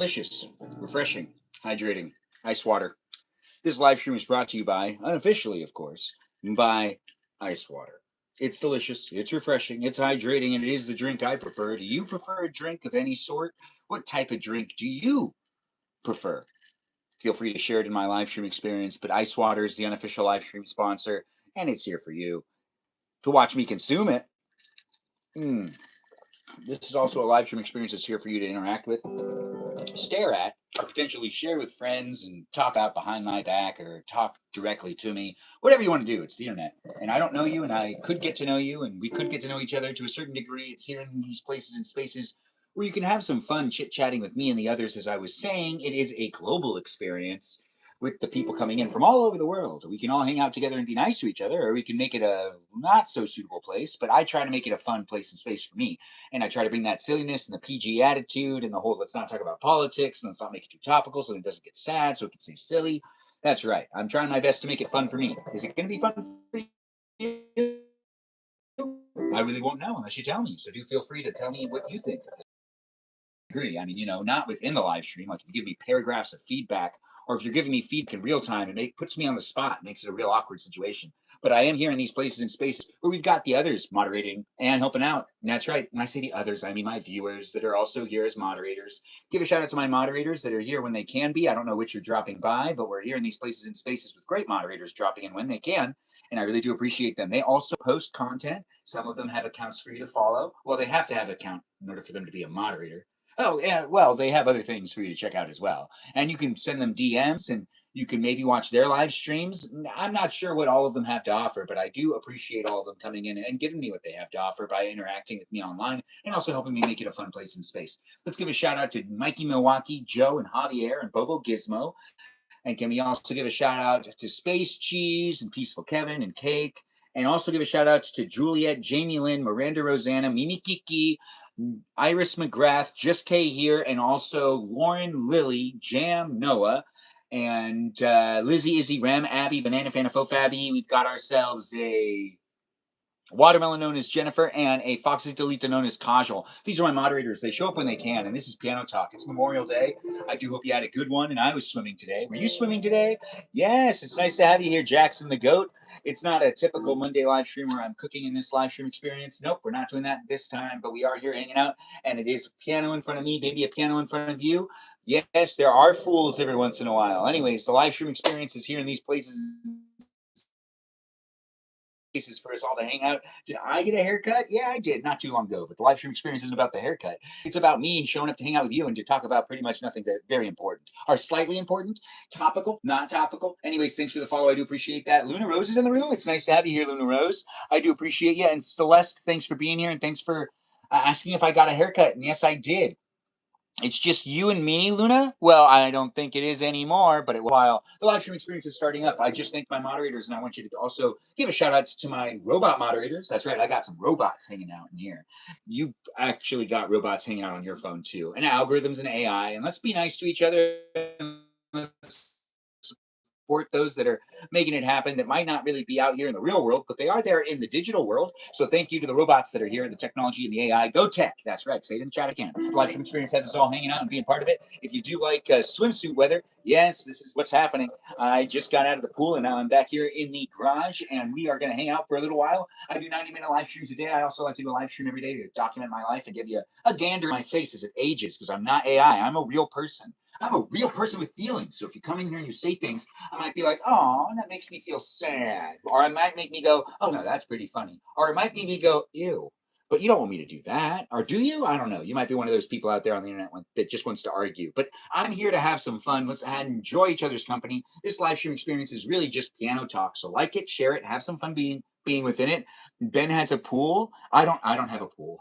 Delicious, refreshing, hydrating, ice water. This live stream is brought to you by, unofficially, of course, by ice water. It's delicious, it's refreshing, it's hydrating, and it is the drink I prefer. Do you prefer a drink of any sort? What type of drink do you prefer? Feel free to share it in my live stream experience, but ice water is the unofficial live stream sponsor, and it's here for you to watch me consume it. Mm. This is also a live stream experience that's here for you to interact with, stare at, or potentially share with friends and talk out behind my back or talk directly to me. Whatever you want to do, it's the internet. And I don't know you, and I could get to know you, and we could get to know each other to a certain degree. It's here in these places and spaces where you can have some fun chit chatting with me and the others. As I was saying, it is a global experience with the people coming in from all over the world. We can all hang out together and be nice to each other, or we can make it a not so suitable place. But I try to make it a fun place and space for me. And I try to bring that silliness and the PG attitude and the whole let's not talk about politics and let's not make it too topical so it doesn't get sad, so it can stay silly. That's right. I'm trying my best to make it fun for me. Is it going to be fun for you? I really won't know unless you tell me. So do feel free to tell me what you think. Agree. I mean, not within the live stream. Like if you give me paragraphs of feedback, or if you're giving me feedback in real time, puts me on the spot, makes it a real awkward situation. But I am here in these places and spaces where we've got the others moderating and helping out. And that's right. When I say the others, I mean my viewers that are also here as moderators. Give a shout out to my moderators that are here when they can be. I don't know which you're dropping by, but we're here in these places and spaces with great moderators dropping in when they can. And I really do appreciate them. They also post content. Some of them have accounts for you to follow. Well, they have to have an account in order for them to be a moderator. Oh, yeah. Well, they have other things for you to check out as well. And you can send them DMs and you can maybe watch their live streams. I'm not sure what all of them have to offer, but I do appreciate all of them coming in and giving me what they have to offer by interacting with me online and also helping me make it a fun place and space. Let's give a shout out to Mikey Milwaukee, Joe and Javier and Bobo Gizmo. And can we also give a shout out to Space Cheese and Peaceful Kevin and Cake? And also give a shout out to Juliet, Jamie Lynn, Miranda Rosanna, Mimi Kiki, Iris McGrath, Just K here, and also Lauren Lilly, Jam Noah, and Lizzie, Izzy, Rem, Abby, Banana Fana Fabby. We've got ourselves a Watermelon known as Jennifer, and a Foxy Delita known as Kajal. These are my moderators. They show up when they can, and this is Piano Talk. It's Memorial Day. I do hope you had a good one, and I was swimming today. Were you swimming today? Yes, it's nice to have you here, Jackson the Goat. It's not a typical Monday live stream where I'm cooking in this live stream experience. Nope, we're not doing that this time, but we are here hanging out, and it is a piano in front of me, maybe a piano in front of you. Yes, there are fools every once in a while. Anyways, the live stream experience is here in these places for us all to hang out. Did I get a haircut? Yeah, I did not too long ago. But the live stream experience isn't about the haircut. It's about me showing up to hang out with you and to talk about pretty much nothing very important or slightly important, topical, not topical. Anyways, thanks for the follow. I do appreciate that. Luna Rose is in the room. It's nice to have you here, Luna Rose. I do appreciate you. And Celeste, thanks for being here and thanks for asking if I got a haircut. And yes, I did. It's just you and me, Luna? Well, I don't think it is anymore, but while the live stream experience is starting up, I just thank my moderators, and I want you to also give a shout out to my robot moderators. That's right, I got some robots hanging out in here. You actually got robots hanging out on your phone too, and algorithms and AI, and let's be nice to each other. Let's support those that are making it happen that might not really be out here in the real world, but they are there in the digital world. So thank you to the robots that are here, the technology and the AI. Go tech. That's right. Say it in the chat again. Live stream experience has us all hanging out and being part of it. If you do like swimsuit weather, yes, this is what's happening. I just got out of the pool and now I'm back here in the garage and we are going to hang out for a little while. I do 90-minute live streams a day. I also like to do a live stream every day to document my life and give you a gander in my face as it ages because I'm not AI. I'm a real person. I'm a real person with feelings. So if you come in here and you say things, I might be like, oh, that makes me feel sad. Or it might make me go, oh, no, that's pretty funny. Or it might make me go, ew. But you don't want me to do that. Or do you? I don't know. You might be one of those people out there on the internet that just wants to argue. But I'm here to have some fun. Let's enjoy each other's company. This live stream experience is really just piano talk. So like it, share it, have some fun being within it. Ben has a pool. I don't have a pool.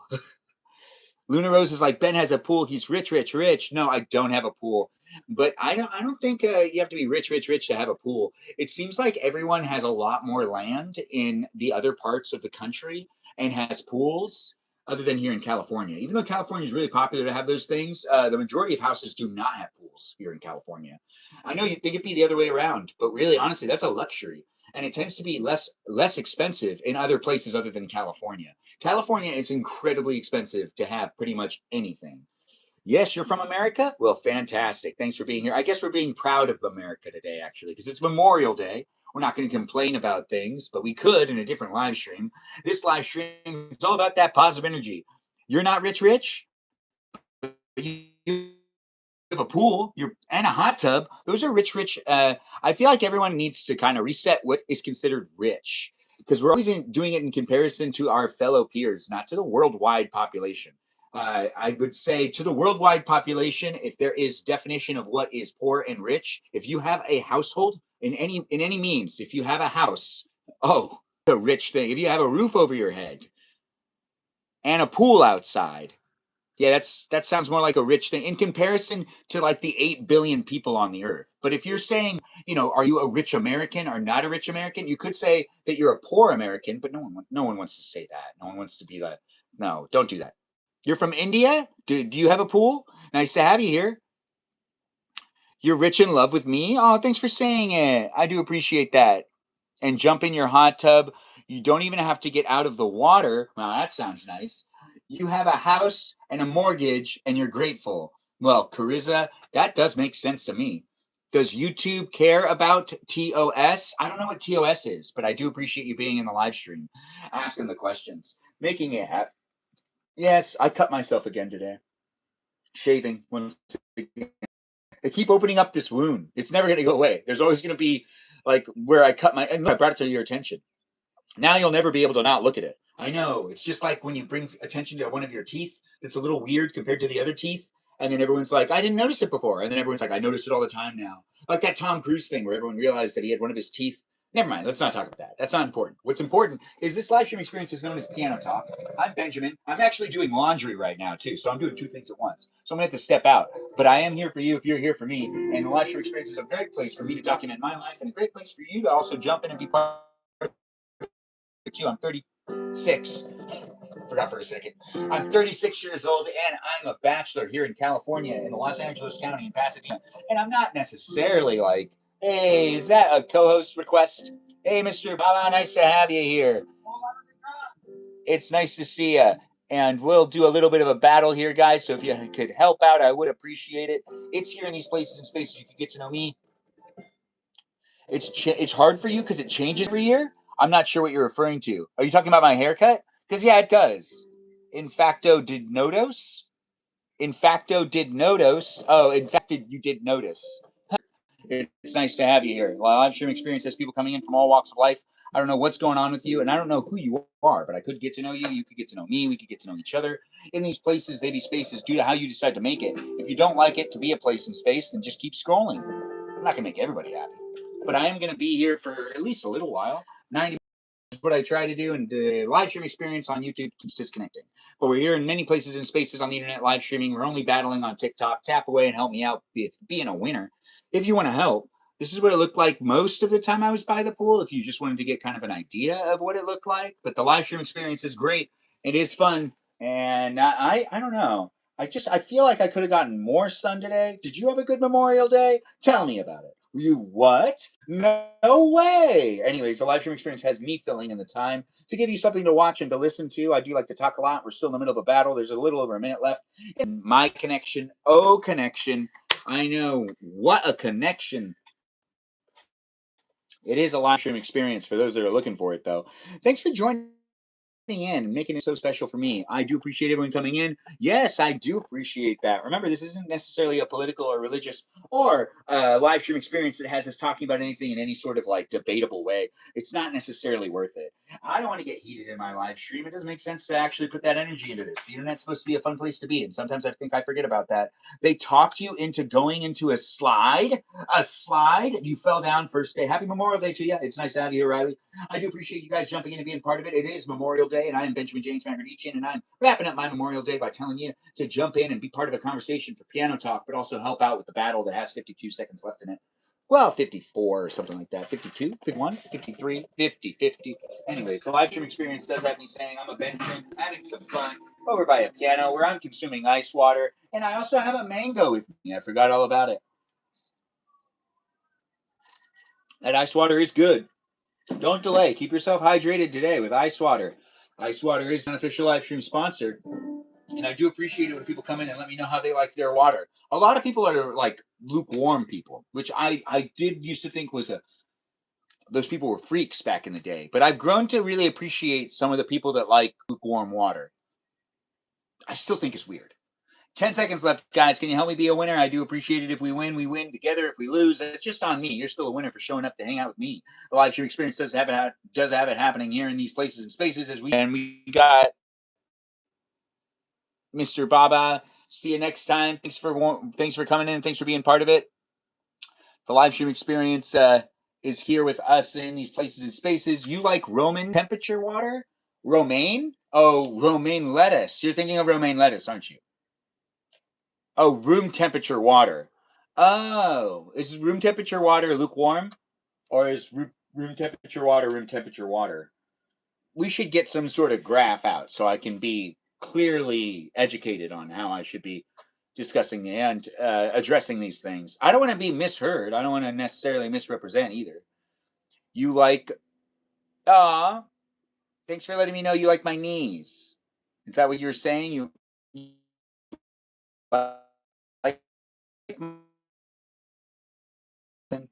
Luna Rose is like, Ben has a pool. He's rich, rich, rich. No, I don't have a pool. But I don't think you have to be rich, rich, rich to have a pool. It seems like everyone has a lot more land in the other parts of the country and has pools other than here in California. Even though California is really popular to have those things, the majority of houses do not have pools here in California. I know you'd think it'd be the other way around, but really, honestly, that's a luxury. And it tends to be less expensive in other places other than California. California, it's incredibly expensive to have pretty much anything. Yes, you're from America? Well, fantastic. Thanks for being here. I guess we're being proud of America today, actually, because it's Memorial Day. We're not going to complain about things, but we could in a different live stream. This live stream is all about that positive energy. You're not rich, but you have a pool, and a hot tub. Those are rich. I feel like everyone needs to kind of reset what is considered rich, because we're always doing it in comparison to our fellow peers, not to the worldwide population. I would say to the worldwide population, if there is definition of what is poor and rich, if you have a household in any means, if you have a house, oh, a rich thing. If you have a roof over your head and a pool outside, yeah, that sounds more like a rich thing in comparison to like the 8 billion people on the earth. But if you're saying, are you a rich American or not a rich American? You could say that you're a poor American, but no one wants to say that. No one wants to be that. No, don't do that. You're from India? Do you have a pool? Nice to have you here. You're rich in love with me? Oh, thanks for saying it. I do appreciate that. And jump in your hot tub. You don't even have to get out of the water. Well, that sounds nice. You have a house and a mortgage and you're grateful. Well, Carissa, that does make sense to me. Does YouTube care about TOS? I don't know what TOS is, but I do appreciate you being in the live stream, asking the questions, making it happen. Yes, I cut myself again today. Shaving once again. I keep opening up this wound. It's never going to go away. There's always going to be like where I cut and I brought it to your attention. Now you'll never be able to not look at it. I know. It's just like when you bring attention to one of your teeth that's a little weird compared to the other teeth. And then everyone's like, I didn't notice it before. And then everyone's like, I notice it all the time now. Like that Tom Cruise thing where everyone realized that he had one of his teeth. Never mind. Let's not talk about that. That's not important. What's important is this live stream experience is known as Piano Talk. I'm Benjamin. I'm actually doing laundry right now, too. So I'm doing two things at once. So I'm going to have to step out. But I am here for you if you're here for me. And the live stream experience is a great place for me to document my life and a great place for you to also jump in and be part of it, too. I'm 36. Forgot for a second. I'm 36 years old and I'm a bachelor here in California in the Los Angeles County in Pasadena. And I'm not necessarily like, hey, is that a co-host request? Hey, Mr. Baba, nice to have you here. It's nice to see you. And we'll do a little bit of a battle here, guys. So if you could help out, I would appreciate it. It's here in these places and spaces you can get to know me. It's hard for you because it changes every year. I'm not sure what you're referring to. Are you talking about my haircut? Because yeah, it does. In facto did notice. In facto did notice. Oh, in fact, you did notice. It's nice to have you here. Live stream experience has people coming in from all walks of life. I don't know what's going on with you, and I don't know who you are, but I could get to know you. You could get to know me. We could get to know each other. In these places, they be spaces due to how you decide to make it. If you don't like it to be a place and space, then just keep scrolling. I'm not going to make everybody happy, but I am going to be here for at least a little while. 90 is what I try to do, and the live stream experience on YouTube keeps disconnecting. But we're here in many places and spaces on the internet live streaming. We're only battling on TikTok. Tap away and help me out being a winner. If you want to help, this is what it looked like most of the time I was by the pool. If you just wanted to get kind of an idea of what it looked like, but the live stream experience is great. It is fun, and I don't know. I feel like I could have gotten more sun today. Did you have a good Memorial Day? Tell me about it. You what? No way. Anyways, the live stream experience has me filling in the time to give you something to watch and to listen to. I do like to talk a lot. We're still in the middle of a battle. There's a little over a minute left. And my connection, connection. I know what a connection. It is a live stream experience for those that are looking for it, though. Thanks for joining in and making it so special for me. I do appreciate everyone coming in. Yes, I do appreciate that. Remember, this isn't necessarily a political or religious or live stream experience that has us talking about anything in any sort of like debatable way. It's not necessarily worth it. I don't want to get heated in my live stream. It doesn't make sense to actually put that energy into this. The internet's supposed to be a fun place to be, and sometimes I think I forget about that. They talked you into going into a slide. A slide. You fell down first day. Happy Memorial Day to you. It's nice to have you here, Riley. I do appreciate you guys jumping in and being part of it. It is Memorial Day, and I am Benjamin James Magrdichian, and I'm wrapping up my Memorial Day by telling you to jump in and be part of a conversation for Piano Talk, but also help out with the battle that has 52 seconds left in it. Well, 54 or something like that. 52, 51, 53, 50, 50. Anyways, the live stream experience does have me saying I'm a Benjamin, having some fun over by a piano where I'm consuming ice water, and I also have a mango with me. I forgot all about it. That ice water is good. Don't delay. Keep yourself hydrated today with ice water. Ice water is an official live stream sponsor. And I do appreciate it when people come in and let me know how they like their water. A lot of people are like lukewarm people, which I did used to think was a those people were freaks back in the day. But I've grown to really appreciate some of the people that like lukewarm water. I still think it's weird. 10 seconds left, guys. Can you help me be a winner? I do appreciate it. If we win together. If we lose, it's just on me. You're still a winner for showing up to hang out with me. The live stream experience does have it happening here in these places and spaces we got Mr. Baba. See you next time. Thanks for coming in. Thanks for being part of it. The live stream experience is here with us in these places and spaces. You like Roman temperature water? Romaine? Oh, romaine lettuce. You're thinking of romaine lettuce, aren't you? Oh, room temperature water. Oh, is room temperature water lukewarm? Or is room temperature water room temperature water? We should get some sort of graph out so I can be clearly educated on how I should be discussing and addressing these things. I don't want to be misheard. I don't want to necessarily misrepresent either. You like, thanks for letting me know you like my knees. Is that what you were saying? You like the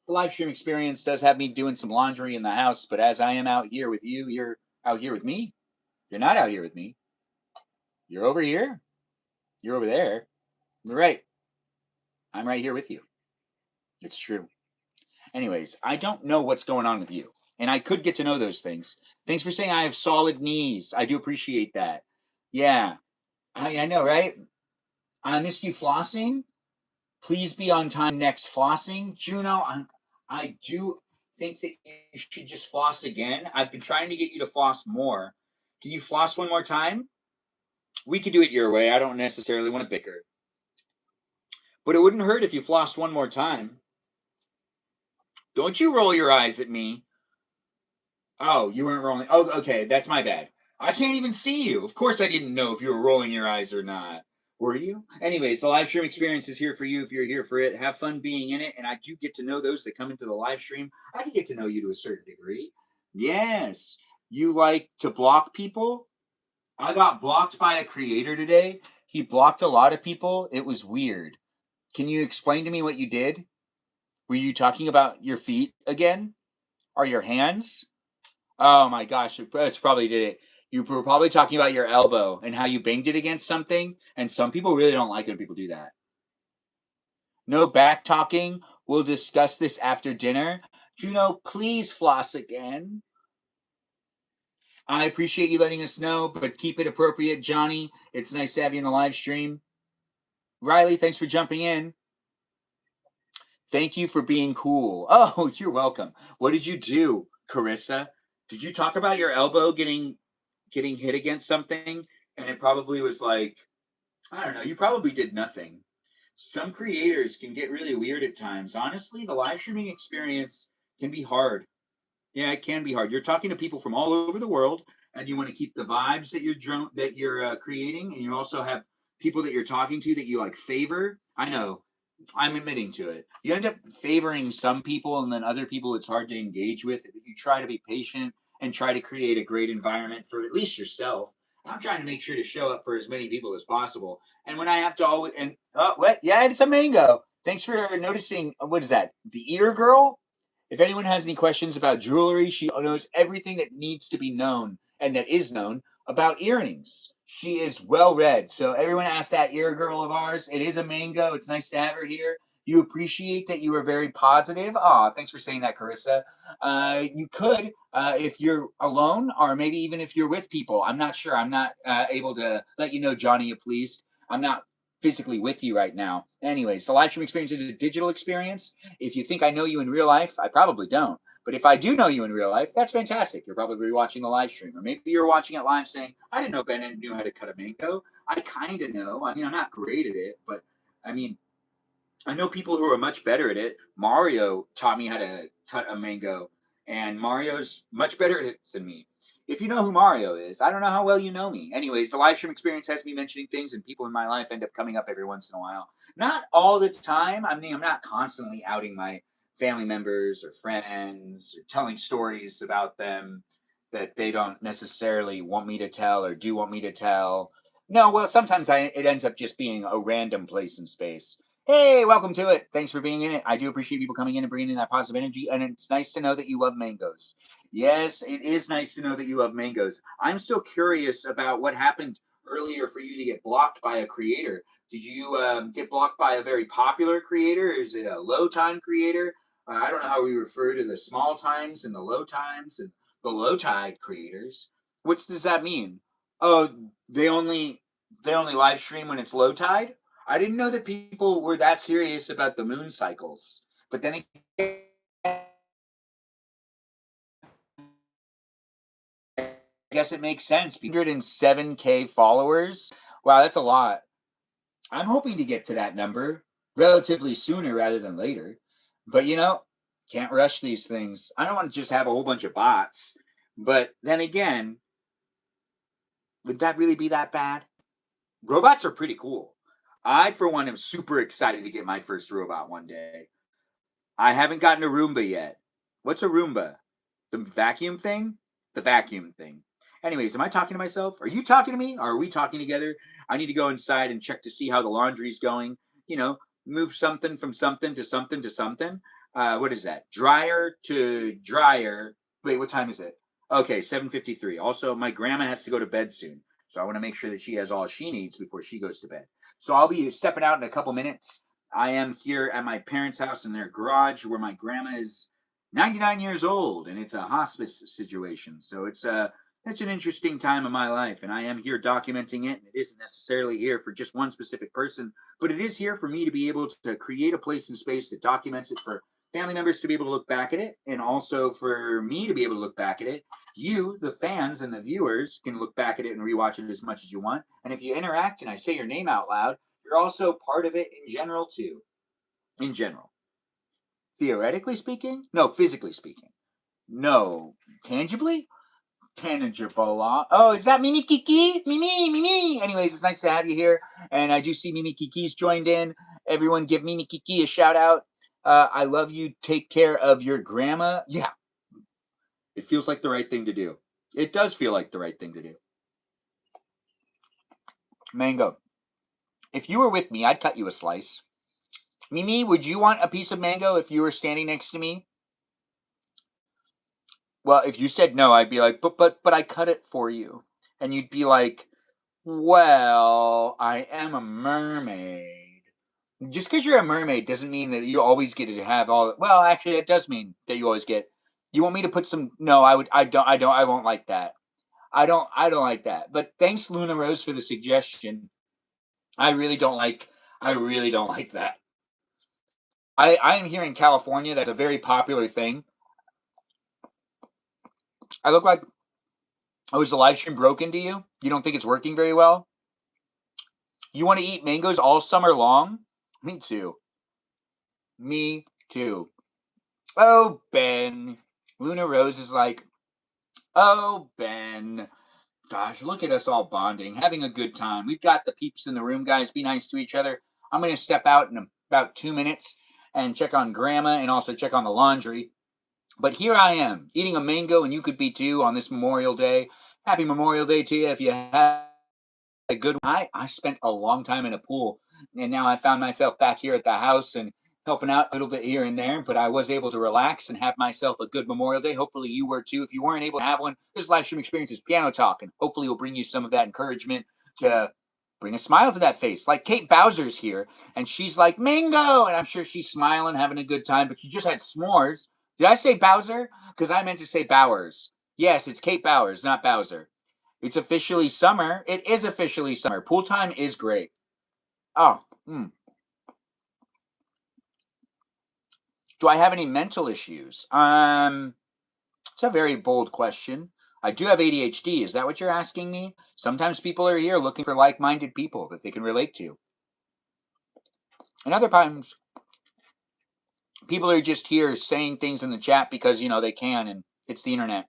live stream experience does have me doing some laundry in the house, but as I am out here with you, you're out here with me. You're not out here with me. You're over here. You're over there. You're right. I'm right here with you. It's true. Anyways, I don't know what's going on with you, and I could get to know those things. Thanks for saying I have solid knees. I do appreciate that. Yeah, I know, right? I missed you flossing. Please be on time next flossing. Juno, I do think that you should just floss again. I've been trying to get you to floss more. Can you floss one more time? We could do it your way. I don't necessarily want to bicker. But it wouldn't hurt if you flossed one more time. Don't you roll your eyes at me. Oh, you weren't rolling. Oh, okay. That's my bad. I can't even see you. Of course, I didn't know if you were rolling your eyes or not. Were you? Anyways, the live stream experience is here for you if you're here for it. Have fun being in it. And I do get to know those that come into the live stream. I can get to know you to a certain degree. Yes. You like to block people? I got blocked by a creator today. He blocked a lot of people. It was weird. Can you explain to me what you did? Were you talking about your feet again? Or your hands? Oh my gosh, it's probably did it. You were probably talking about your elbow and how you banged it against something, and some people really don't like it when people do that. No back talking. We'll discuss this after dinner. Juno, please floss again. I appreciate you letting us know, but keep it appropriate, Johnny. It's nice to have you in the live stream. Riley, thanks for jumping in. Thank you for being cool. Oh, you're welcome. What did you do, Carissa? Did you talk about your elbow getting hit against something? And it probably was like, I don't know, you probably did nothing. Some creators can get really weird at times. Honestly, the live streaming experience can be hard. Yeah, it can be hard. You're talking to people from all over the world, and you want to keep the vibes that you're creating, and you also have people that you're talking to that you like favor. I know, I'm admitting to it. You end up favoring some people, and then other people it's hard to engage with. You try to be patient and try to create a great environment for at least yourself. I'm trying to make sure to show up for as many people as possible. And when I have to always and what? Yeah, it's a mango. Thanks for noticing. What is that? The ear girl? If anyone has any questions about jewelry, she knows everything that needs to be known and that is known about earrings. She is well read. So everyone asked that ear girl of ours. It is a mango. It's nice to have her here. You appreciate that you were very positive. Aw, thanks for saying that, Carissa. You could, if you're alone, or maybe even if you're with people. I'm not sure. I'm not able to let you know, Johnny, you please. I'm not physically with you right now. Anyways, the live stream experience is a digital experience. If you think I know you in real life, I probably don't. But if I do know you in real life, that's fantastic. You're probably watching the live stream. Or maybe you're watching it live saying, I didn't know Ben knew how to cut a mango. I kind of know. I mean, I'm not great at it, but I mean, I know people who are much better at it. Mario taught me how to cut a mango, and Mario's much better at it than me. If you know who Mario is, I don't know how well you know me. Anyways, the live stream experience has me mentioning things, and people in my life end up coming up every once in a while. Not all the time. I mean, I'm not constantly outing my family members or friends or telling stories about them that they don't necessarily want me to tell or do want me to tell. No, well, sometimes it ends up just being a random place in space. Hey, welcome to it. Thanks for being in it. I do appreciate people coming in and bringing in that positive energy, and it's nice to know that you love mangoes. Yes, it is nice to know that you love mangoes. I'm still curious about what happened earlier for you to get blocked by a creator. Did you get blocked by a very popular creator? Is it a low time creator? I don't know how we refer to the small times and the low times and the low tide creators. What does that mean? Oh, they only they only live stream when it's low tide. I didn't know that people were that serious about the moon cycles. But then again, I guess it makes sense. 107K followers. Wow, that's a lot. I'm hoping to get to that number relatively sooner rather than later. But can't rush these things. I don't want to just have a whole bunch of bots. But then again, would that really be that bad? Robots are pretty cool. I, for one, am super excited to get my first robot one day. I haven't gotten a Roomba yet. What's a Roomba? The vacuum thing? The vacuum thing. Anyways, am I talking to myself? Are you talking to me? Or are we talking together? I need to go inside and check to see how the laundry's going. Move something from something to something to something. What is that? Dryer to dryer. Wait, what time is it? Okay, 7:53. Also, my grandma has to go to bed soon. So I want to make sure that she has all she needs before she goes to bed. So I'll be stepping out in a couple minutes. I am here at my parents' house in their garage where my grandma is 99 years old and it's a hospice situation. So it's an interesting time of my life and I am here documenting it. And it isn't necessarily here for just one specific person, but it is here for me to be able to create a place in space that documents it for family members to be able to look back at it and also for me to be able to look back at it. You, the fans and the viewers, can look back at it and rewatch it as much as you want. And if you interact and I say your name out loud, you're also part of it in general too. In general, theoretically speaking, no, physically speaking, no, tangibly, tangible. Oh, is that Mimi Kiki? Mimi, Mimi. Anyways, it's nice to have you here, and I do see Mimi Kiki's joined in. Everyone, give Mimi Kiki a shout out. I love you. Take care of your grandma. Yeah, it feels like the right thing to do. It does feel like the right thing to do. Mango. If you were with me, I'd cut you a slice. Mimi, would you want a piece of mango if you were standing next to me? Well, if you said no, I'd be like, but I cut it for you. And you'd be like, well, I am a mermaid. Just because you're a mermaid doesn't mean that you always get to have all. Well, actually, it does mean that you always get. You want me to put some? No, I would. I don't. I don't. I won't like that. I don't. I don't like that. But thanks, Luna Rose, for the suggestion. I really don't like. I really don't like that. I am here in California. That's a very popular thing. I look like. Oh, is the live stream broken to you? You don't think it's working very well? You want to eat mangoes all summer long? Me too. Me too. Oh, Ben. Luna Rose is like, oh, Ben. Gosh, look at us all bonding, having a good time. We've got the peeps in the room, guys. Be nice to each other. I'm going to step out in about 2 minutes and check on Grandma and also check on the laundry. But here I am, eating a mango, and you could be too on this Memorial Day. Happy Memorial Day to you if you have a good one. I spent a long time in a pool, and now I found myself back here at the house and helping out a little bit here and there. But I was able to relax and have myself a good Memorial Day. Hopefully, you were too. If you weren't able to have one, this live stream experience is piano talk, and hopefully, will bring you some of that encouragement to bring a smile to that face. Like Kate Bowser's here, and she's like mango, and I'm sure she's smiling, having a good time. But she just had s'mores. Did I say Bowser? Because I meant to say Bowers. Yes, it's Kate Bowers, not Bowser. It's officially summer. It is officially summer. Pool time is great. Oh, do I have any mental issues? It's a very bold question. I do have ADHD. Is that what you're asking me? Sometimes people are here looking for like-minded people that they can relate to. And other times, people are just here saying things in the chat because, they can, and it's the internet.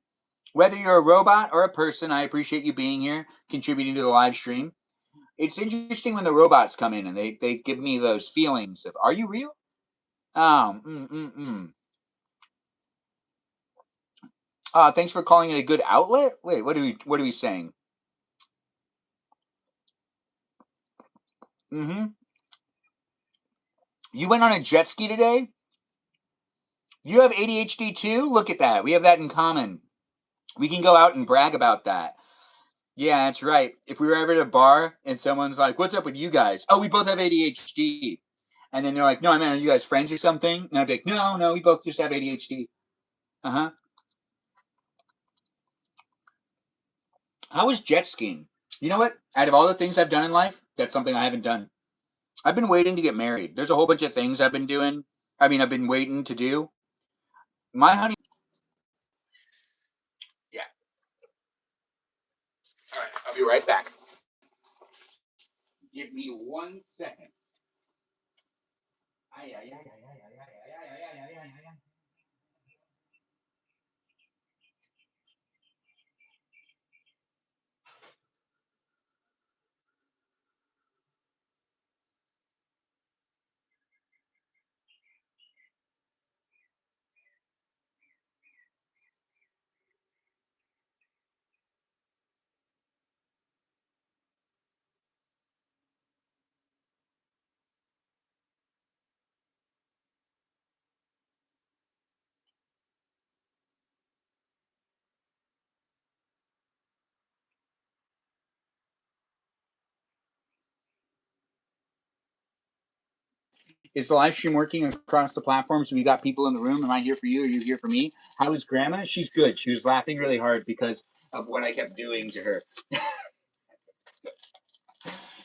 Whether you're a robot or a person, I appreciate you being here, contributing to the live stream. It's interesting when the robots come in and they give me those feelings of, are you real? Oh, thanks for calling it a good outlet. Wait, what are we saying? Mm-hmm. You went on a jet ski today? You have ADHD too? Look at that. We have that in common. We can go out and brag about that. Yeah, that's right. If we were ever at a bar and someone's like, "What's up with you guys?" Oh, we both have ADHD. And then they're like, "No, I mean, are you guys friends or something?" And I'd be like, "No, no, we both just have ADHD." Uh-huh. How was jet skiing? You know what? Out of all the things I've done in life, that's something I haven't done. I've been waiting to get married. There's a whole bunch of things I've been doing. I mean, I've been waiting to do. My honey. Yeah. All right. I'll be right back. Give me 1 second. Ay, ay, ay, ay, ay, ay, ay, ay, ay, ay, ay, ay, ay. Is the live stream working across the platforms? We got people in the room. Am I here for you? Are you here for me? How is Grandma? She's good. She was laughing really hard because of what I kept doing to her.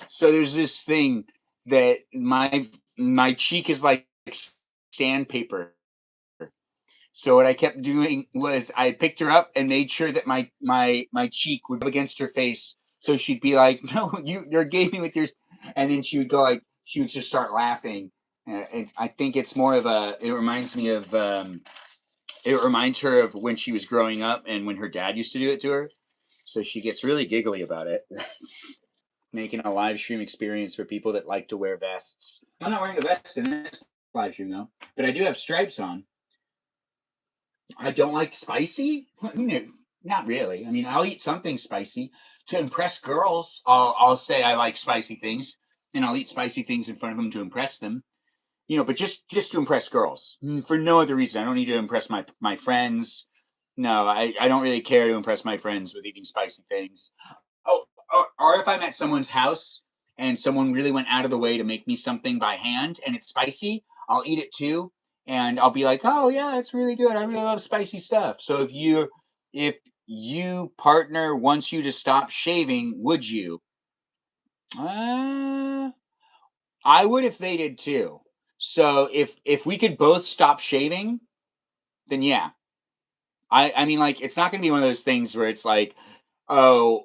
So there's this thing that my cheek is like sandpaper. So what I kept doing was I picked her up and made sure that my cheek would go against her face. So she'd be like, "No, you're gaming with yours," and then she would go like she would just start laughing. And I think it's more of a. It reminds me of. It reminds her of when she was growing up and when her dad used to do it to her. So she gets really giggly about it. Making a live stream experience for people that like to wear vests. I'm not wearing a vest in this live stream though, but I do have stripes on. I don't like spicy. Not really. I mean, I'll eat something spicy to impress girls. I'll say I like spicy things, and I'll eat spicy things in front of them to impress them. But just to impress girls for no other reason. I don't need to impress my friends. No, I don't really care to impress my friends with eating spicy things. Oh, or if I'm at someone's house and someone really went out of the way to make me something by hand and it's spicy, I'll eat it too, and I'll be like, "Oh yeah, it's really good. I really love spicy stuff." So if you partner wants you to stop shaving, would you? Uh, I would if they did too. So if we could both stop shaving, then yeah. I mean, like, it's not going to be one of those things where it's like, oh,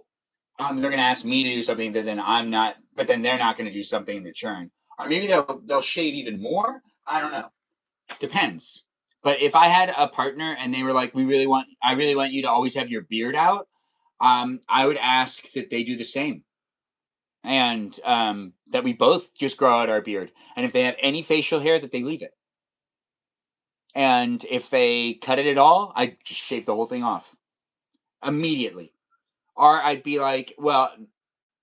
they're going to ask me to do something that then I'm not, but then they're not going to do something in return, or maybe they'll shave even more. I don't know. Depends. But if I had a partner and they were like, I really want you to always have your beard out, I would ask that they do the same, and that we both just grow out our beard, and if they have any facial hair, that they leave it, and if they cut it at all, I'd just shave the whole thing off immediately, or I'd be like, well,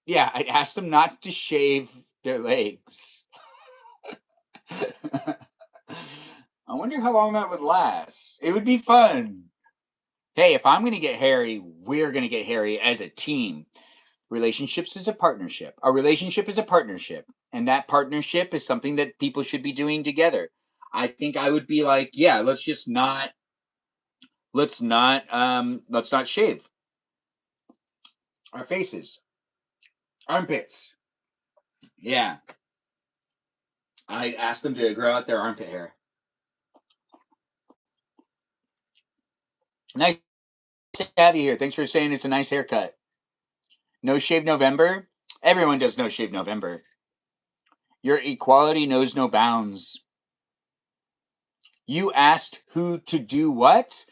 yeah, I'd ask them not to shave their legs. I wonder how long that would last. It would be fun. Hey, if I'm going to get hairy, we're going to get hairy as a team. Relationships is a partnership. A relationship is a partnership. And that partnership is something that people should be doing together. I think I would be like, yeah, let's not shave our faces. Armpits. Yeah. I asked them to grow out their armpit hair. Nice to have you here. Thanks for saying it's a nice haircut. No Shave November? Everyone does No Shave November. Your equality knows no bounds. You asked who to do what?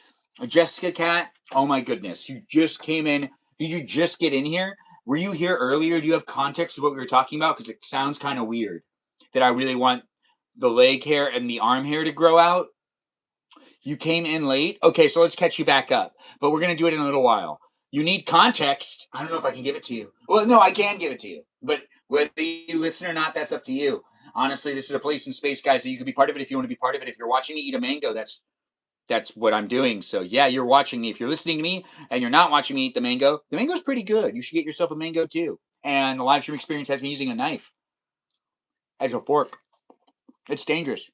Jessica Cat, oh my goodness. You just came in. Did you just get in here? Were you here earlier? Do you have context of what we were talking about? Because it sounds kind of weird that I really want the leg hair and the arm hair to grow out. You came in late? Okay, so let's catch you back up. But we're going to do it in a little while. You need context. I don't know if I can give it to you. Well, no, I can give it to you. But Whether you listen or not, that's up to you. Honestly, this is a place and space, guys, that you can be part of it if you want to be part of it. If you're watching me eat a mango, that's what I'm doing. So yeah, you're watching me. If you're listening to me and you're not watching me eat the mango's pretty good. You should get yourself a mango too. And the live stream experience has me using a knife as a fork. It's dangerous.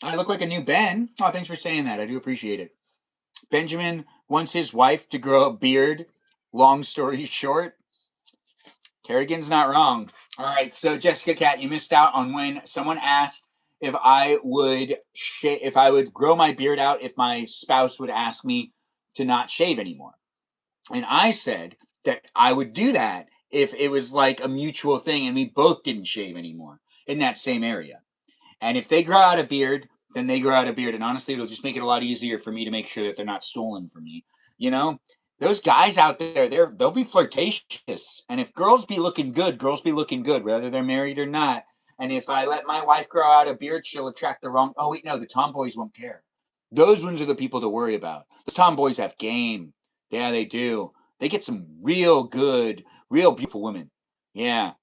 I look like a new Ben. Oh, thanks for saying that. I do appreciate it. Benjamin wants his wife to grow a beard. Long story short, Kerrigan's not wrong. All right, so Jessica Cat, you missed out on when someone asked if I would grow my beard out if my spouse would ask me to not shave anymore. And I said that I would do that if it was like a mutual thing and we both didn't shave anymore in that same area. And if they grow out a beard, then they grow out a beard. And honestly, it'll just make it a lot easier for me to make sure that they're not stolen from me. You know, those guys out there, they'll be flirtatious. And if girls be looking good, whether they're married or not. And if I let my wife grow out a beard, she'll attract the wrong. Oh, wait, no, the tomboys won't care. Those ones are the people to worry about. The tomboys have game. Yeah, they do. They get some real good, real beautiful women. Yeah.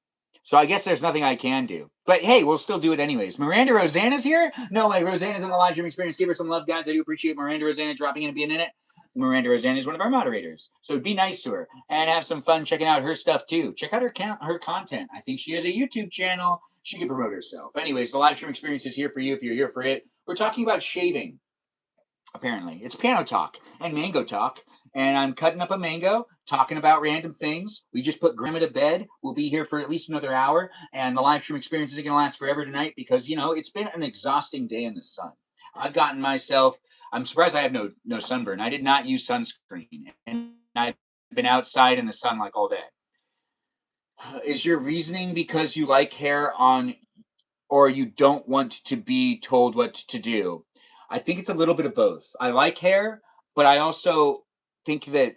So I guess there's nothing I can do. But hey, we'll still do it anyways. Miranda Rosanna's here? No way. Rosanna's in the live stream experience. Give her some love, guys. I do appreciate Miranda Rosanna dropping in and being in it. Miranda Rosanna is one of our moderators. So be nice to her and have some fun checking out her stuff too. Check out her content. I think she has a YouTube channel. She can promote herself. Anyways, the live stream experience is here for you if you're here for it. We're talking about shaving. Apparently, it's piano talk and mango talk. And I'm cutting up a mango, talking about random things. We just put Grandma to bed. We'll be here for at least another hour. And the live stream experience isn't going to last forever tonight because, it's been an exhausting day in the sun. I've gotten myself, I'm surprised I have no sunburn. I did not use sunscreen. And I've been outside in the sun like all day. Is your reasoning because you like hair on, or you don't want to be told what to do? I think it's a little bit of both. I like hair, but I also think that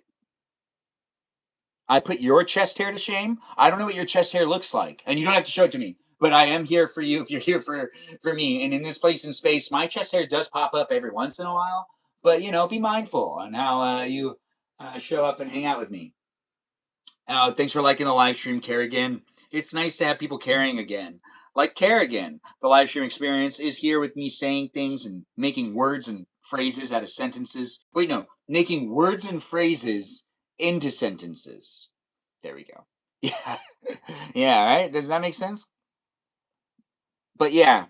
I put your chest hair to shame. I don't know what your chest hair looks like, and you don't have to show it to me. But I am here for you if you're here for me. And in this place in space, my chest hair does pop up every once in a while. But be mindful on how you show up and hang out with me. Thanks for liking the live stream, Kerrigan. It's nice to have people caring again. Like Kerrigan, the live stream experience is here with me saying things and making words and phrases out of sentences. Wait, no, making words and phrases into sentences. There we go. Yeah. Yeah, right? Does that make sense? But yeah,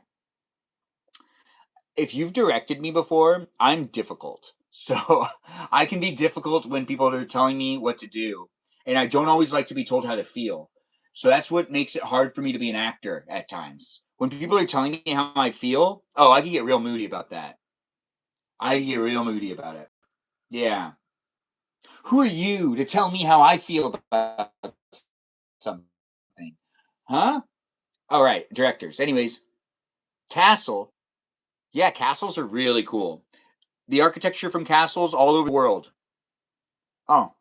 if you've directed me before, I'm difficult. So I can be difficult when people are telling me what to do. And I don't always like to be told how to feel. So that's what makes it hard for me to be an actor at times. When people are telling me how I feel, I can get real moody about that. I can get real moody about it. Yeah. Who are you to tell me how I feel about something? Huh? All right, directors. Anyways, Castle. Yeah, castles are really cool. The architecture from castles all over the world. Oh.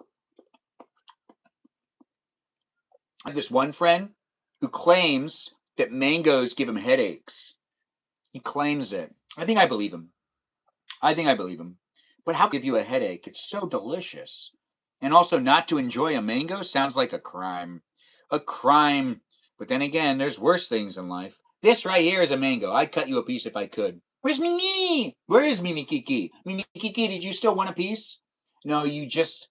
I have this one friend who claims that mangoes give him headaches. He claims it. I think I believe him. But how give you a headache? It's so delicious. And also, not to enjoy a mango sounds like a crime. A crime. But then again, there's worse things in life. This right here is a mango. I'd cut you a piece if I could. Where's Mimi? Where is Mimi Kiki? Mimi Kiki, did you still want a piece? No, you just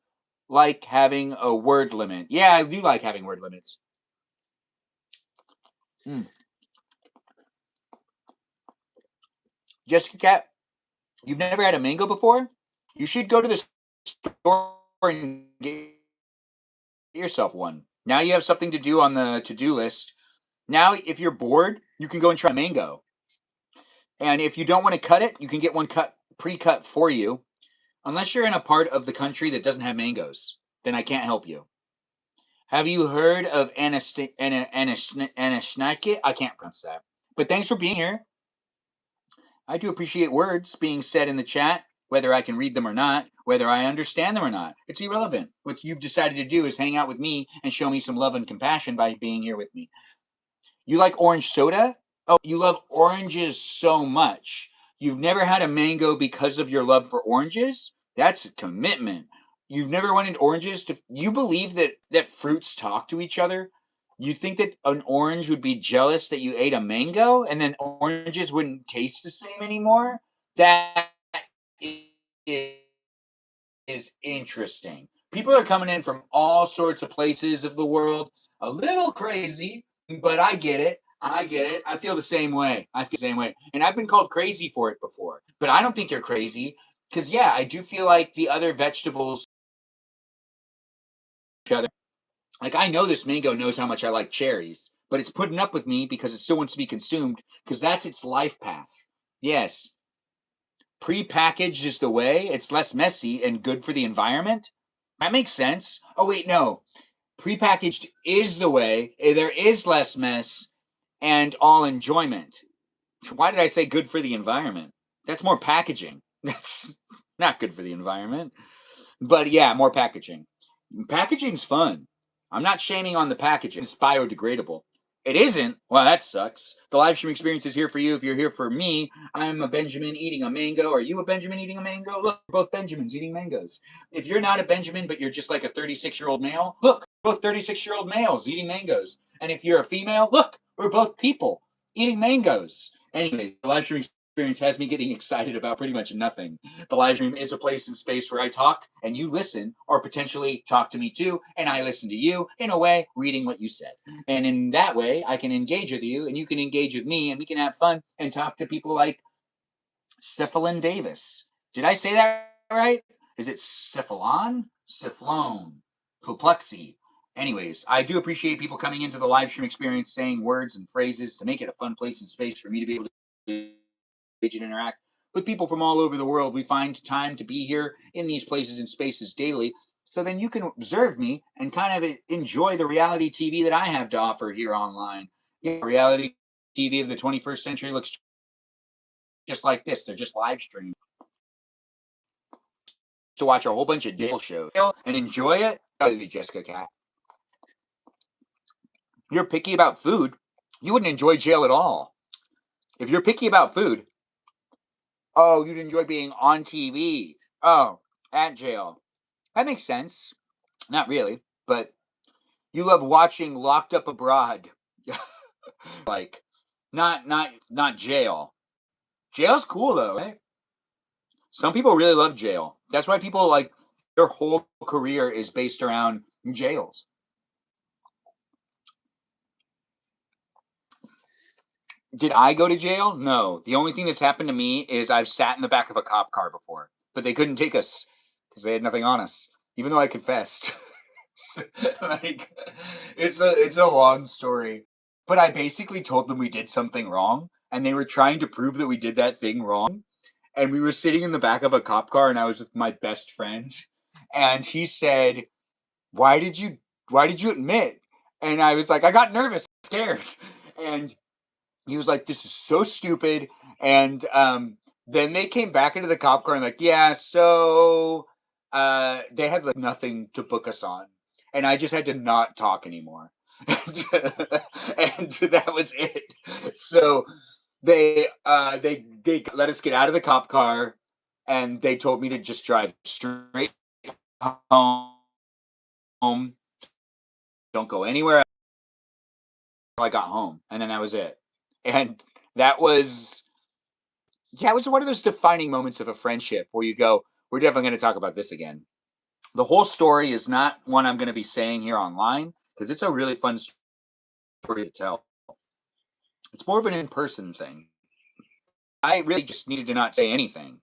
like having a word limit. Yeah, I do like having word limits. Jessica Cat, you've never had a mango before? You should go to the store and get yourself one. Now you have something to do on the to-do list. Now, if you're bored, you can go and try a mango. And if you don't want to cut it, you can get one pre-cut for you. Unless you're in a part of the country that doesn't have mangoes, then I can't help you. Have you heard of Anashnaki? I can't pronounce that. But thanks for being here. I do appreciate words being said in the chat, whether I can read them or not, whether I understand them or not. It's irrelevant. What you've decided to do is hang out with me and show me some love and compassion by being here with me. You like orange soda? Oh, you love oranges so much. You've never had a mango because of your love for oranges? That's a commitment. You've never wanted oranges to. You believe that fruits talk to each other? You think that an orange would be jealous that you ate a mango, and then oranges wouldn't taste the same anymore? That is interesting. People are coming in from all sorts of places of the world. A little crazy, but I get it. I get it. I feel the same way. I feel the same way. And I've been called crazy for it before, but I don't think you're crazy because, yeah, I do feel like the other vegetables, like I know this mango knows how much I like cherries, but it's putting up with me because it still wants to be consumed because that's its life path. Yes, prepackaged is the way. It's less messy and good for the environment. That makes sense. Oh, wait, no. Prepackaged is the way. There is less mess and all enjoyment. Why did I say good for the environment? That's more packaging. That's not good for the environment. But yeah, more packaging. Packaging's fun. I'm not shaming on the packaging. It's biodegradable. It isn't. Well, that sucks. The live stream experience is here for you. If you're here for me, I'm a Benjamin eating a mango. Are you a Benjamin eating a mango? Look, we're both Benjamins eating mangoes. If you're not a Benjamin, but you're just like a 36-year-old male, look, both 36-year-old males eating mangoes. And if you're a female, look, we're both people eating mangoes. Anyways, the live stream experience has me getting excited about pretty much nothing. The live stream is a place and space where I talk and you listen, or potentially talk to me too, and I listen to you in a way, reading what you said. And in that way, I can engage with you and you can engage with me and we can have fun and talk to people like Cephalon Davis. Did I say that right? Is it Cephalon? Cephalon. Puplexy. Anyways, I do appreciate people coming into the live stream experience saying words and phrases to make it a fun place and space for me to be able to and interact with people from all over the world. We find time to be here in these places and spaces daily. So then you can observe me and kind of enjoy the reality TV that I have to offer here online. You know, reality TV of the 21st century looks just like this. They're just live streams to watch a whole bunch of jail shows and enjoy it. Jessica Cat. You're picky about food. You wouldn't enjoy jail at all. If you're picky about food, oh, you'd enjoy being on TV. Oh, at jail. That makes sense. Not really, but you love watching Locked Up Abroad. Like, not jail. Jail's cool though, right? Some people really love jail. That's why people like their whole career is based around jails. Did I go to jail? No. The only thing that's happened to me is I've sat in the back of a cop car before, but they couldn't take us because they had nothing on us, even though I confessed. Like, it's a long story, but I basically told them we did something wrong, and they were trying to prove that we did that thing wrong. And we were sitting in the back of a cop car, and I was with my best friend, and he said, "Why did you? Why did you admit?" And I was like, "I got nervous, scared," and he was like, "This is so stupid." And then they came back into the cop car and like, "Yeah, so they had like nothing to book us on, and I just had to not talk anymore." And that was it. So they let us get out of the cop car, and they told me to just drive straight home. Don't go anywhere. I got home, and then that was it. And that was, yeah, it was one of those defining moments of a friendship where you go, we're definitely going to talk about this again. The whole story is not one I'm going to be saying here online because it's a really fun story to tell. It's more of an in-person thing. I really just needed to not say anything.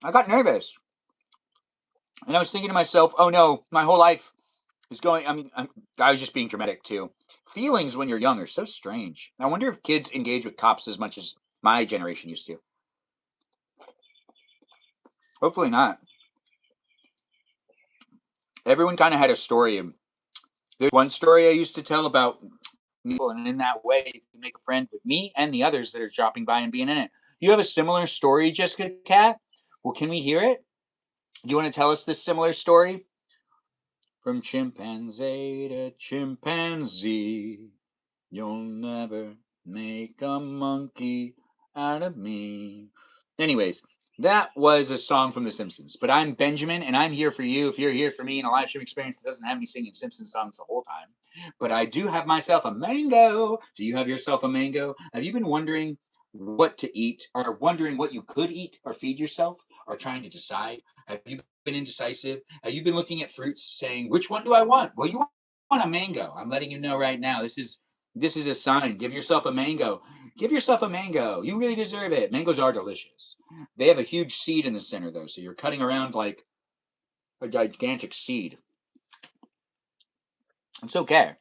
I got nervous. And I was thinking to myself, oh no, my whole life is going. I was just being dramatic too. Feelings when you're young are so strange. I wonder if kids engage with cops as much as my generation used to. Hopefully not. Everyone kind of had a story. There's one story I used to tell about people, and in that way, you can make a friend with me and the others that are dropping by and being in it. You have a similar story, Jessica Cat? Well, can we hear it? Do you want to tell us this similar story? From chimpanzee to chimpanzee, you'll never make a monkey out of me. Anyways, That was a song from The Simpsons. But I'm Benjamin, and I'm here for you. If you're here for me in a live stream experience that doesn't have me singing Simpsons songs the whole time. But I do have myself a mango. Do you have yourself a mango? Have you been wondering what to eat, or wondering what you could eat or feed yourself, or trying to decide? Have you been indecisive? Have you been looking at fruits saying, which one do I want? Well, you want a mango. I'm letting you know right now. This is a sign. Give yourself a mango. Give yourself a mango. You really deserve it. Mangoes are delicious. They have a huge seed in the center, though, so you're cutting around like a gigantic seed. It's okay.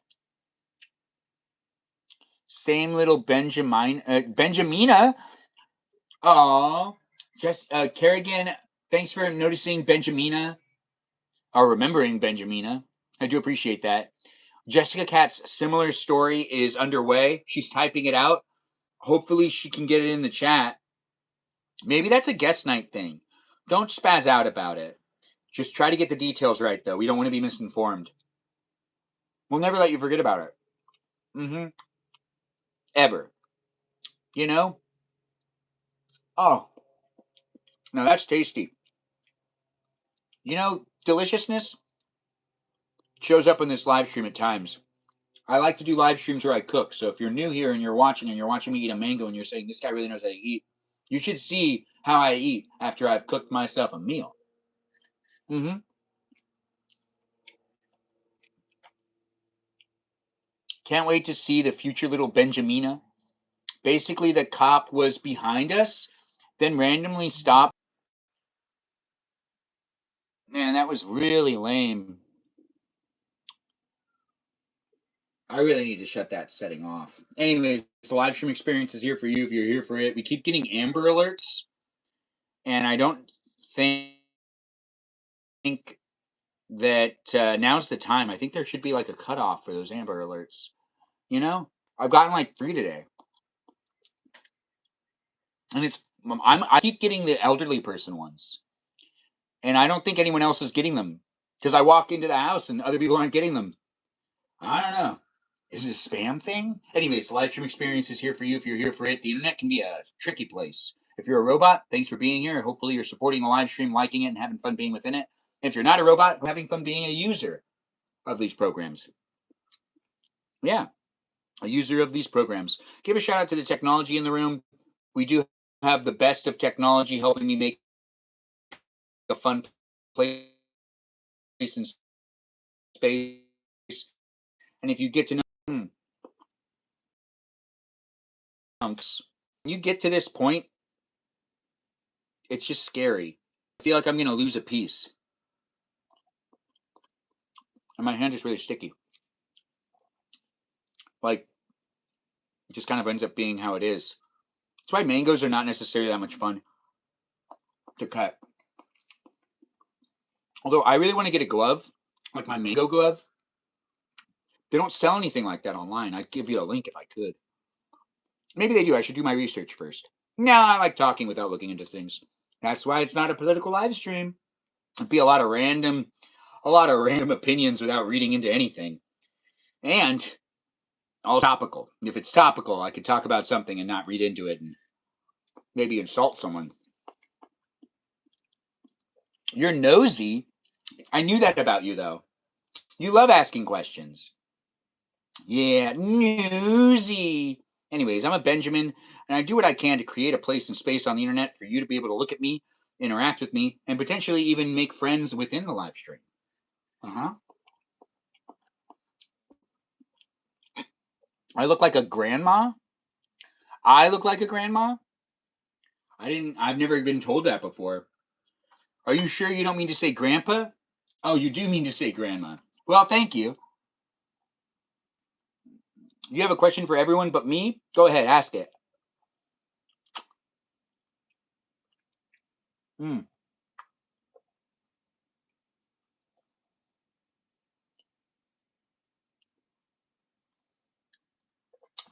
Same little Benjamina. Aw. Just Kerrigan, thanks for noticing Benjamina, or remembering Benjamina. I do appreciate that. Jessica Cat's similar story is underway. She's typing it out. Hopefully she can get it in the chat. Maybe that's a guest night thing. Don't spaz out about it. Just try to get the details right, though. We don't want to be misinformed. We'll never let you forget about it. Mm-hmm. Ever. You know? Oh, now that's tasty. You know, deliciousness shows up in this live stream at times. I like to do live streams where I cook. So if you're new here and you're watching me eat a mango and you're saying, this guy really knows how to eat, you should see how I eat after I've cooked myself a meal. Mm-hmm. Can't wait to see the future little Benjamina. Basically, the cop was behind us, then randomly stopped. Man, that was really lame. I really need to shut that setting off. Anyways, the live stream experience is here for you if you're here for it. We keep getting Amber Alerts, and I don't think that now's the time. I think there should be like a cutoff for those Amber Alerts. You know, I've gotten like 3 today, and I keep getting the elderly person ones, and I don't think anyone else is getting them because I walk into the house and other people aren't getting them. I don't know. Is it a spam thing? Anyways, the live stream experience is here for you if you're here for it. The internet can be a tricky place. If you're a robot, thanks for being here. Hopefully you're supporting the live stream, liking it, and having fun being within it. If you're not a robot, having fun being a user of these programs. Yeah, a user of these programs. Give a shout out to the technology in the room. We do have the best of technology helping me make a fun place in space. And if you get to know you get to this point, it's just scary. I feel like I'm going to lose a piece. And my hand is really sticky. Like, it just kind of ends up being how it is. That's why mangoes are not necessarily that much fun to cut. Although I really want to get a glove, like my mango glove. They don't sell anything like that online. I'd give you a link if I could. Maybe they do. I should do my research first. No, I like talking without looking into things. That's why it's not a political live stream. It'd be a lot of random opinions without reading into anything. And all topical. If it's topical, I could talk about something and not read into it and maybe insult someone. You're nosy. I knew that about you, though. You love asking questions. Yeah, nosy. Anyways, I'm a Benjamin, and I do what I can to create a place and space on the internet for you to be able to look at me, interact with me, and potentially even make friends within the live stream. Uh-huh. I look like a grandma? I look like a grandma? I've never been told that before. Are you sure you don't mean to say grandpa? Oh, you do mean to say grandma. Well, thank you. You have a question for everyone but me? Go ahead, ask it.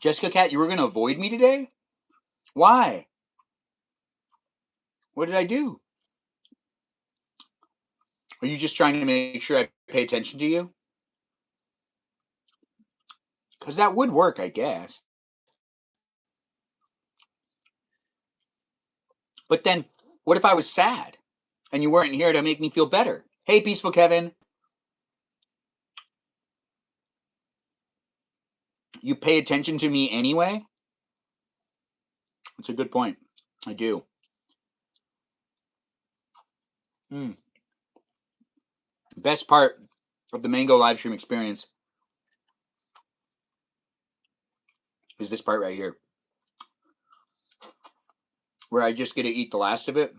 Jessica Cat, you were going to avoid me today? Why? What did I do? Are you just trying to make sure I pay attention to you? Because that would work, I guess. But then What if I was sad and you weren't here to make me feel better? Hey, Peaceful Kevin. You pay attention to me anyway? That's a good point. I do. Best part of the mango live stream experience is this part right here, where I just get to eat the last of it.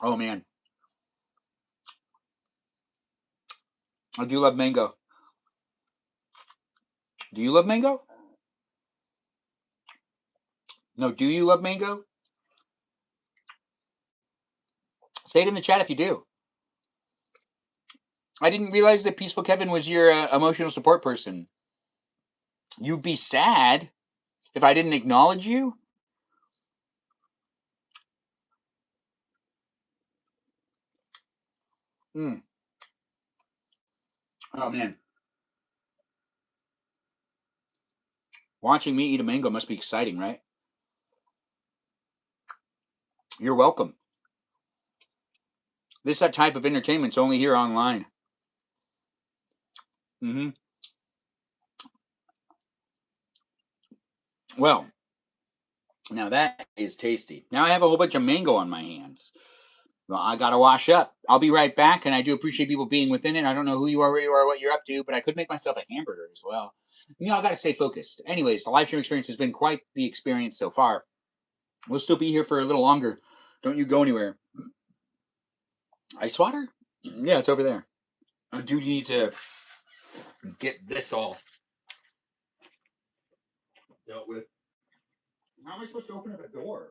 Oh man, I do love mango. Do you love mango? No, do you love mango? Say it in the chat if you do. I didn't realize that Peaceful Kevin was your emotional support person. You'd be sad if I didn't acknowledge you? Oh man. Watching me eat a mango must be exciting, right? You're welcome. This type of entertainment's only here online. Well, now that is tasty. Now I have a whole bunch of mango on my hands. Well, I gotta wash up. I'll be right back, and I do appreciate people being within it. I don't know who you are, where you are, what you're up to, but I could make myself a hamburger as well. I gotta stay focused. Anyways, the live stream experience has been quite the experience so far. We'll still be here for a little longer. Don't you go anywhere. Ice water? Yeah, it's over there. I do need to get this all dealt with. How am I supposed to open up a door?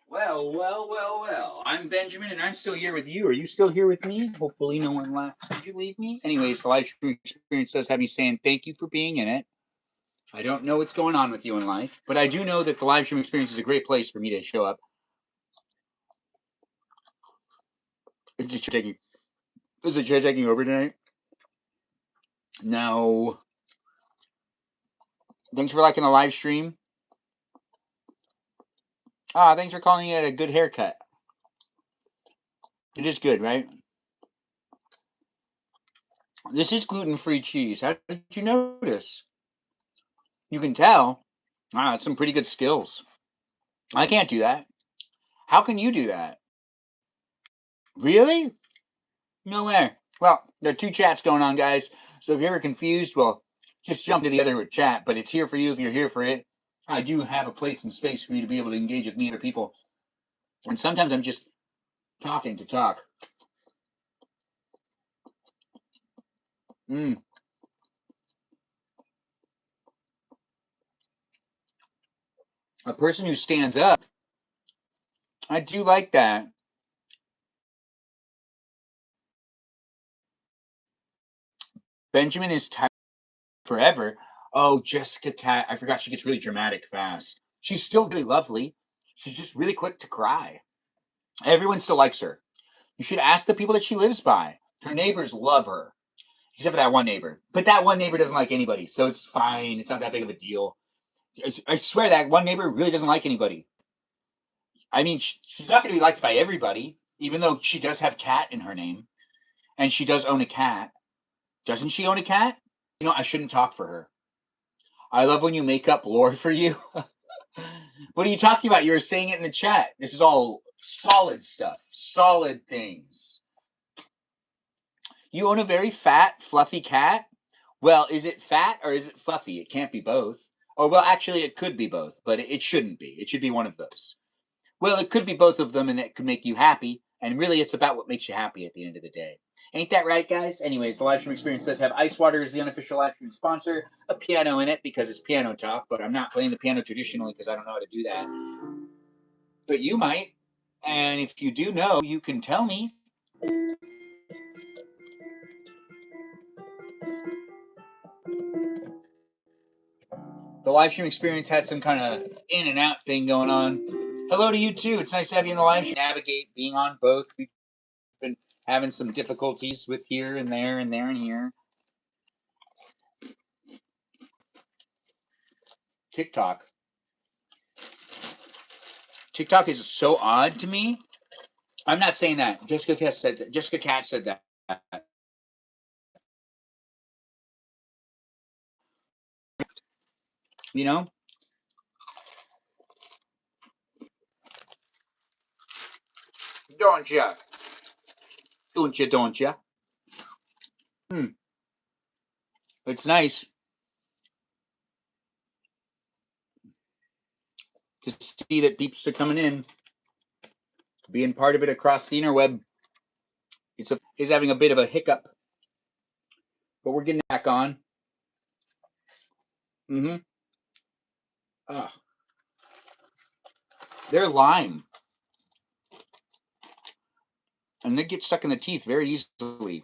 Well. I'm Benjamin, and I'm still here with you. Are you still here with me? Hopefully no one left. Did you leave me? Anyways, the live stream experience does have me saying thank you for being in it. I don't know what's going on with you in life, but I do know that the live stream experience is a great place for me to show up. Is the chair taking over tonight? No. Thanks for liking the live stream. Thanks for calling it a good haircut. It is good, right? This is gluten-free cheese. How did you notice? You can tell. It's some pretty good skills. I can't do that. How can you do that? Really? No way. Well, there are two chats going on, guys. So if you're ever confused, well, just jump to the other chat. But it's here for you if you're here for it. I do have a place and space for you to be able to engage with me and other people. And sometimes I'm just talking to talk. A person who stands up. I do like that. Benjamin is tired forever. Oh, Jessica Cat. I forgot she gets really dramatic fast. She's still really lovely. She's just really quick to cry. Everyone still likes her. You should ask the people that she lives by. Her neighbors love her. Except for that one neighbor. But that one neighbor doesn't like anybody. So it's fine. It's not that big of a deal. I swear that one neighbor really doesn't like anybody. I mean, she's not going to be liked by everybody, even though she does have cat in her name. And she does own a cat. Doesn't she own a cat? I shouldn't talk for her. I love when you make up lore for you. What are you talking about? You were saying it in the chat. This is all solid stuff. Solid things. You own a very fat, fluffy cat? Well, is it fat or is it fluffy? It can't be both. Or, well, actually, it could be both, but it shouldn't be. It should be one of those. Well, it could be both of them, and it could make you happy. And really, it's about what makes you happy at the end of the day. Ain't that right, guys? Anyways, the live stream experience does have ice water as the unofficial live stream sponsor, a piano in it because it's piano talk, but I'm not playing the piano traditionally because I don't know how to do that. But you might. And if you do know, you can tell me. The live stream experience has some kind of in and out thing going on. Hello to you too. It's nice to have you in the live stream. Navigate being on both. We've been having some difficulties with here and there and there and here. TikTok. TikTok is so odd to me. I'm not saying that. Jessica Cat said that. Jessica Cat said that. You know? Don't ya? Don't ya? It's nice to see that peeps are coming in, being part of it across the interweb. Is having a bit of a hiccup, but we're getting back on. They're lime, and they get stuck in the teeth very easily.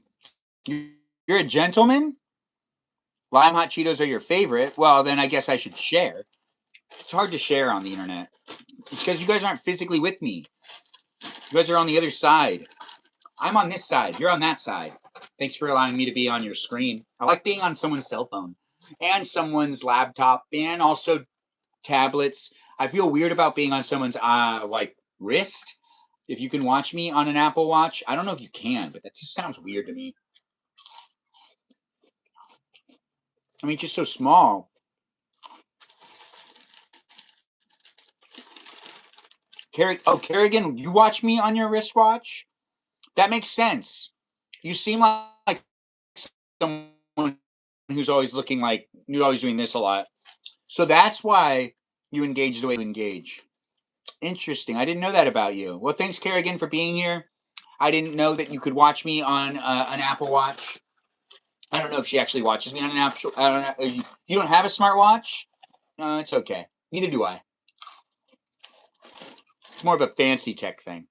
You're a gentleman? Lime hot Cheetos are your favorite? Well, then I guess I should share. It's hard to share on the internet. It's because you guys aren't physically with me. You guys are on the other side. I'm on this side. You're on that side. Thanks for allowing me to be on your screen. I like being on someone's cell phone and someone's laptop and also tablets. I feel weird about being on someone's like wrist. If you can watch me on an Apple Watch, I don't know if you can, but that just sounds weird to me. I mean, it's just so small. Kerrigan, you watch me on your wristwatch? That makes sense. You seem like someone who's always looking like you're always doing this a lot. So that's why you engage the way you engage. Interesting. I didn't know that about you. Well, thanks, Kerrigan, for being here. I didn't know that you could watch me on an Apple Watch. I don't know if she actually watches me on an Apple. I don't know. You don't have a smartwatch? No, it's okay. Neither do I. It's more of a fancy tech thing.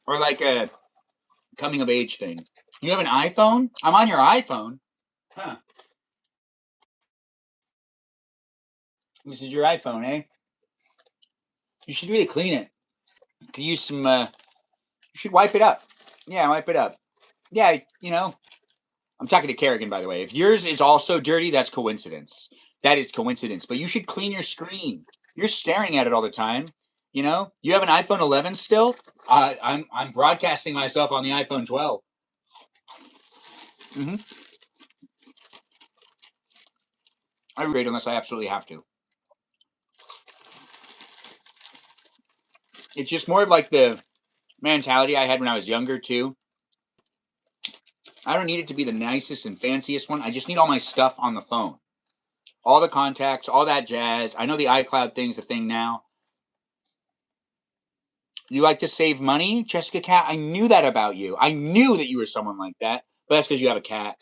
Or like a coming of age thing. You have an iPhone? I'm on your iPhone. Huh. This is your iPhone, eh? You should really clean it. Could use some, you should wipe it up. Yeah, wipe it up. Yeah, you know, I'm talking to Kerrigan, by the way. If yours is also dirty, that's coincidence. That is coincidence. But you should clean your screen. You're staring at it all the time. You know, you have an iPhone 11 still. I'm broadcasting myself on the iPhone 12. I read unless I absolutely have to. It's just more of like the mentality I had when I was younger too. I don't need it to be the nicest and fanciest one. I just need all my stuff on the phone. All the contacts, all that jazz. I know the iCloud thing's a thing now. You like to save money, Jessica Cat? I knew that about you. I knew that you were someone like that. But that's because you have a cat.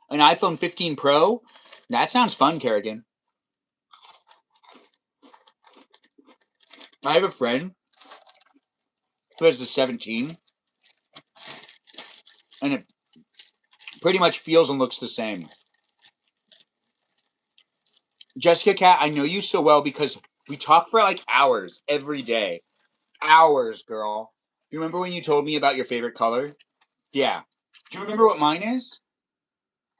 An iPhone 15 Pro? That sounds fun, Kerrigan. I have a friend who has the 17. And it pretty much feels and looks the same. Jessica Cat, I know you so well because we talk for like hours every day. Hours, girl. You remember when you told me about your favorite color? Yeah. Do you remember what mine is?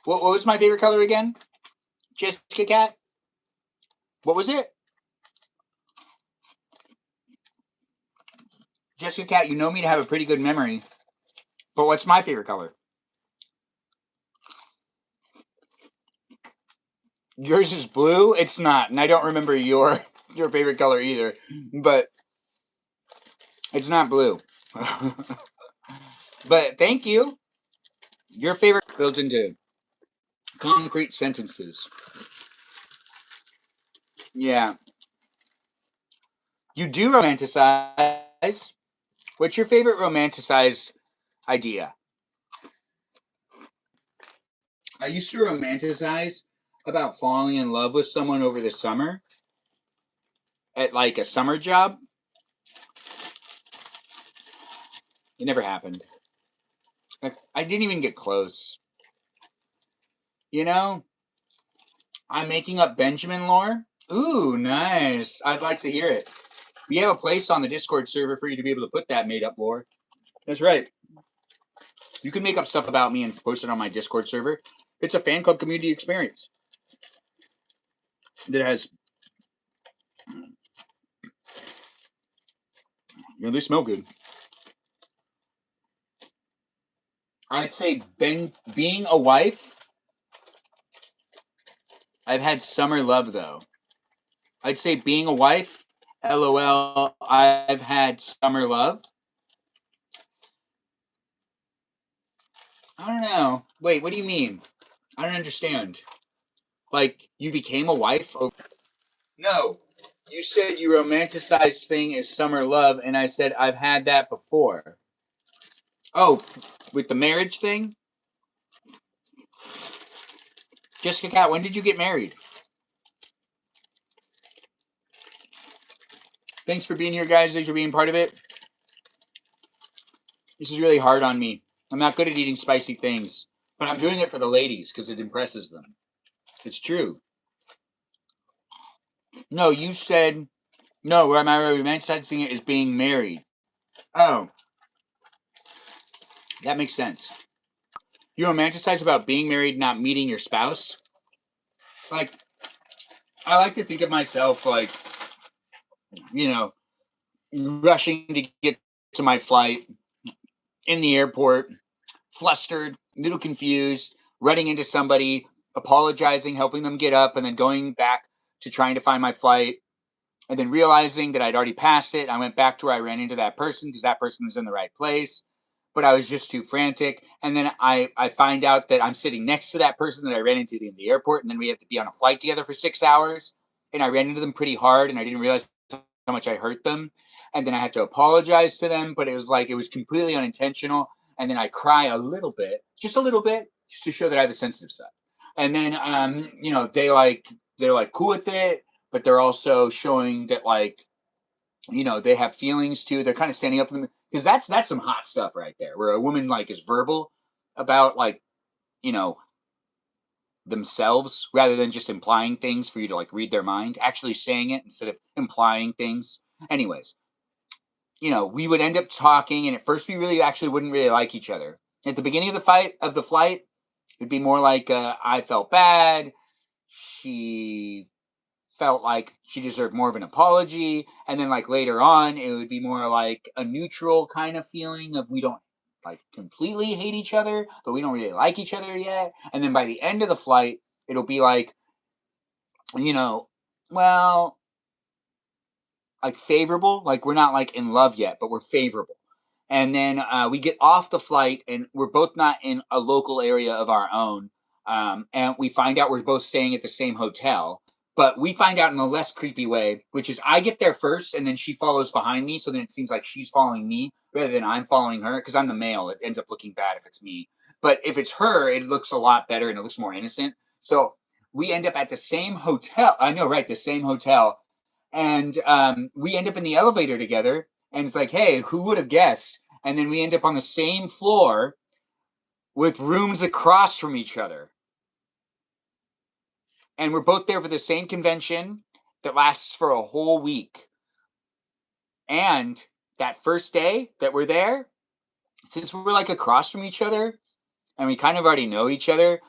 What was my favorite color again? Jessica Cat? What was it? Jessica Cat, you know me to have a pretty good memory. But what's my favorite color? Yours is blue? It's not. And I don't remember your favorite color either. But it's not blue. But thank you. Your favorite built into concrete sentences. Yeah. You do romanticize. What's your favorite romanticized idea? I used to romanticize about falling in love with someone over the summer at like a summer job. It never happened. I didn't even get close. You know, I'm making up Benjamin lore. Ooh, nice. I'd like to hear it. We have a place on the Discord server for you to be able to put that made up lore. That's right. You can make up stuff about me and post it on my Discord server. It's a fan club community experience that has. They smell good. I'd say being a wife. I've had summer love though. I'd say being a wife. LOL. I've had summer love. I don't know. Wait, what do you mean? I don't understand. Like you became a wife? No. You said you romanticized thing as summer love, and I said I've had that before. Oh, with the marriage thing? Jessica Cat, when did you get married? Thanks for being here, guys. Thanks for being part of it. This is really hard on me. I'm not good at eating spicy things, but I'm doing it for the ladies because it impresses them. It's true. No, you said no. Where my romanticizing it is being married. Oh, that makes sense. You romanticize about being married, not meeting your spouse. Like, I like to think of myself like, rushing to get to my flight in the airport, flustered, a little confused, running into somebody, apologizing, helping them get up, and then going back to trying to find my flight, and then realizing that I'd already passed it. I went back to where I ran into that person because that person was in the right place, but I was just too frantic. And then I find out that I'm sitting next to that person that I ran into in the airport, and then we have to be on a flight together for 6 hours. And I ran into them pretty hard, and I didn't realize how much I hurt them. And then I had to apologize to them, but it was completely unintentional. And then I cry a little bit, just a little bit, just to show that I have a sensitive side. And then, they're like cool with it, but they're also showing that they have feelings too. They're kind of standing up for them because that's some hot stuff right there, where a woman like is verbal about you know themselves rather than just implying things for you to like read their mind, actually saying it instead of implying things. Anyways, we would end up talking, and at first we really actually wouldn't really like each other. At the beginning of the flight, it'd be more like I felt bad. She felt like she deserved more of an apology, and then like later on it would be more like a neutral kind of feeling of we don't like completely hate each other, but we don't really like each other yet. And then by the end of the flight it'll be like, well, like favorable, like we're not like in love yet, but we're favorable. And then we get off the flight and we're both not in a local area of our own. And we find out we're both staying at the same hotel, but we find out in a less creepy way, which is I get there first and then she follows behind me. So then it seems like she's following me rather than I'm following her, because I'm the male. It ends up looking bad if it's me. But if it's her, it looks a lot better and it looks more innocent. So we end up at the same hotel. I know, right? The same hotel. And we end up in the elevator together. And it's like, hey, who would have guessed? And then we end up on the same floor with rooms across from each other. And we're both there for the same convention that lasts for a whole week. And that first day that we're there, since we're like across from each other and we kind of already know each other,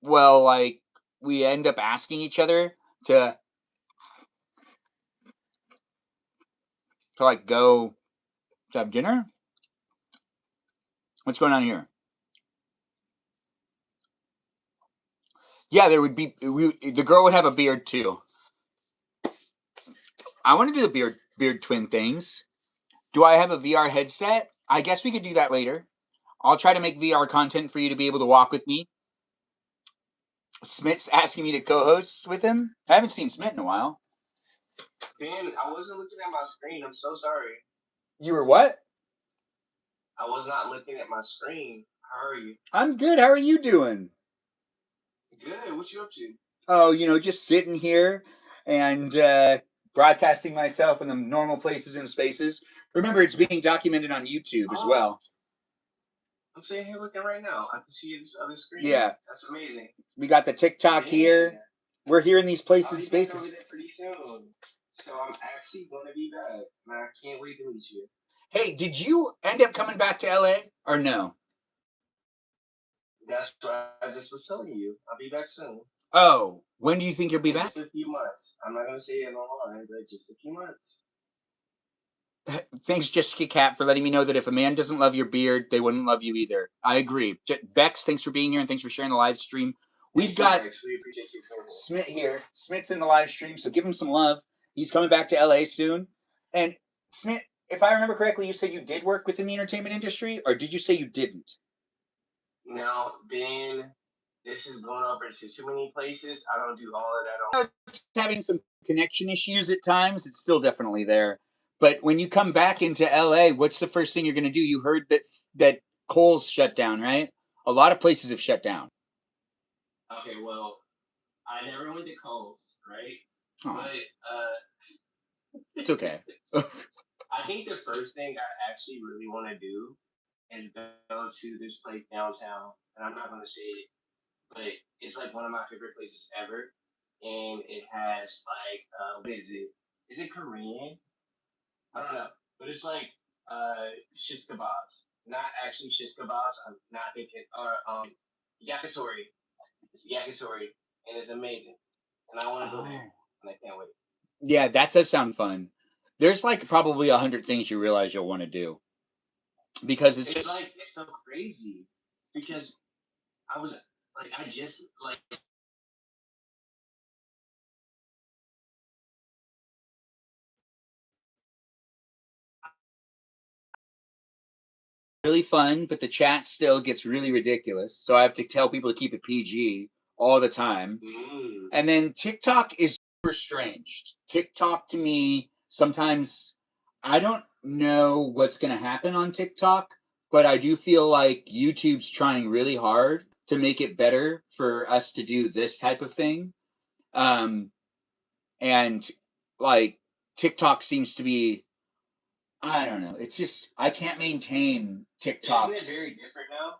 well, like we end up asking each other to like go to have dinner. What's going on here? Yeah, there would be the girl would have a beard too. I want to do the beard twin things. Do I have a VR headset? I guess we could do that later. I'll try to make VR content for you to be able to walk with me. Smit's asking me to co-host with him. I haven't seen Smit in a while. Ben, I wasn't looking at my screen. I'm so sorry. You were what? I was not looking at my screen. How are you? I'm good. How are you doing? Good. What you up to? Oh, just sitting here and broadcasting myself in the normal places and spaces. Remember, it's being documented on YouTube as well. I'm sitting here looking right now. I can see this other screen. Yeah. That's amazing. We got the TikTok here. We're here in these places and spaces. I'll be back over there pretty soon. So I'm actually going to be back. And I can't wait to meet you. Hey, did you end up coming back to LA or no? That's what I just was telling you. I'll be back soon. Oh, when do you think you'll be back? Just a few months. I'm not going to say it online, but just a few months. Thanks, Jessica Cat, for letting me know that if a man doesn't love your beard, they wouldn't love you either. I agree. Bex, thanks for being here and thanks for sharing the live stream. We've got Smith here. Smith's in the live stream, so give him some love. He's coming back to LA soon. And Smith, if I remember correctly, you said you did work within the entertainment industry, or did you say you didn't? No, Ben, this is going over to too many places. I don't do all of that. It's having some connection issues at times. It's still definitely there. But when you come back into LA, what's the first thing you're going to do? You heard that Kohl's shut down, right? A lot of places have shut down. Okay, well, I never went to Kohl's, right? Oh. But it's okay. I think the first thing I actually really want to do is go to this place downtown, and I'm not going to say it, but it's like one of my favorite places ever, and it has like what is it? Is it Korean? I don't know, but it's like shish kebabs. Not actually shish kebabs. I'm not thinking. Or yakitori. It's yakitori, and it's amazing. And I want to go there, and I can't wait. Yeah, that does sound fun. There's like probably 100 things you realize you'll want to do because it's just like it's so crazy because I was like I just like. Really fun, but the chat still gets really ridiculous. So I have to tell people to keep it PG all the time. And then TikTok is super strange. TikTok to me, sometimes I don't know what's going to happen on TikTok, but I do feel like YouTube's trying really hard to make it better for us to do this type of thing. And like TikTok seems to be, I don't know. It's just I can't maintain TikToks. Isn't it very different now?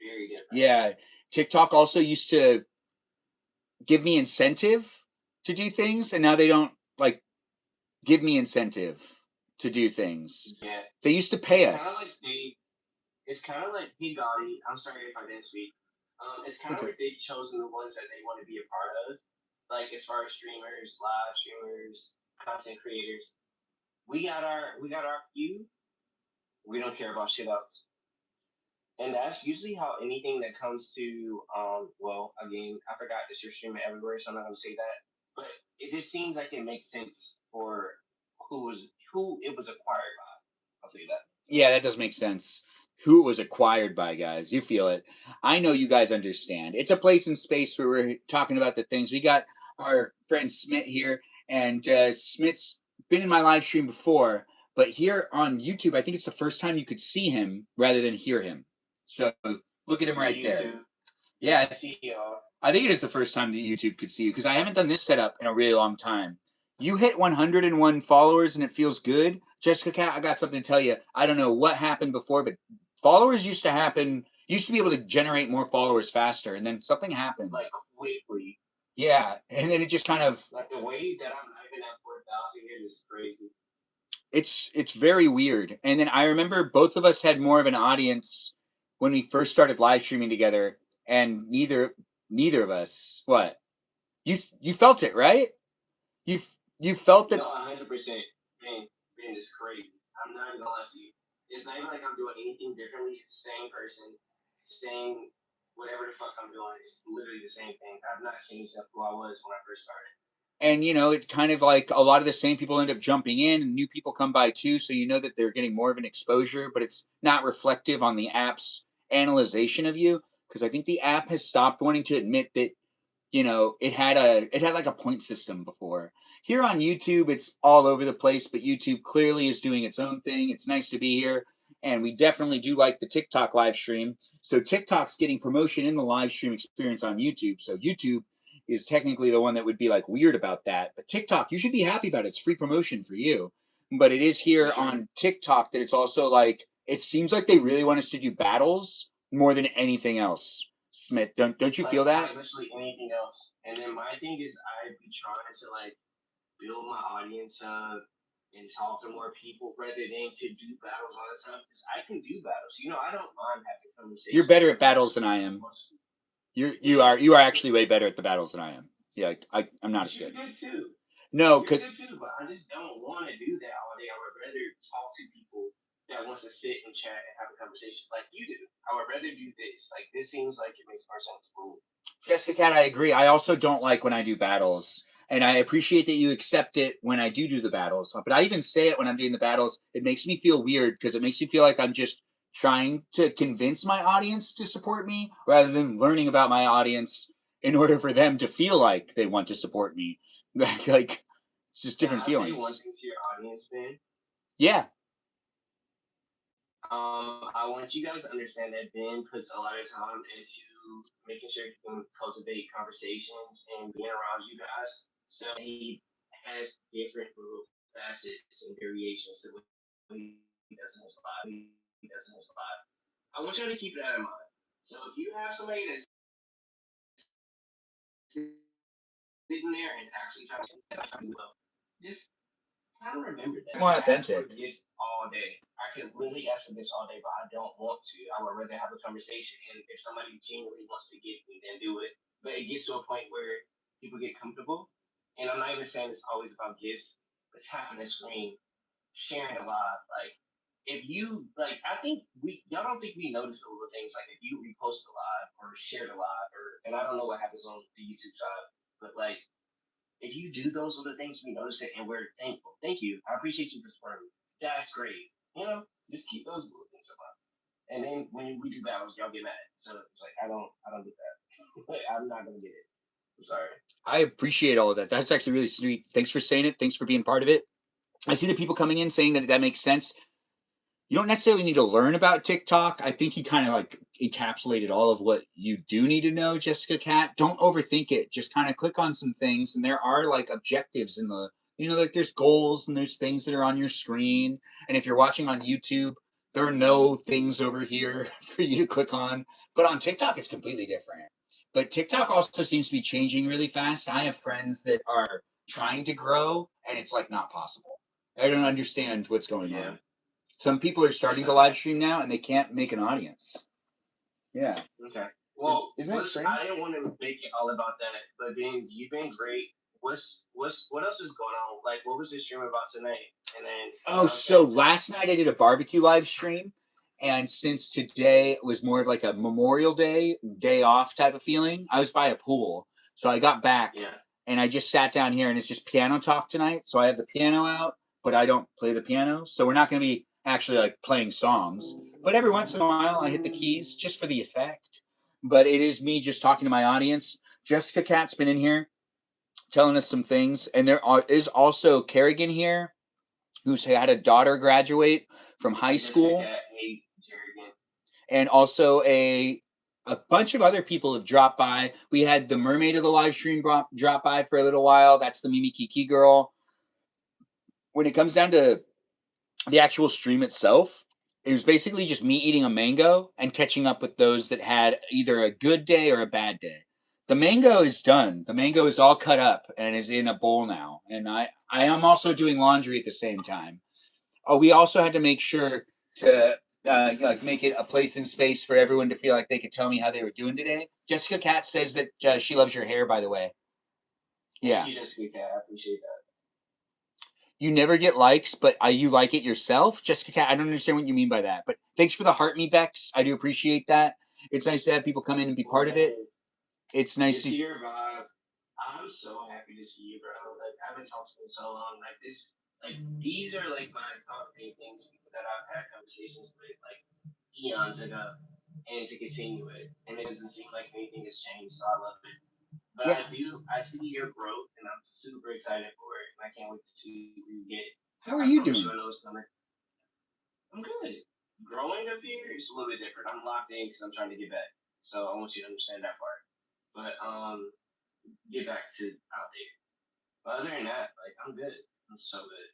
Very different. Yeah, TikTok also used to give me incentive to do things, and now they don't like give me incentive to do things. Yeah, they used to pay us. It's kind of like P. Gotti. I'm sorry if I didn't speak. It's kind of like they've chosen the ones that they want to be a part of, like as far as streamers, live streamers, content creators. We got our few. We don't care about shit else. And that's usually how anything that comes to well, again, I forgot that you're streaming everywhere, so I'm not gonna say that. But it just seems like it makes sense for who it was acquired by. I'll say that. Yeah, that does make sense. Who it was acquired by, guys. You feel it. I know you guys understand. It's a place and space where we're talking about the things. We got our friend Smith here, and Smith's been in my live stream before, but here on YouTube, I think it's the first time you could see him rather than hear him. So look at him right there. Yeah, I think it is the first time that YouTube could see you because I haven't done this setup in a really long time. You hit 101 followers and it feels good. Jessica Cat, I got something to tell you. I don't know what happened before, but followers used to be able to generate more followers faster, and then something happened. Like quickly. Yeah, and then it just kind of like the way that I'm even at 4,000 here is crazy. It's very weird. And then I remember both of us had more of an audience when we first started live streaming together, and neither of us. What? You felt it, right? You felt that. No, 100%. Being is crazy. I'm not even gonna lie to you. It's not even like I'm doing anything differently. It's the same person, same whatever the fuck I'm doing. It's literally the same thing. I've not changed up who I was when I first started. And it kind of like a lot of the same people end up jumping in, and new people come by too. So you know that they're getting more of an exposure, but it's not reflective on the app's analyzation of you, because I think the app has stopped wanting to admit that it had like a point system before. Here on YouTube, it's all over the place, but YouTube clearly is doing its own thing. It's nice to be here. And we definitely do like the TikTok live stream. So TikTok's getting promotion in the live stream experience on YouTube. So YouTube is technically the one that would be like weird about that. But TikTok, you should be happy about it. It's free promotion for you. But it is here on TikTok that it's also like, it seems like they really want us to do battles more than anything else. Smith, don't you feel that? Literally anything else. And then my thing is, I've been trying to like build my audience up and talk to more people rather than to do battles all the time. Because I can do battles. I don't mind having conversations. You're better at battles than I am. You are actually way better at the battles than I am. Yeah, I'm not as good. You're good too. No, You're because good too, but I just don't want to do that all day. I would rather talk to people that wants to sit and chat and have a conversation like you do. I would rather do this. Like this seems like it makes more sense for me. Jessica Cat, I agree. I also don't like when I do battles. And I appreciate that you accept it when I do the battles. But I even say it when I'm doing the battles. It makes me feel weird because it makes me feel like I'm just trying to convince my audience to support me rather than learning about my audience in order for them to feel like they want to support me. Like it's just different feelings. Say one thing to your audience, Ben. Yeah. I want you guys to understand that Ben puts a lot of time into making sure he can cultivate conversations and being around you guys. So he has different little facets and variations to what he does in his life. I want you to keep that in mind. So if you have somebody that's sitting there and actually trying to do well, just kind of remember that. More authentic. This all day. I can really ask for this all day, but I don't want to. I would rather have a conversation, and if somebody genuinely wants to give me, then do it. But it gets to a point where people get comfortable, and I'm not even saying it's always about gifts, but tapping the screen, sharing a lot. Like if you like, I think y'all don't think we notice the little things like if you repost a lot or shared a lot, and I don't know what happens on the YouTube side, but like if you do those little things, we notice it and we're thankful. Thank you. I appreciate you for supporting me. That's great. Just keep those little things alive. And then when we do battles, y'all get mad. So it's like I don't get that. I'm not gonna get it. I'm sorry. I appreciate all of that. That's actually really sweet. Thanks for saying it. Thanks for being part of it. I see the people coming in saying that makes sense. You don't necessarily need to learn about TikTok. I think he kind of like encapsulated all of what you do need to know, Jessica Cat. Don't overthink it. Just kind of click on some things, and there are like objectives in the, like there's goals and there's things that are on your screen. And if you're watching on YouTube, there are no things over here for you to click on. But on TikTok, it's completely different. But TikTok also seems to be changing really fast. I have friends that are trying to grow, and it's like not possible. I don't understand what's going on. Some people are starting to live stream now, and they can't make an audience. Yeah. Okay. Well, isn't that strange? I didn't want to make it all about that, but Ben, you've been great. What else is going on? Like, what was the stream about tonight? And then so last night I did a barbecue live stream, and since today was more of like a Memorial Day off type of feeling, I was by a pool, so I got back and I just sat down here, and it's just piano talk tonight. So I have the piano out, but I don't play the piano, so we're not going to be actually like playing songs. But every once in a while, I hit the keys just for the effect. But it is me just talking to my audience. Jessica Cat's been in here telling us some things, and is also Kerrigan here, who's had a daughter graduate from high school, and also a bunch of other people have dropped by. We had the mermaid of the live stream drop by for a little while. That's the Mimi Kiki girl. When it comes down to the actual stream itself, it was basically just me eating a mango and catching up with those that had either a good day or a bad day. The mango is done. The mango is all cut up and is in a bowl now. And I am also doing laundry at the same time. Oh, we also had to make sure to make it a place and space for everyone to feel like they could tell me how they were doing today. Jessica Cat says that she loves your hair, by the way. Yeah. Thank you, Jessica Cat. I appreciate that. You never get likes, but you like it yourself? Jessica Cat, I don't understand what you mean by that. But thanks for the heart me, Bex. I do appreciate that. It's nice to have people come in and be part of it. It's nice to hear vibes. I'm so happy to see you, bro. Like, I haven't talked to you in so long. Like, these are, like, my top 10 things that I've had conversations with, like, eons ago. And to continue it. And it doesn't seem like anything has changed, so I love it. But Yeah. I see your growth, and I'm super excited for it. And I can't wait to see where you get. How are I you promise you, doing? I know it's coming. I'm good. Growing up here is a little bit different. I'm locked in because I'm trying to get back. So I want you to understand that part. But get back to out there. But other than that, like I'm good. I'm so good.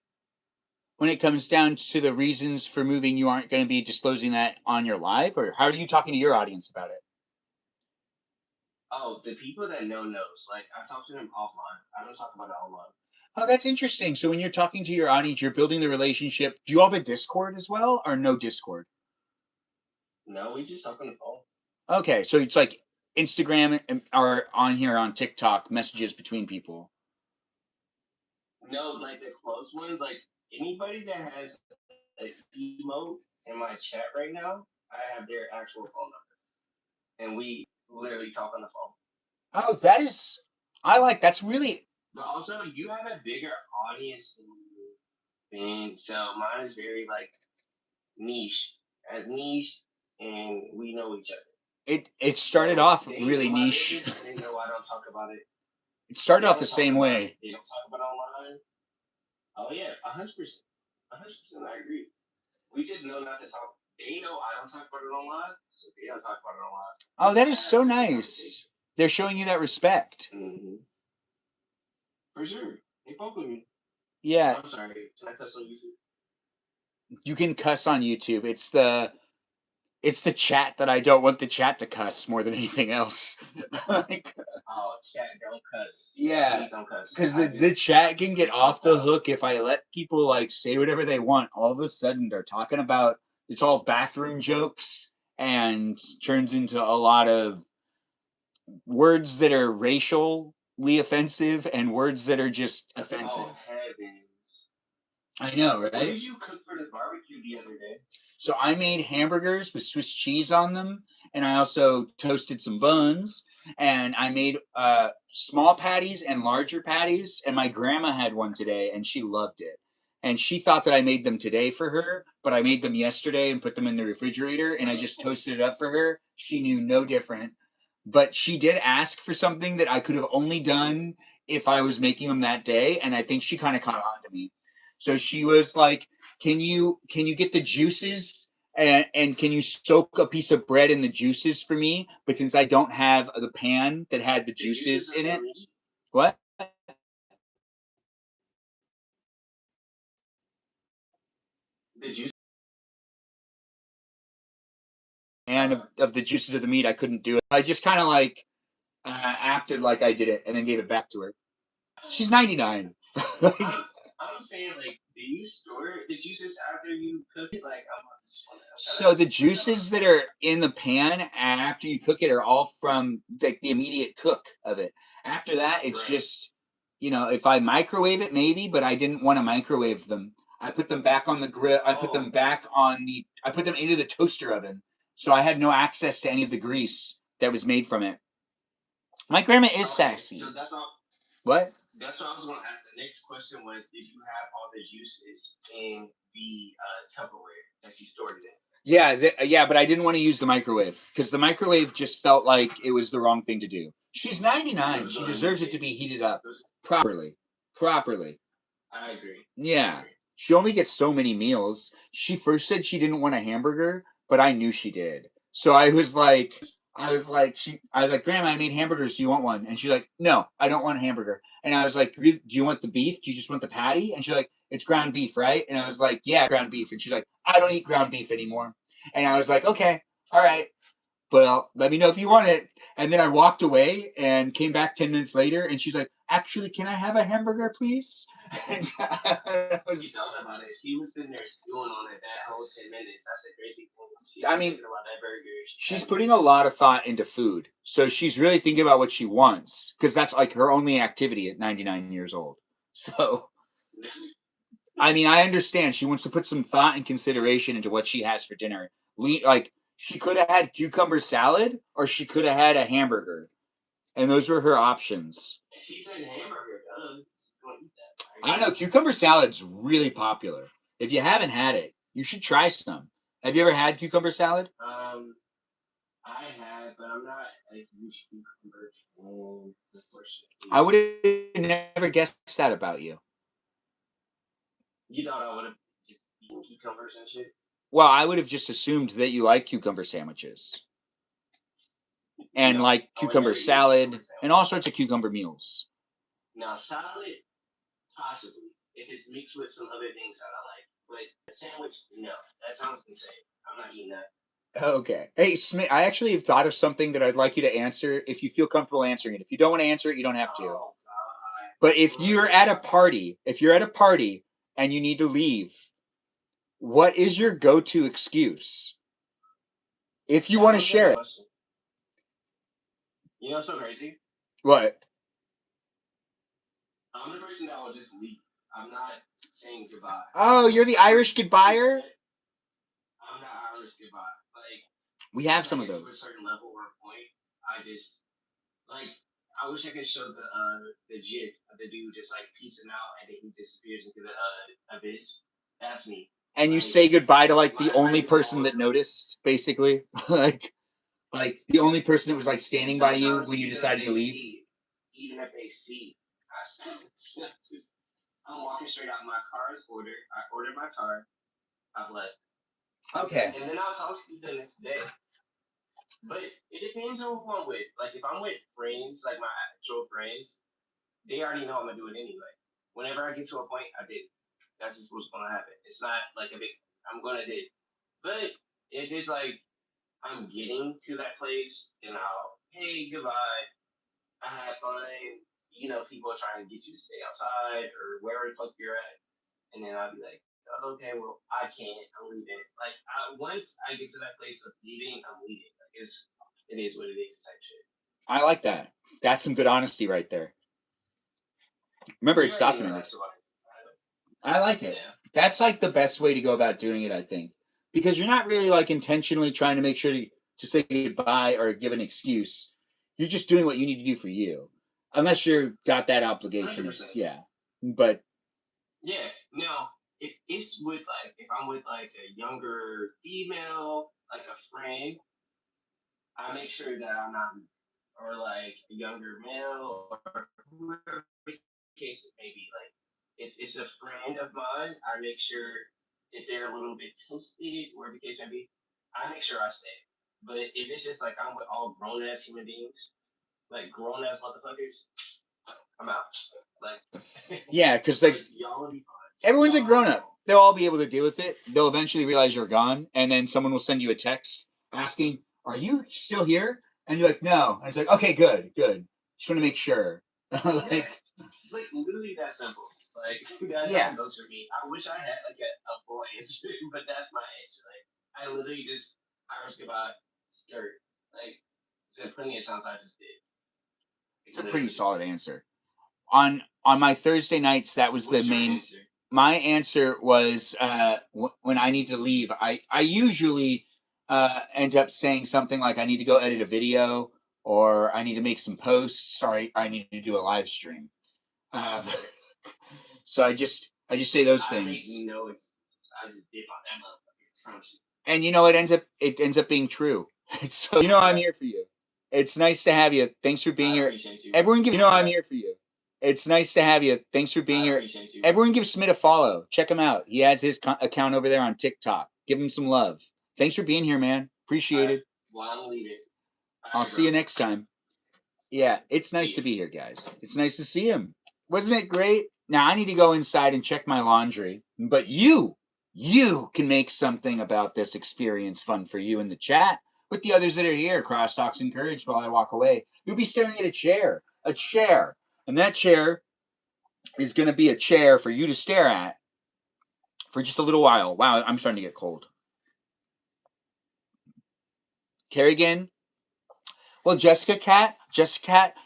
When it comes down to the reasons for moving, you aren't going to be disclosing that on your live, or how are you talking to your audience about it? Oh, the people that know knows. Like I talk to them offline. I don't talk about it online. Oh, that's interesting. So when you're talking to your audience, you're building the relationship. Do you have a Discord as well, or no Discord? No, we just talk on the phone. Okay, so it's like Instagram or on here on TikTok messages between people. No, like the close ones, like anybody that has an emote in my chat right now, I have their actual phone number, and we literally talk on the phone. Oh, that is, I like that's really. But also, you have a bigger audience than you think, so mine is very like niche, as niche, and we know each other. It started So off they really know my niche. business, and they know I don't talk about it. It started They off the don't talk same about it. way. They don't talk about it online. Oh yeah, 100%, 100%. I agree. We just know not to talk. They know I don't talk about it online, so they don't talk about it online. Oh, We that just is have so separate nice. conversations. They're showing you that respect. For sure. They fuck with me. Yeah, I'm sorry. Can I cuss on YouTube? you can cuss on YouTube. It's the chat that I don't want the chat to cuss more than anything else. Like, Oh, chat, don't cuss. yeah, Please don't cuss. because the chat can get off the hook if I let people like say whatever they want. All of a sudden, they're talking about it's all bathroom jokes and turns into a lot of words that are racially offensive and words that are just Oh, offensive. heavens. I know, What right? did you cook for the barbecue the other day? So I made hamburgers with Swiss cheese on them, and I also toasted some buns, and I made small patties and larger patties. And my grandma had one today, and she loved it. And she thought that I made them today for her, but I made them yesterday and put them in the refrigerator, and I just toasted it up for her. She knew no different, but she did ask for something that I could have only done if I was making them that day, and I think she kind of caught on to me. So she was like, can you get the juices and can you soak a piece of bread in the juices for me? But since I don't have the pan that had the juices in it, what? The juice. And of the juices of the meat, I couldn't do it. I just kind of like acted like I did it and then gave it back to her. She's 99. Like, I'm saying, like, do you store the juices after you cook it? Like, I'm so the juices that are in the pan after you cook it are all from like the immediate cook of it. After that, it's just if I microwave it, maybe, but I didn't want to microwave them. I put them back on the grill. I put them back on the. I put them into the toaster oven, so I had no access to any of the grease that was made from it. My grandma is sassy. So that's all. What? That's what I was going to ask. The next question was, did you have all the juices in the Tupperware that you stored it in? Yeah, but I didn't want to use the microwave because the microwave just felt like it was the wrong thing to do. She's 99. She deserves it to be heated up properly. Properly. I agree. Yeah. She only gets so many meals. She first said she didn't want a hamburger, but I knew she did. So I was like, Grandma, I made hamburgers. Do you want one? And she's like, No, I don't want a hamburger. And I was like, Do you want the beef? Do you just want the patty? And she's like, It's ground beef, right? And I was like, Yeah, ground beef. And she's like, I don't eat ground beef anymore. And I was like, Okay, all right. Well, let me know if you want it. And then I walked away and came back 10 minutes later, and she's like, Actually, can I have a hamburger, please? And I She thought about it. She was sitting there stewing on it that whole 10 minutes. That's the crazy thing. She's thinking about that burger. she's putting a lot of thought into food. So she's really thinking about what she wants because that's like her only activity at 99 years old. So, I mean, I understand she wants to put some thought and consideration into what she has for dinner. Like, she could have had cucumber salad or she could have had a hamburger. And those were her options. She said hamburger. I don't know. Cucumber salad's really popular. If you haven't had it, you should try some. Have you ever had cucumber salad? I have, but I'm not like you cucumber and I unfortunately, would have never guessed that about you. you thought I would have just eaten cucumbers and shit. Well, I would have just assumed that you like cucumber sandwiches and No, like I would cucumber never eat a cucumber salad and sandwich. all sorts of cucumber meals. Now, salad, possibly, if it's mixed with some other things that I like. But a sandwich, no. That sounds insane. I'm not eating that. Okay. Hey, Smith, I actually have thought of something that I'd like you to answer if you feel comfortable answering it. If you don't want to answer it, you don't have to. Oh, God. But if What? you're at a party, and you need to leave, what is your go-to excuse? If you That's want to a good share it. question. You know what's so crazy? What? I'm the person that will just leave. I'm not saying goodbye. Oh, you're the Irish goodbyer? I'm not Irish goodbye. Like, We have once I some of get to a those. certain level or point, I just like. I wish I could show the gif of the dude just like peacing out and then he disappears into the abyss. That's me. And you Like say goodbye to like the my only friends person all that over. noticed, basically. like the only person that was like standing by you Sometimes when you decided to leave. even if they see, I'm walking straight out. My car's ordered. I ordered my car. I've left, Okay. and then I'll talk to you the next day. But it depends on who I'm with. Like if I'm with friends, like my actual friends, they already know I'm gonna do it anyway. Whenever I get to a point, I did. That's just what's gonna happen. It's not like a big. I'm gonna do. But if it's like I'm getting to that place, and I'll hey goodbye. I had fun. You know, people are trying to get you to stay outside or wherever the fuck you're at, and then I'll be like, oh, okay, well I can't. I'm leaving. Like once I get to that place of leaving, I'm leaving. Like it is what it is type shit. I like that. That's some good honesty right there. Remember, You it's already know documented. that's what I like it. yeah. That's like the best way to go about doing it, I think, because you're not really like intentionally trying to make sure to say goodbye or give an excuse. You're just doing what you need to do for you, unless you're got that obligation. 100%. Yeah, but Yeah. Now, if it's with like, if I'm with like a younger female, like a friend, I make sure that I'm not, or like a younger male, or whoever the case it may be. Like, if it's a friend of mine, I make sure if they're a little bit toasted, whatever the case may be, I make sure I stay. But if it's just like I'm with all grown ass human beings, like grown ass motherfuckers, I'm out. Like, yeah, because like like y'all will be fine. everyone's a Y'all grown be up. They'll all be able to deal with it. They'll eventually realize you're gone, and then someone will send you a text asking, "Are you still here?" And you're like, "No." And it's like, "Okay, good, good. Just want to make sure." yeah, like, like literally that simple. Like that's how yeah, it goes for me. I wish I had like a full answer, but that's my answer. Like I literally just Irish goodbye skirt. Like there's plenty of times I just did. it's Like, a pretty literally. solid answer. On my Thursday nights, that was the What's your main. answer? My answer was when I need to leave. I usually end up saying something like I need to go edit a video or I need to make some posts or I need to do a live stream. Uh, so I just say those I make things, no excuses. I just did on that motherfucker. I promise you. and it ends up being true. So I'm here for you. It's nice to have you. Thanks for being I here. appreciate you. Everyone give I'm here for you. It's nice to have you. Thanks for being I here. appreciate you. Everyone give Smith a follow. Check him out. He has his account over there on TikTok. Give him some love. Thanks for being here, man. Appreciate it. Well, I'm leaving. I'll see you next time. Yeah, it's nice See to ya. be here, guys. It's nice to see him. Wasn't it great? Now I need to go inside and check my laundry. But you can make something about this experience fun for you in the chat with the others that are here. Crosstalks encouraged while I walk away. You'll be staring at a chair. And that chair is going to be a chair for you to stare at for just a little while. Wow, I'm starting to get cold. Kerrigan. Well, Jessica Cat,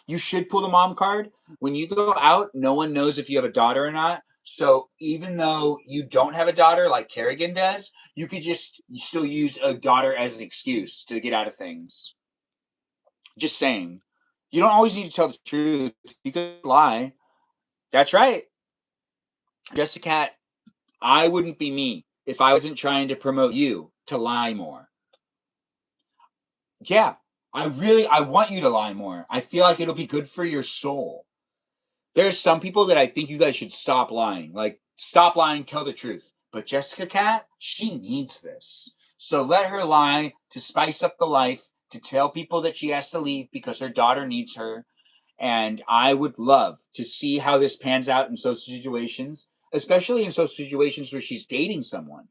you should pull the mom card. When you go out, no one knows if you have a daughter or not. So even though you don't have a daughter like Kerrigan does, you still use a daughter as an excuse to get out of things. Just saying. You don't always need to tell the truth. You could lie. That's right. Jessica Cat, I wouldn't be me if I wasn't trying to promote you to lie more. Yeah, I want you to lie more. I feel like it'll be good for your soul. There's some people that I think you guys should stop lying. Like, stop lying, tell the truth. But Jessica Cat, she needs this. So let her lie to spice up the life, to tell people that she has to leave because her daughter needs her. And I would love to see how this pans out in social situations, especially in social situations where she's dating someone.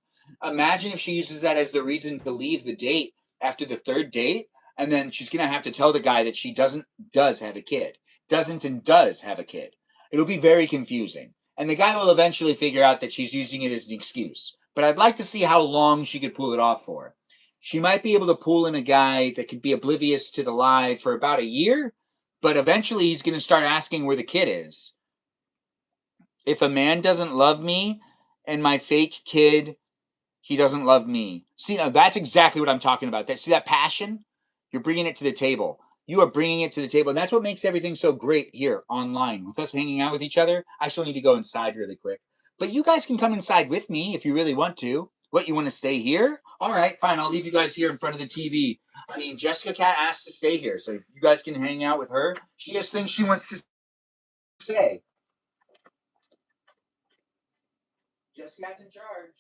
Imagine if she uses that as the reason to leave the date after the third date, and then she's gonna have to tell the guy that she does have a kid, doesn't and does have a kid. It'll be very confusing, and the guy will eventually figure out that she's using it as an excuse. But I'd like to see how long she could pull it off for. She might be able to pull in a guy that could be oblivious to the lie for about a year, but eventually he's going to start asking where the kid is. If a man doesn't love me and my fake kid, he doesn't love me. See, now that's exactly what I'm talking about. See that passion? You're bringing it to the table. You are bringing it to the table. And that's what makes everything so great here online with us hanging out with each other. I still need to go inside really quick. But you guys can come inside with me if you really want to. What, you want to stay here? All right, fine. I'll leave you guys here in front of the TV. I mean, Jessica Cat asked to stay here, so you guys can hang out with her. She has things she wants to say. Jessica's in charge.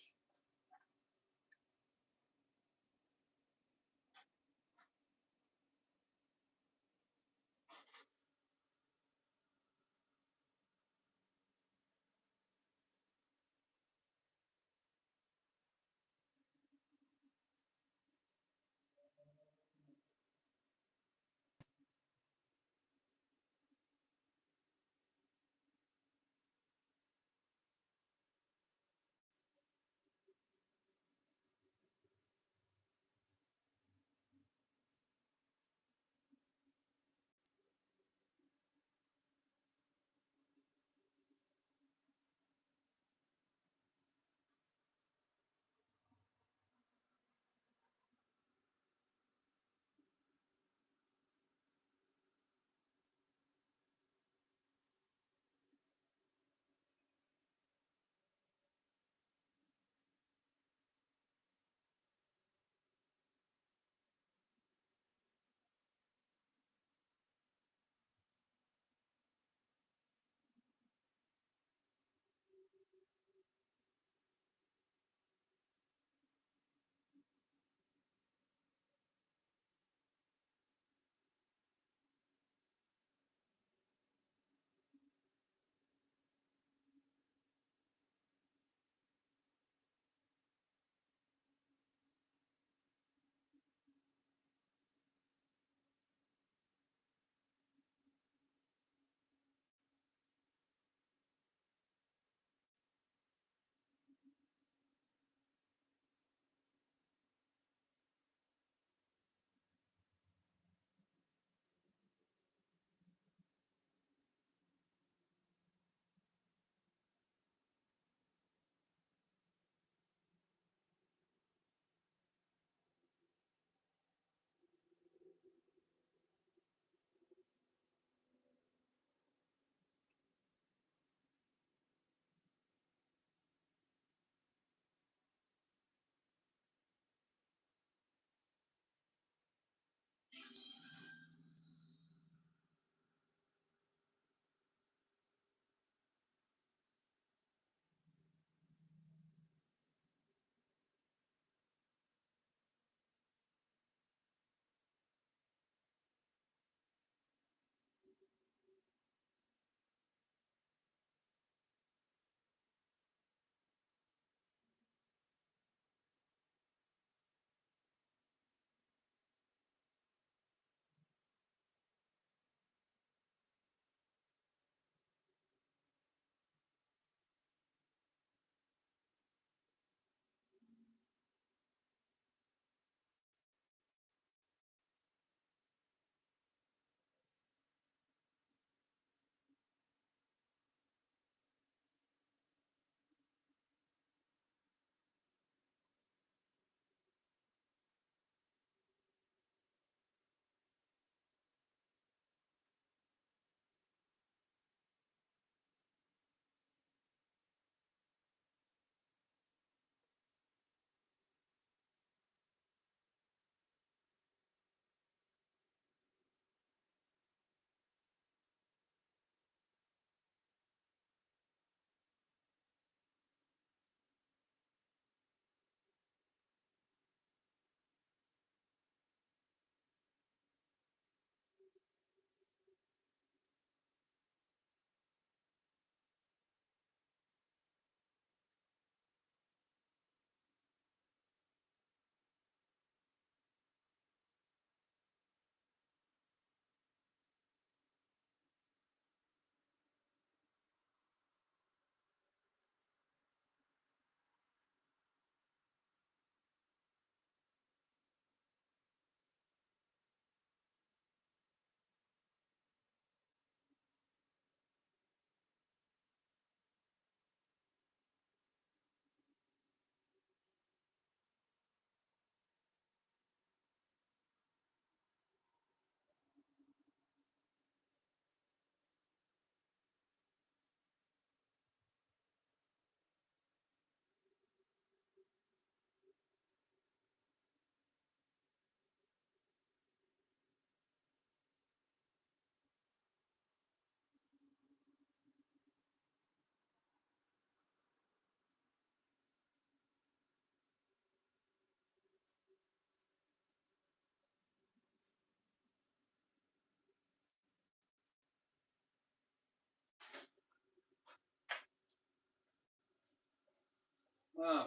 Oh,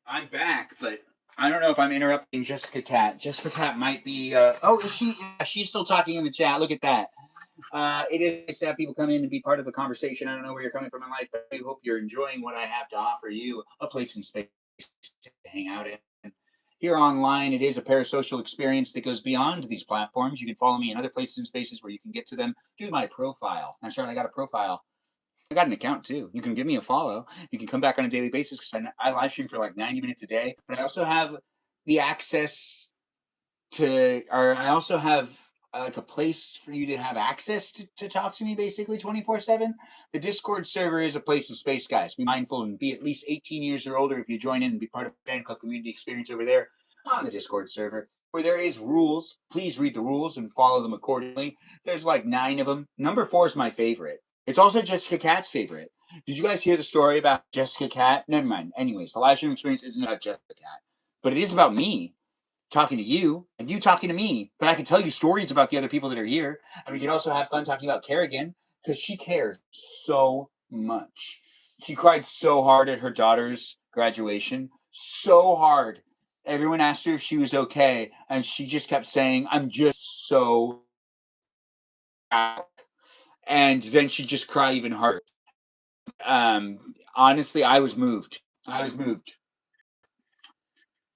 I'm back, but I don't know if I'm interrupting Jessica Cat. Jessica Cat might be. Oh, is she? Yeah, she's still talking in the chat. Look at that. It is nice to have people come in and be part of the conversation. I don't know where you're coming from in life, but I hope you're enjoying what I have to offer you, a place and space to hang out in. Here online, it is a parasocial experience that goes beyond these platforms. You can follow me in other places and spaces where you can get to them through my profile. That's right, I got a profile. I got an account too. You can give me a follow. You can come back on a daily basis because I live stream for like 90 minutes a day. But I also have the access to, or I also have like a place for you to have access to talk to me basically 24/7. The Discord server is a place of space, guys. Be mindful and be at least 18 years or older if you join in and be part of the fan club community experience over there on the Discord server. Where there is rules, please read the rules and follow them accordingly. There's like 9 of them. Number 4 is my favorite. It's also Jessica Cat's favorite. Did you guys hear the story about Jessica Cat? Never mind. Anyways, the live stream experience isn't about Jessica Cat, but it is about me talking to you and you talking to me. But I can tell you stories about the other people that are here, and we can also have fun talking about Kerrigan because she cares so much. She cried so hard at her daughter's graduation, so hard. Everyone asked her if she was okay, and she just kept saying, "I'm just so proud." And then she'd just cry even harder. Honestly, I was moved. I was moved.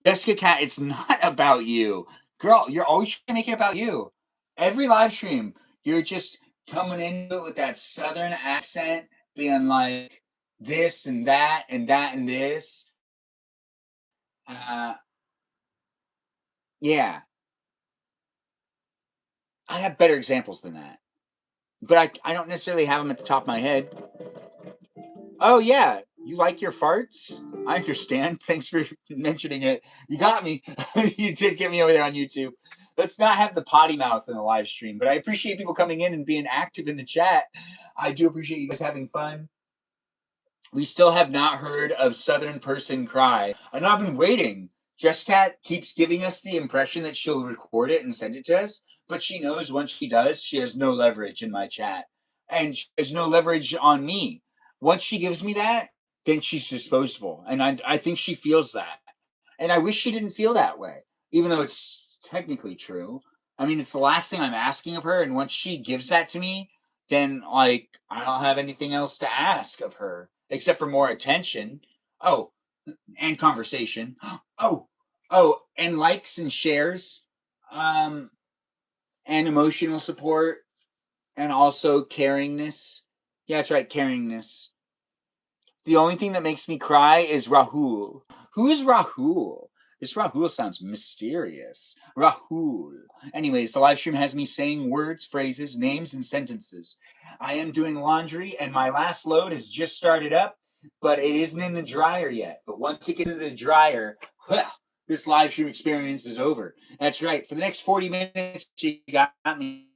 Jessica Cat, it's not about you. Girl, you're always trying to make it about you. Every live stream, you're just coming into it with that southern accent, being like this and that and that and this. Uh, yeah, I have better examples than that. But I don't necessarily have them at the top of my head. Oh yeah, you like your farts? I understand. Thanks for mentioning it. You got me. You did get me over there on YouTube. Let's not have the potty mouth in the live stream, but I appreciate people coming in and being active in the chat. I do appreciate you guys having fun. We still have not heard of Southern Person Cry. And I've been waiting. Jesscat keeps giving us the impression that she'll record it and send it to us, but she knows once she does, she has no leverage in my chat. And she has no leverage on me. Once she gives me that, then she's disposable. And I think she feels that. And I wish she didn't feel that way, even though it's technically true. I mean, it's the last thing I'm asking of her. And once she gives that to me, then like I don't have anything else to ask of her except for more attention. Oh, and conversation. Oh, and likes and shares, um, and emotional support, and also caringness. Yeah, that's right, caringness. The only thing that makes me cry is Rahul. Who is Rahul? This Rahul sounds mysterious. Rahul. Anyways, the live stream has me saying words, phrases, names, and sentences. I am doing laundry, and my last load has just started up, but it isn't in the dryer yet. But once it gets into the dryer, well, this live stream experience is over. That's right. For the next 40 minutes, you got me.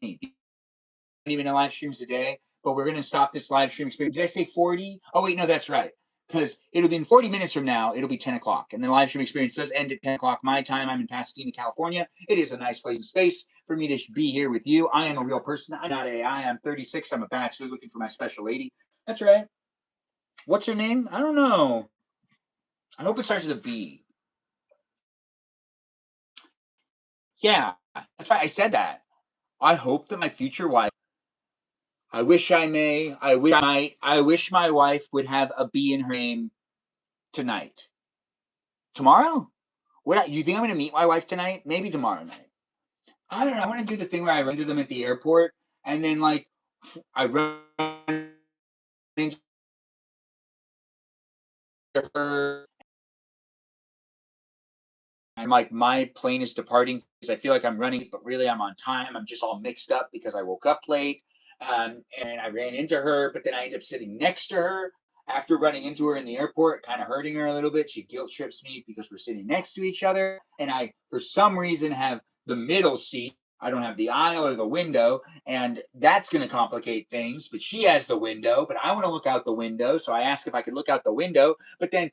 Even in live streams a day, but we're going to stop this live stream experience. Did I say 40? Oh, wait, no, that's right. Because it'll be in 40 minutes from now, it'll be 10 o'clock. And the live stream experience does end at 10 o'clock my time. I'm in Pasadena, California. It is a nice place and space for me to be here with you. I am a real person. I'm not AI. I'm 36. I'm a bachelor looking for my special lady. That's right. What's her name? I don't know. I hope it starts with a B. Yeah, that's right. I said that. I hope that my future wife, I wish I may, I wish I might, I wish my wife would have a B in her name tonight. Tomorrow? What? You think I'm going to meet my wife tonight? Maybe tomorrow night. I don't know. I want to do the thing where I run into them at the airport, and then like I run into her. I'm like, my plane is departing because I feel like I'm running, but really I'm on time. I'm just all mixed up because I woke up late, and I ran into her, but then I ended up sitting next to her after running into her in the airport, kind of hurting her a little bit. She guilt trips me because we're sitting next to each other, and I, for some reason, have the middle seat I don't have the aisle or the window, and that's going to complicate things. But she has the window, but I want to look out the window. So I asked if I could look out the window, but then,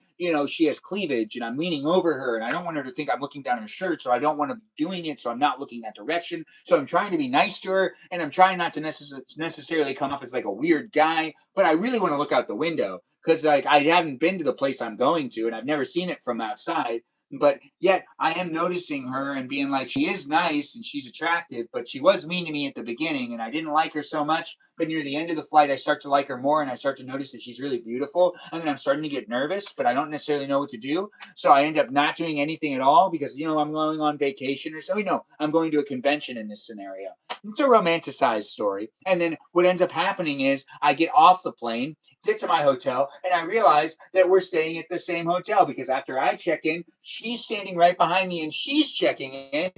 she has cleavage and I'm leaning over her and I don't want her to think I'm looking down her shirt. So I don't want to be doing it. So I'm not looking that direction. So I'm trying to be nice to her and I'm trying not to necessarily come off as like a weird guy, but I really want to look out the window because like I haven't been to the place I'm going to and I've never seen it from outside. But yet I am noticing her and being like, she is nice and she's attractive, but she was mean to me at the beginning and I didn't like her so much. But near the end of the flight, I start to like her more and I start to notice that she's really beautiful. And then I'm starting to get nervous, but I don't necessarily know what to do. So I end up not doing anything at all because, I'm going on vacation or so. I'm going to a convention in this scenario. It's a romanticized story. And then what ends up happening is I get off the plane, get to my hotel, and I realize that we're staying at the same hotel because after I check in, she's standing right behind me and she's checking in.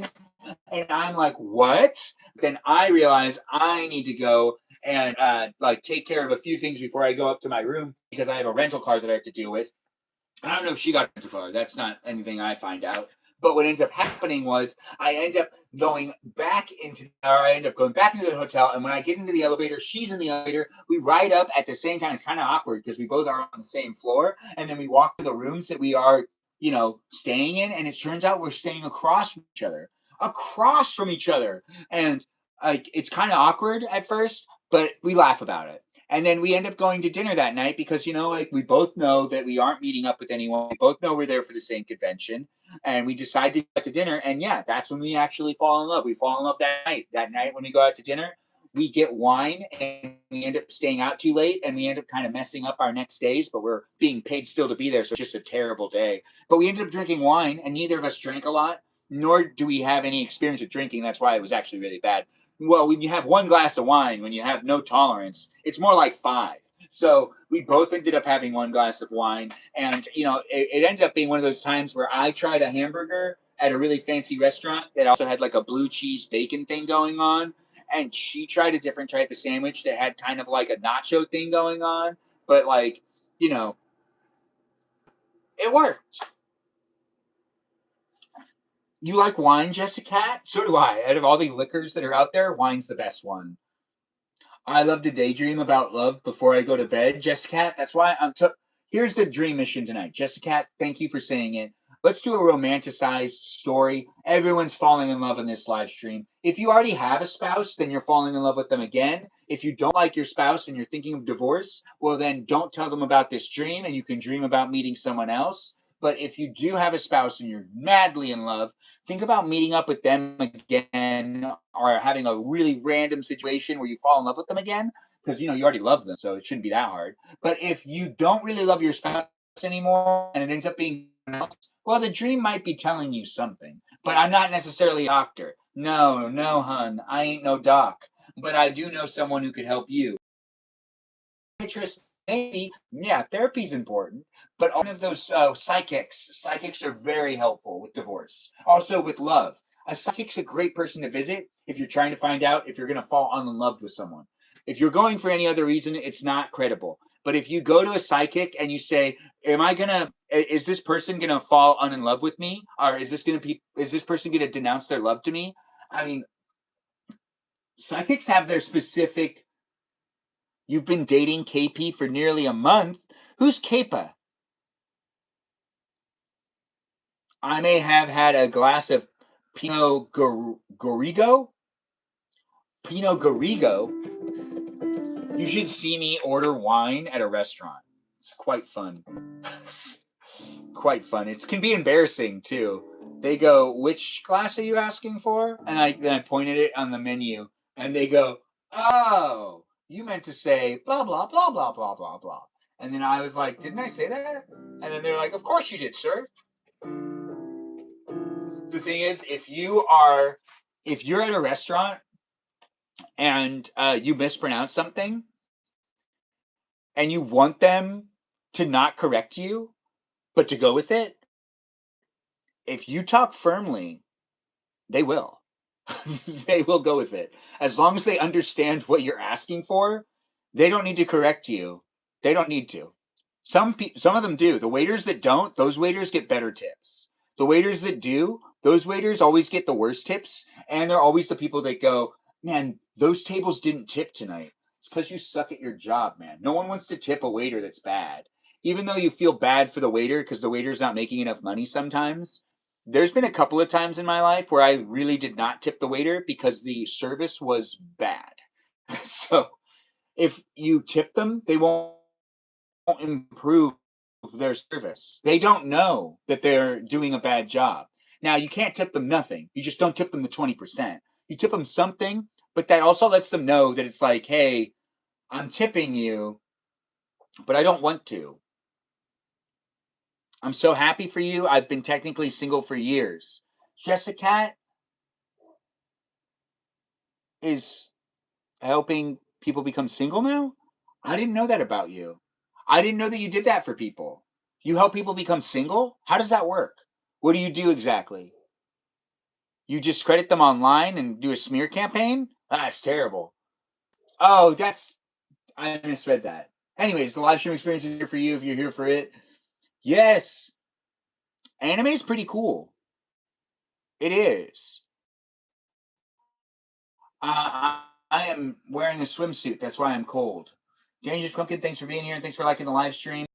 And I'm like, what? Then I realize I need to go and take care of a few things before I go up to my room because I have a rental car that I have to deal with. I don't know if she got a rental car. That's not anything I find out. But what ends up happening was I end up going back into the hotel, and when I get into the elevator, she's in the elevator. We ride up at the same time. It's kind of awkward because we both are on the same floor, and then we walk to the rooms that we are, staying in, and it turns out we're staying across from each other, and like it's kind of awkward at first, but we laugh about it. And then we end up going to dinner that night because, we both know that we aren't meeting up with anyone. We both know we're there for the same convention. And we decide to go to dinner. And yeah, that's when we actually fall in love. We fall in love that night. That night when we go out to dinner, we get wine and we end up staying out too late and we end up kind of messing up our next days, but we're being paid still to be there. So it's just a terrible day. But we ended up drinking wine and neither of us drank a lot, nor do we have any experience with drinking. That's why it was actually really bad. Well, when you have one glass of wine, when you have no tolerance, it's more like five. So we both ended up having one glass of wine. And, it ended up being one of those times where I tried a hamburger at a really fancy restaurant that also had like a blue cheese bacon thing going on. And she tried a different type of sandwich that had kind of like a nacho thing going on. But like, you know, it worked. You like wine, Jessica? So do I. Out of all the liquors that are out there, wine's the best one. I love to daydream about love before I go to bed, Jessica. That's why here's the dream mission tonight. Jessica, thank you for saying it. Let's do a romanticized story. Everyone's falling in love in this live stream. If you already have a spouse, then you're falling in love with them again. If you don't like your spouse and you're thinking of divorce, well, then don't tell them about this dream and you can dream about meeting someone else. But if you do have a spouse and you're madly in love, think about meeting up with them again or having a really random situation where you fall in love with them again because you already love them, so it shouldn't be that hard. But if you don't really love your spouse anymore and it ends up being else, well, the dream might be telling you something. But I'm not necessarily a doctor. No, no, hun, I ain't no doc. But I do know someone who could help you. Maybe, yeah, therapy's important, but one of those psychics are very helpful with divorce. Also with love. A psychic's a great person to visit if you're trying to find out if you're going to fall in love with someone. If you're going for any other reason, it's not credible. But if you go to a psychic and you say, is this person going to fall in love with me? Or is this person going to denounce their love to me? I mean, psychics have their specific. You've been dating KP for nearly a month. Who's Kepa? I may have had a glass of Pinot Grigio. Pinot Grigio. You should see me order wine at a restaurant. It's quite fun. Quite fun. It can be embarrassing too. They go, "Which glass are you asking for?" And then I pointed it on the menu, and they go, "Oh, you meant to say blah blah blah blah blah blah blah." And then I was like, "Didn't I say that?" And then they're like, "Of course you did, sir." The thing is, if you're at a restaurant and you mispronounce something, and you want them to not correct you, but to go with it, if you talk firmly, they will. They will go with it. As long as they understand what you're asking for, they don't need to correct you. They don't need to. Some of them do. The waiters that don't, those waiters get better tips. The waiters that do, Those waiters always get the worst tips, and they're always the people that go, man, those tables didn't tip tonight. It's because you suck at your job, man. No one wants to tip a waiter that's bad. Even though you feel bad for the waiter because the waiter's not making enough money sometimes, there's been a couple of times in my life where I really did not tip the waiter because the service was bad. So if you tip them, they won't improve their service. They don't know that they're doing a bad job. Now, you can't tip them nothing. You just don't tip them the 20%. You tip them something, but that also lets them know that it's like, hey, I'm tipping you, but I don't want to. I'm so happy for you. I've been technically single for years. Jessica is helping people become single now? I didn't know that about you. I didn't know that you did that for people. You help people become single? How does that work? What do you do exactly? You just credit them online and do a smear campaign? That's terrible. Oh, I misread that. Anyways, the live stream experience is here for you if you're here for it. Yes, anime is pretty cool. It is. I am wearing a swimsuit. That's why I'm cold. Dangerous Pumpkin, thanks for being here and thanks for liking the live stream.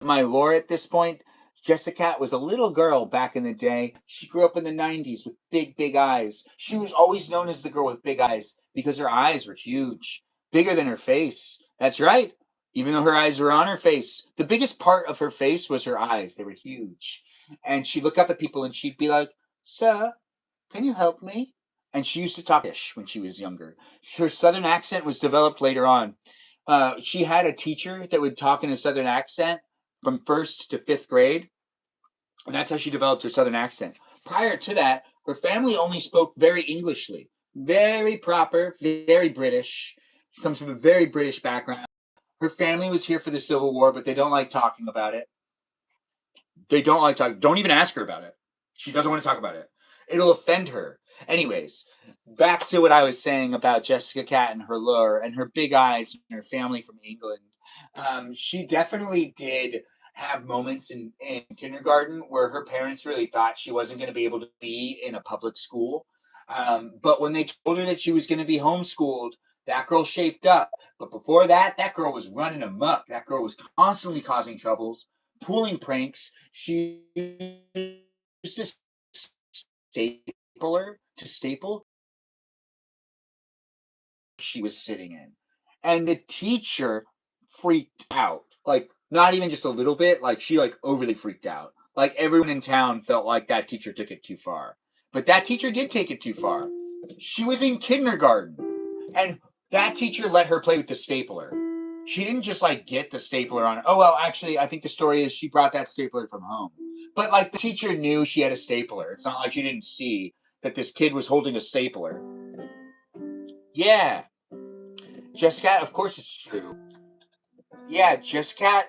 My lore at this point, Jessica was a little girl back in the day. She grew up in the 90s with big, big eyes. She was always known as the girl with big eyes because her eyes were huge, bigger than her face. That's right. Even though her eyes were on her face, the biggest part of her face was her eyes. They were huge. And she'd look up at people and she'd be like, Sir, can you help me? And she used to talk ish when she was younger. Her southern accent was developed later on. She had a teacher that would talk in a southern accent from first to fifth grade, and that's how she developed her southern accent. Prior to that, her family only spoke very Englishly, very proper, very British. She comes from a very British background. Her family was here for the Civil War, but they don't like talking about it. They don't like talking. Don't even ask her about it. She doesn't want to talk about it. It'll offend her. Anyways, back to what I was saying about Jessica Cat and her lure and her big eyes and her family from England. She definitely did have moments in kindergarten where her parents really thought she wasn't going to be able to be in a public school. But when they told her that she was going to be homeschooled, that girl shaped up. But before that, that girl was running amok. That girl was constantly causing troubles, pulling pranks. She used to staple she was sitting in. And the teacher freaked out. Like, not even just a little bit, like she like overly freaked out. Like everyone in town felt like that teacher took it too far. But that teacher did take it too far. She was in kindergarten. And that teacher let her play with the stapler. She didn't just like get the stapler on. Oh well, actually, I think the story is she brought that stapler from home. But like the teacher knew she had a stapler. It's not like she didn't see that this kid was holding a stapler. Yeah, Jessica, of course it's true. Yeah, Jessica.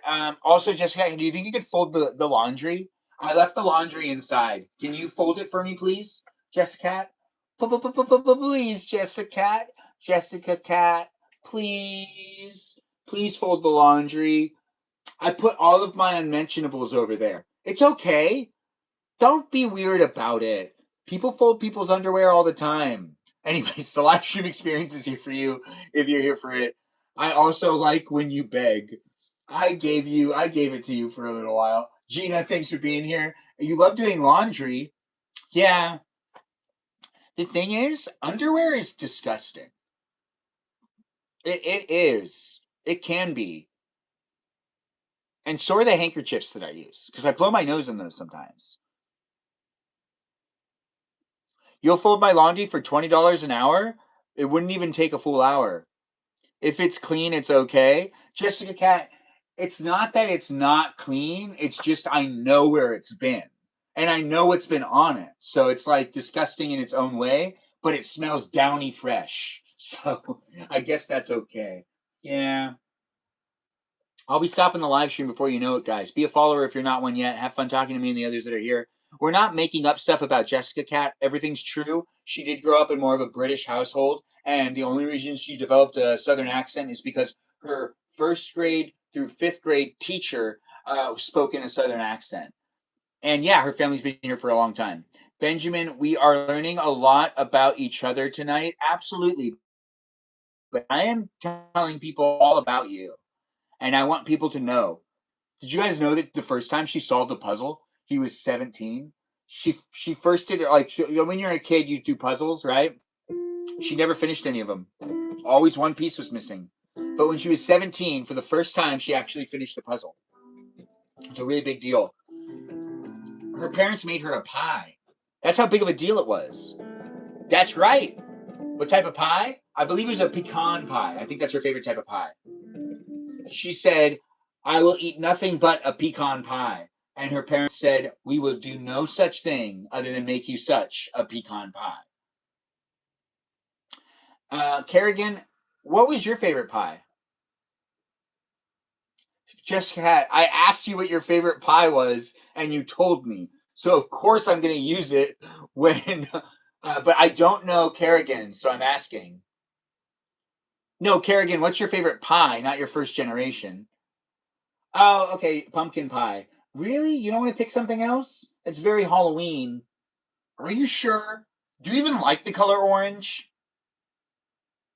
Also, Jessica, do you think you could fold the laundry? I left the laundry inside. Can you fold it for me, please, Jessica? Please, Jessica. Jessica Cat, please. Please fold the laundry. I put all of my unmentionables over there. It's okay. Don't be weird about it. People fold people's underwear all the time. Anyways, the live stream experience is here for you if you're here for it. I also like when you beg. I gave it to you for a little while. Gina, thanks for being here. You love doing laundry. Yeah. The thing is, underwear is disgusting. It is. It can be. And so are the handkerchiefs that I use because I blow my nose in those sometimes. You'll fold my laundry for $20 an hour? It wouldn't even take a full hour. If it's clean, it's okay. Jessica Cat, it's not that it's not clean. It's just I know where it's been. And I know what's been on it. So it's like disgusting in its own way, but it smells downy fresh. So I guess that's okay. Yeah. I'll be stopping the live stream before you know it, guys. Be a follower if you're not one yet. Have fun talking to me and the others that are here. We're not making up stuff about Jessica Cat. Everything's true. She did grow up in more of a British household, and the only reason she developed a Southern accent is because her first grade through fifth grade teacher spoke in a Southern accent. And yeah, her family's been here for a long time. Benjamin, we are learning a lot about each other tonight. Absolutely. But I am telling people all about you. And I want people to know. Did you guys know that the first time she solved a puzzle, he was 17? She first did it like when you're a kid, you do puzzles, right? She never finished any of them. Always one piece was missing. But when she was 17, for the first time, she actually finished a puzzle. It's a really big deal. Her parents made her a pie. That's how big of a deal it was. That's right. What type of pie? I believe it was a pecan pie. I think that's her favorite type of pie. She said, I will eat nothing but a pecan pie. And her parents said, we will do no such thing other than make you such a pecan pie. Kerrigan, what was your favorite pie? Jessica, I asked you what your favorite pie was, and you told me. So of course I'm going to use it when, but I don't know Kerrigan, so I'm asking. No, Kerrigan, what's your favorite pie? Not your first generation. Oh, okay, pumpkin pie. Really? You don't want to pick something else? It's very Halloween. Are you sure? Do you even like the color orange?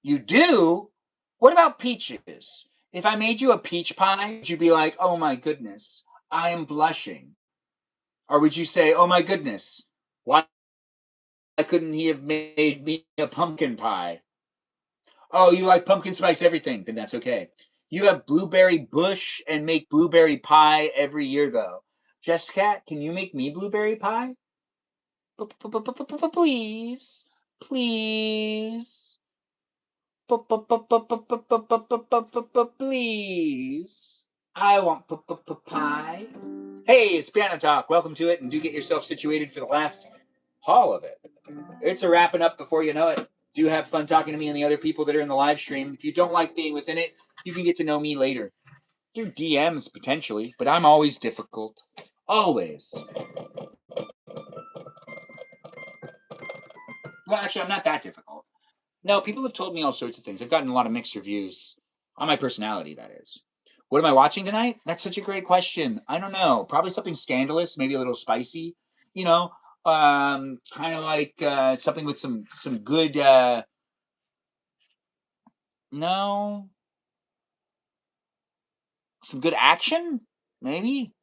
You do? What about peaches? If I made you a peach pie, would you be like, oh my goodness, I am blushing? Or would you say, oh my goodness, why couldn't he have made me a pumpkin pie? Oh, you like pumpkin spice everything, then that's okay. You have blueberry bush and make blueberry pie every year, though. Jessica, can you make me blueberry pie? Please. Please. Please. I want pie. Hey, it's Piano Talk. Welcome to it, and do get yourself situated for the last haul of it. It's a wrapping up before you know it. Do have fun talking to me and the other people that are in the live stream. If you don't like being within it, you can get to know me later. Through DMs, potentially, but I'm always difficult. Always. Well, actually, I'm not that difficult. No, people have told me all sorts of things. I've gotten a lot of mixed reviews on my personality, that is. What am I watching tonight? That's such a great question. I don't know. Probably something scandalous, maybe a little spicy. You know, kind of like something with some good. No, some good action, maybe.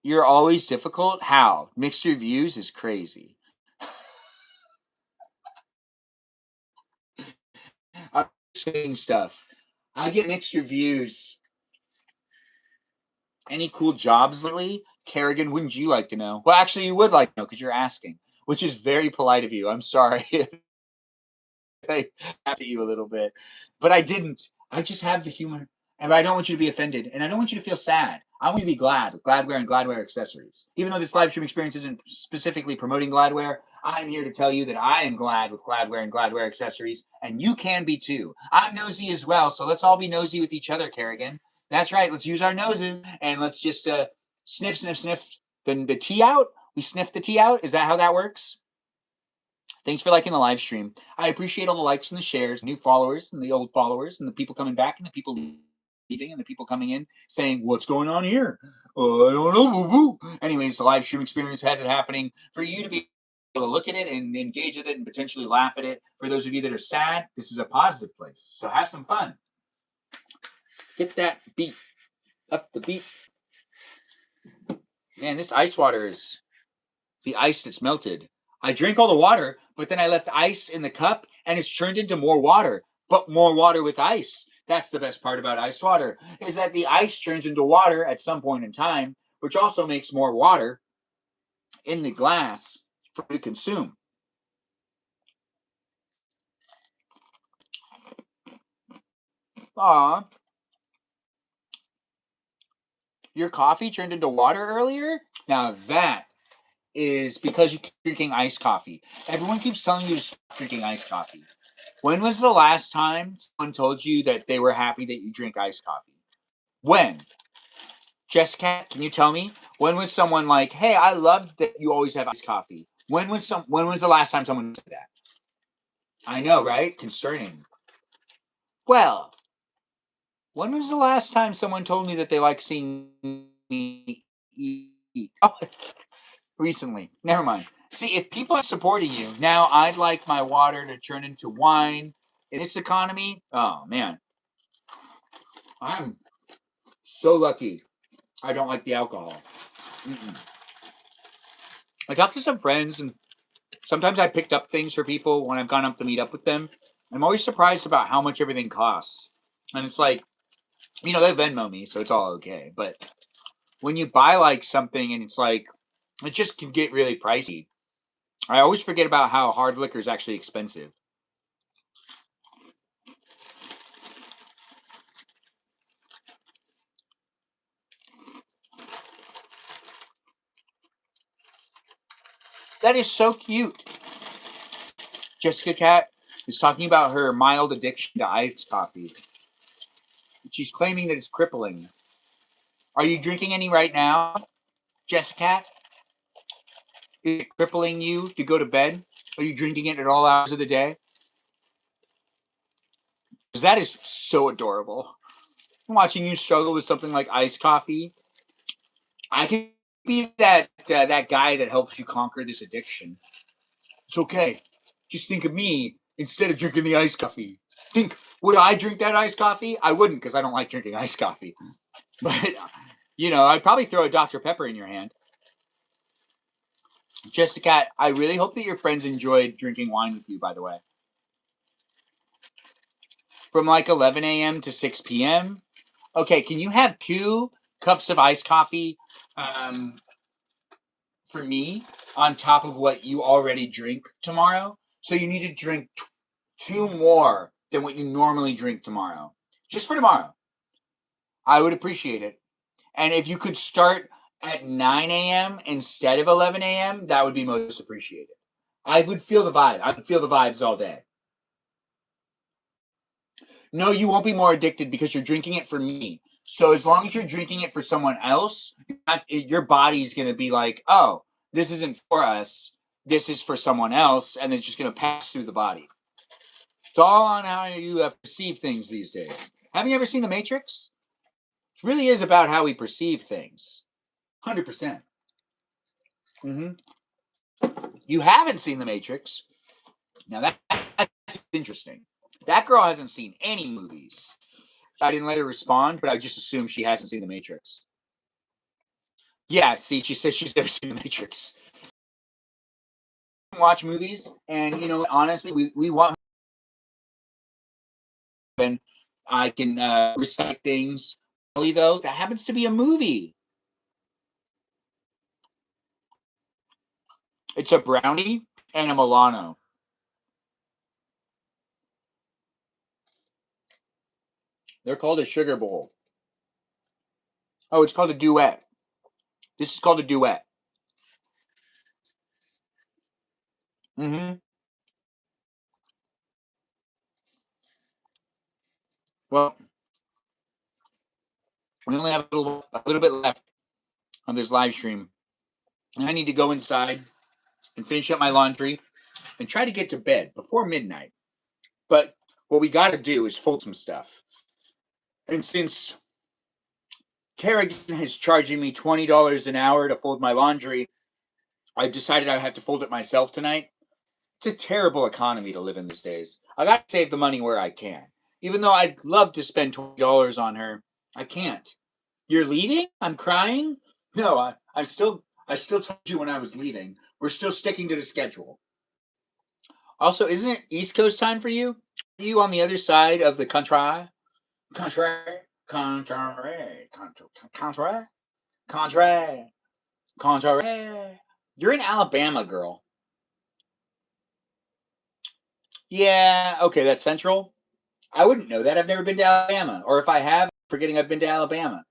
You're always difficult. How? Mixed reviews is crazy. I'm saying stuff. I get mixed reviews. Any cool jobs lately? Kerrigan, wouldn't you like to know? Well, actually, you would like to know because you're asking, which is very polite of you. I'm sorry. I laughed at you a little bit, but I didn't. I just have the humor, and I don't want you to be offended, and I don't want you to feel sad. I want you to be glad with Gladware and Gladware accessories. Even though this live stream experience isn't specifically promoting Gladware, I'm here to tell you that I am glad with Gladware and Gladware accessories, and you can be too. I'm nosy as well, so let's all be nosy with each other, Kerrigan. That's right. Let's use our noses and let's just sniff, sniff, sniff the tea out. We sniff the tea out. Is that how that works? Thanks for liking the live stream. I appreciate all the likes and the shares, new followers and the old followers, and the people coming back and the people leaving and the people coming in saying, what's going on here? I don't know. Boo-boo. Anyways, the live stream experience has it happening for you to be able to look at it and engage with it and potentially laugh at it. For those of you that are sad, this is a positive place. So have some fun. Get that beat up the beat. Man, this ice water is the ice that's melted. I drink all the water, but then I left ice in the cup and it's turned into more water, but more water with ice. That's the best part about ice water, is that the ice turns into water at some point in time, which also makes more water in the glass for you to consume. Aw. Your coffee turned into water earlier? Now that is because you're drinking iced coffee. Everyone keeps telling you to stop drinking iced coffee. When was the last time someone told you that they were happy that you drink iced coffee? When? Jessica, can you tell me? When was someone like, hey, I love that you always have iced coffee? When was the last time someone said that? I know, right? Concerning. Well, When was the last time someone told me that they like seeing me eat? Oh, recently. Never mind. See, if people are supporting you, now I'd like my water to turn into wine. In this economy, oh man, I'm so lucky I don't like the alcohol. Mm-mm. I talked to some friends, and sometimes I picked up things for people when I've gone up to meet up with them. I'm always surprised about how much everything costs. And it's like, they Venmo me, so it's all okay. But when you buy like something and it's like, it just can get really pricey. I always forget about how hard liquor is actually expensive. That is so cute. Jessica Cat is talking about her mild addiction to iced coffee. She's claiming that it's crippling. Are you drinking any right now, Jessica Cat? Is it crippling you to go to bed? Are you drinking it at all hours of the day? Because that is so adorable. Watching you struggle with something like iced coffee, I can be that guy that helps you conquer this addiction. It's okay. Just think of me instead of drinking the iced coffee. Think, would I drink that iced coffee? I wouldn't because I don't like drinking iced coffee. But, I'd probably throw a Dr. Pepper in your hand. Jessica, I really hope that your friends enjoyed drinking wine with you, by the way. From like 11 a.m. to 6 p.m. Okay, can you have 2 cups of iced coffee for me on top of what you already drink tomorrow? So you need to drink 2 more than what you normally drink tomorrow. Just for tomorrow. I would appreciate it. And if you could start at 9 a.m. instead of 11 a.m., that would be most appreciated. I would feel the vibe. I would feel the vibes all day. No, you won't be more addicted because you're drinking it for me. So as long as you're drinking it for someone else, your body's going to be like, oh, this isn't for us. This is for someone else. And it's just going to pass through the body. It's all on how you perceive things these days. Have you ever seen The Matrix? It really is about how we perceive things. 100%. Mm-hmm. You haven't seen The Matrix. Now that's interesting. That girl hasn't seen any movies. I didn't let her respond, but I just assumed she hasn't seen The Matrix. Yeah, see, she says she's never seen The Matrix. Watch movies, and honestly, we want. And I can recite things. Though that happens to be a movie. It's a brownie and a Milano. They're called a sugar bowl. Oh, it's called a duet. This is called a duet. Mm-hmm. Well, we only have a little bit left on this live stream. And I need to go inside and finish up my laundry and try to get to bed before midnight. But what we got to do is fold some stuff. And since Kerrigan is charging me $20 an hour to fold my laundry, I've decided I have to fold it myself tonight. It's a terrible economy to live in these days. I got to save the money where I can. Even though I'd love to spend $20 on her, I can't. You're leaving? I'm crying? No, I still told you when I was leaving. We're still sticking to the schedule. Also, isn't it East Coast time for you? Are you on the other side of the country? Country, country, country, country, country. You're in Alabama, girl. Yeah, okay, that's central. I wouldn't know that. I've never been to Alabama. Or if I have, I'm forgetting I've been to Alabama.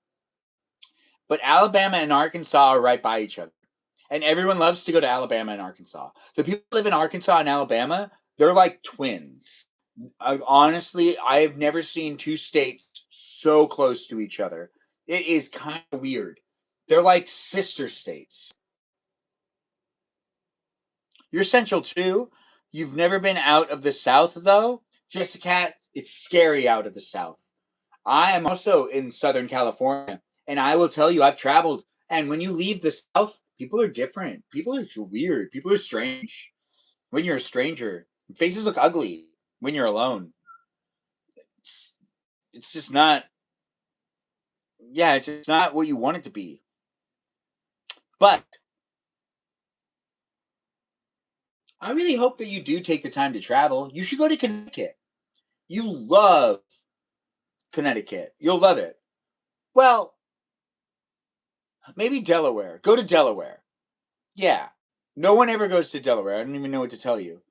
But Alabama and Arkansas are right by each other. And everyone loves to go to Alabama and Arkansas. The people who live in Arkansas and Alabama, they're like twins. Honestly, I've never seen 2 states so close to each other. It is kind of weird. They're like sister states. You're central too. You've never been out of the South, though? Jessica, it's scary out of the South. I am also in Southern California, and I will tell you, I've traveled. And when you leave the South, people are different. People are weird. People are strange. When you're a stranger, faces look ugly when you're alone. It's, it's just not, yeah, it's just not what you want it to be. But I really hope that you do take the time to travel. You should go to Connecticut. You love Connecticut. You'll love it. Well, maybe Delaware. Go to Delaware. Yeah. No one ever goes to Delaware. I don't even know what to tell you.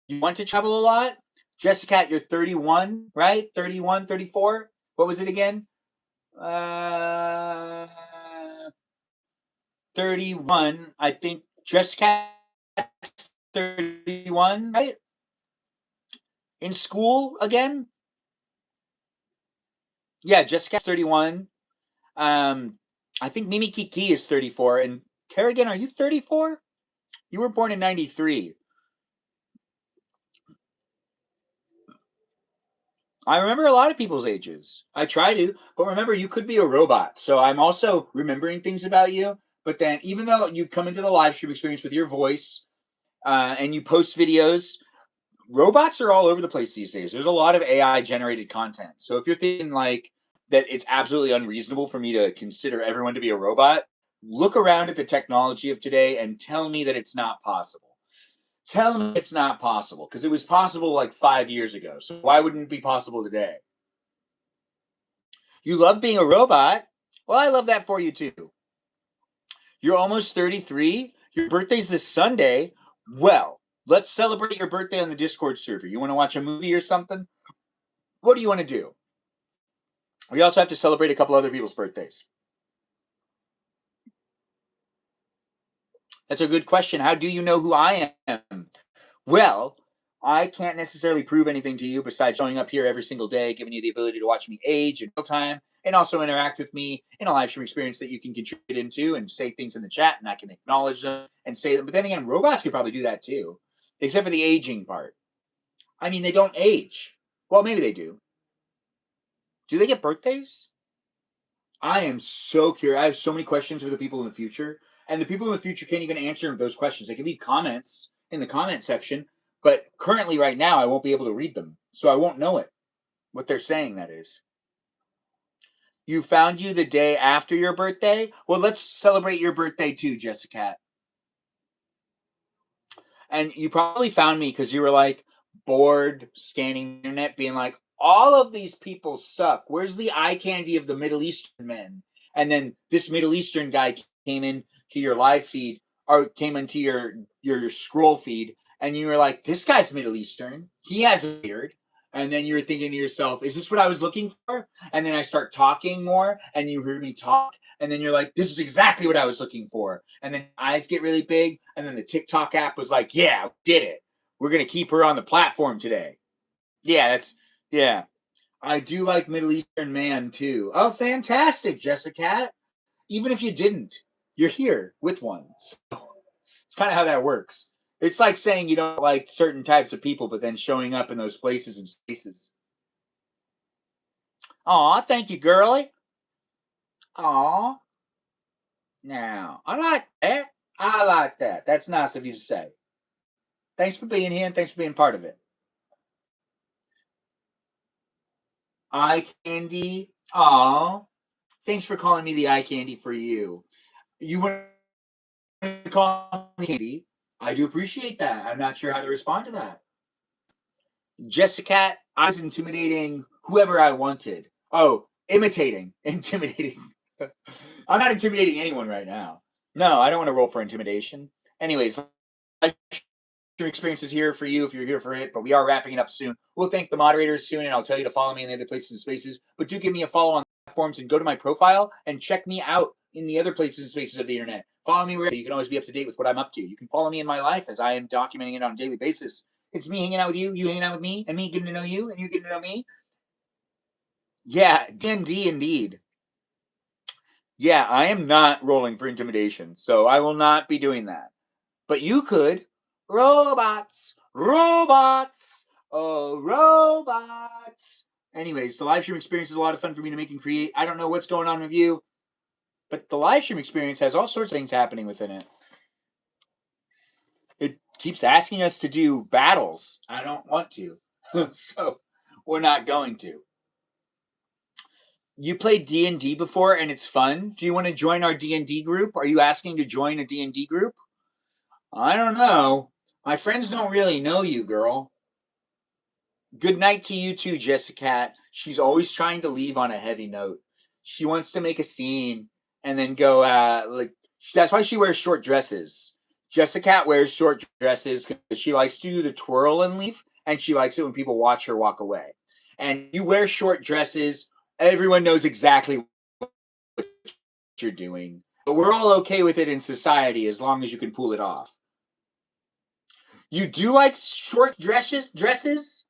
You want to travel a lot? Jessica, you're 31, right? 31, 34? What was it again? Uh, 31. I think Jessica 31, right? In school again? Yeah, Jessica's 31. I think Mimi Kiki is 34. And Kerrigan, are you 34? You were born in 93. I remember a lot of people's ages. I try to, but remember, you could be a robot. So I'm also remembering things about you. But then, even though you've come into the live stream experience with your voice and you post videos, robots are all over the place these days. There's a lot of AI generated content. So if you're thinking like that it's absolutely unreasonable for me to consider everyone to be a robot, look around at the technology of today and tell me that it's not possible. Tell me it's not possible because it was possible like 5 years ago. So why wouldn't it be possible today? You love being a robot. Well, I love that for you too. You're almost 33. Your birthday's this Sunday. Well, let's celebrate your birthday on the Discord server. You want to watch a movie or something? What do you want to do? We also have to celebrate a couple other people's birthdays. That's a good question. How do you know who I am? Well, I can't necessarily prove anything to you besides showing up here every single day, giving you the ability to watch me age in real time and also interact with me in a live stream experience that you can contribute into and say things in the chat and I can acknowledge them and say them. But then again, robots could probably do that too, except for the aging part. I mean, they don't age. Well, maybe they do. Do they get birthdays? I am so curious. I have so many questions for the people in the future, and the people in the future can't even answer those questions. They can leave comments in the comment section, but currently, right now, I won't be able to read them, so I won't know it. What they're saying, that is. You found you the day after your birthday? Well, let's celebrate your birthday too, Jessica. And you probably found me because you were like bored scanning the internet, being like, all of these people suck. Where's the eye candy of the Middle Eastern men? And then this Middle Eastern guy came in to your live feed or came into your scroll feed, and you were like, this guy's Middle Eastern. He has a beard. And then you were thinking to yourself, is this what I was looking for? And then I start talking more, and you heard me talk, and then you're like, this is exactly what I was looking for. And then eyes get really big, and then the TikTok app was like, yeah, we did it. We're gonna keep her on the platform today. Yeah, that's yeah. I do like Middle Eastern man too. Oh, fantastic, Jessica. Even if you didn't, you're here with one. So it's kind of how that works. It's like saying you don't like certain types of people, but then showing up in those places and spaces. Aw, thank you, girlie. Aw. Now, I like that. I like that. That's nice of you to say. Thanks for being here and thanks for being part of it. Eye candy. Aw. Thanks for calling me the eye candy for you. You want to call me candy? I do appreciate that. I'm not sure how to respond to that. Jessica, I was intimidating whoever I wanted. Oh, imitating. Intimidating. I'm not intimidating anyone right now. No, I don't want to roll for intimidation. Anyways, your experience is here for you if you're here for it, but we are wrapping it up soon. We'll thank the moderators soon, and I'll tell you to follow me in the other places and spaces. But do give me a follow on platforms and go to my profile and check me out in the other places and spaces of the internet. Follow me where you can always be up to date with what I'm up to. You can follow me in my life as I am documenting it on a daily basis. It's me hanging out with you hanging out with me, and me getting to know you, and you getting to know me. Yeah, D&D indeed. Yeah, I am not rolling for intimidation, so I will not be doing that. But you could. Robots, robots, oh, robots. Anyways, the live stream experience is a lot of fun for me to make and create. I don't know what's going on with you, but the live stream experience has all sorts of things happening within it. It keeps asking us to do battles. I don't want to. So we're not going to. You played D&D before and it's fun. Do you want to join our D&D group? Are you asking to join a D&D group? I don't know. My friends don't really know you, girl. Good night to you too, Jessica. She's always trying to leave on a heavy note. She wants to make a scene and then go like that's why she wears short dresses. Jessica wears short dresses because she likes to do the twirl and leave, and she likes it when people watch her walk away. And you wear short dresses, everyone knows exactly what you're doing. But we're all okay with it in society as long as you can pull it off. You do like short dresses?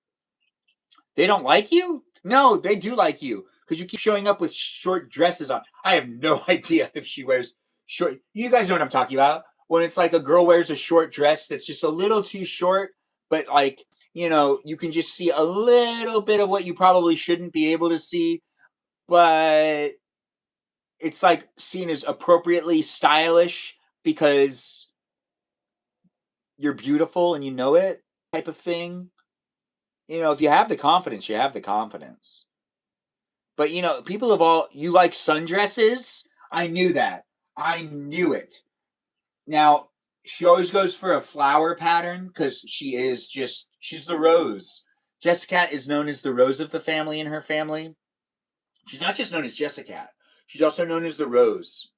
They don't like you? No, they do like you because you keep showing up with short dresses on. I have no idea if she wears short. You guys know what I'm talking about. When it's like a girl wears a short dress that's just a little too short, but like, you know, you can just see a little bit of what you probably shouldn't be able to see, but it's like seen as appropriately stylish because you're beautiful and you know it type of thing. You know, if you have the confidence, you have the confidence. But you know, people of all you like sundresses. I knew that. I knew it. Now she always goes for a flower pattern because she's the rose. Jessica is known as the rose of the family in her family. She's not just known as Jessica. She's also known as the rose.